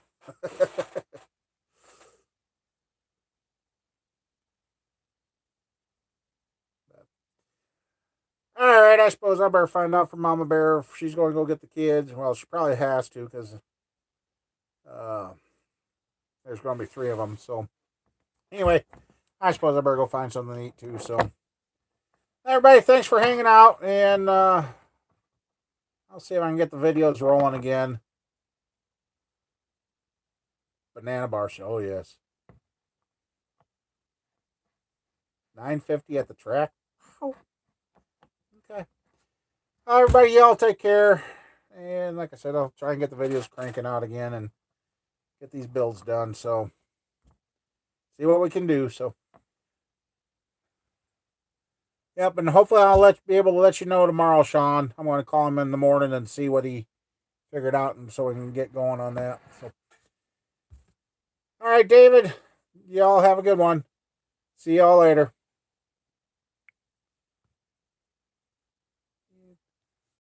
All right, I suppose I better find out from Mama Bear if she's going to go get the kids. Well, she probably has to because uh, there's going to be three of them. So, anyway, I suppose I better go find something to eat too. So, Everybody, thanks for hanging out, and I'll see if I can get the videos rolling again. Banana bar show, yes. 950 at the track. Oh, okay. Everybody, y'all take care. And like I said, I'll try and get the videos cranking out again and get these builds done. So, see what we can do. So, yep. And hopefully, I'll be able to let you know tomorrow, Sean. I'm going to call him in the morning and see what he figured out, and so we can get going on that. So, all right, David. Y'all have a good one. See y'all later.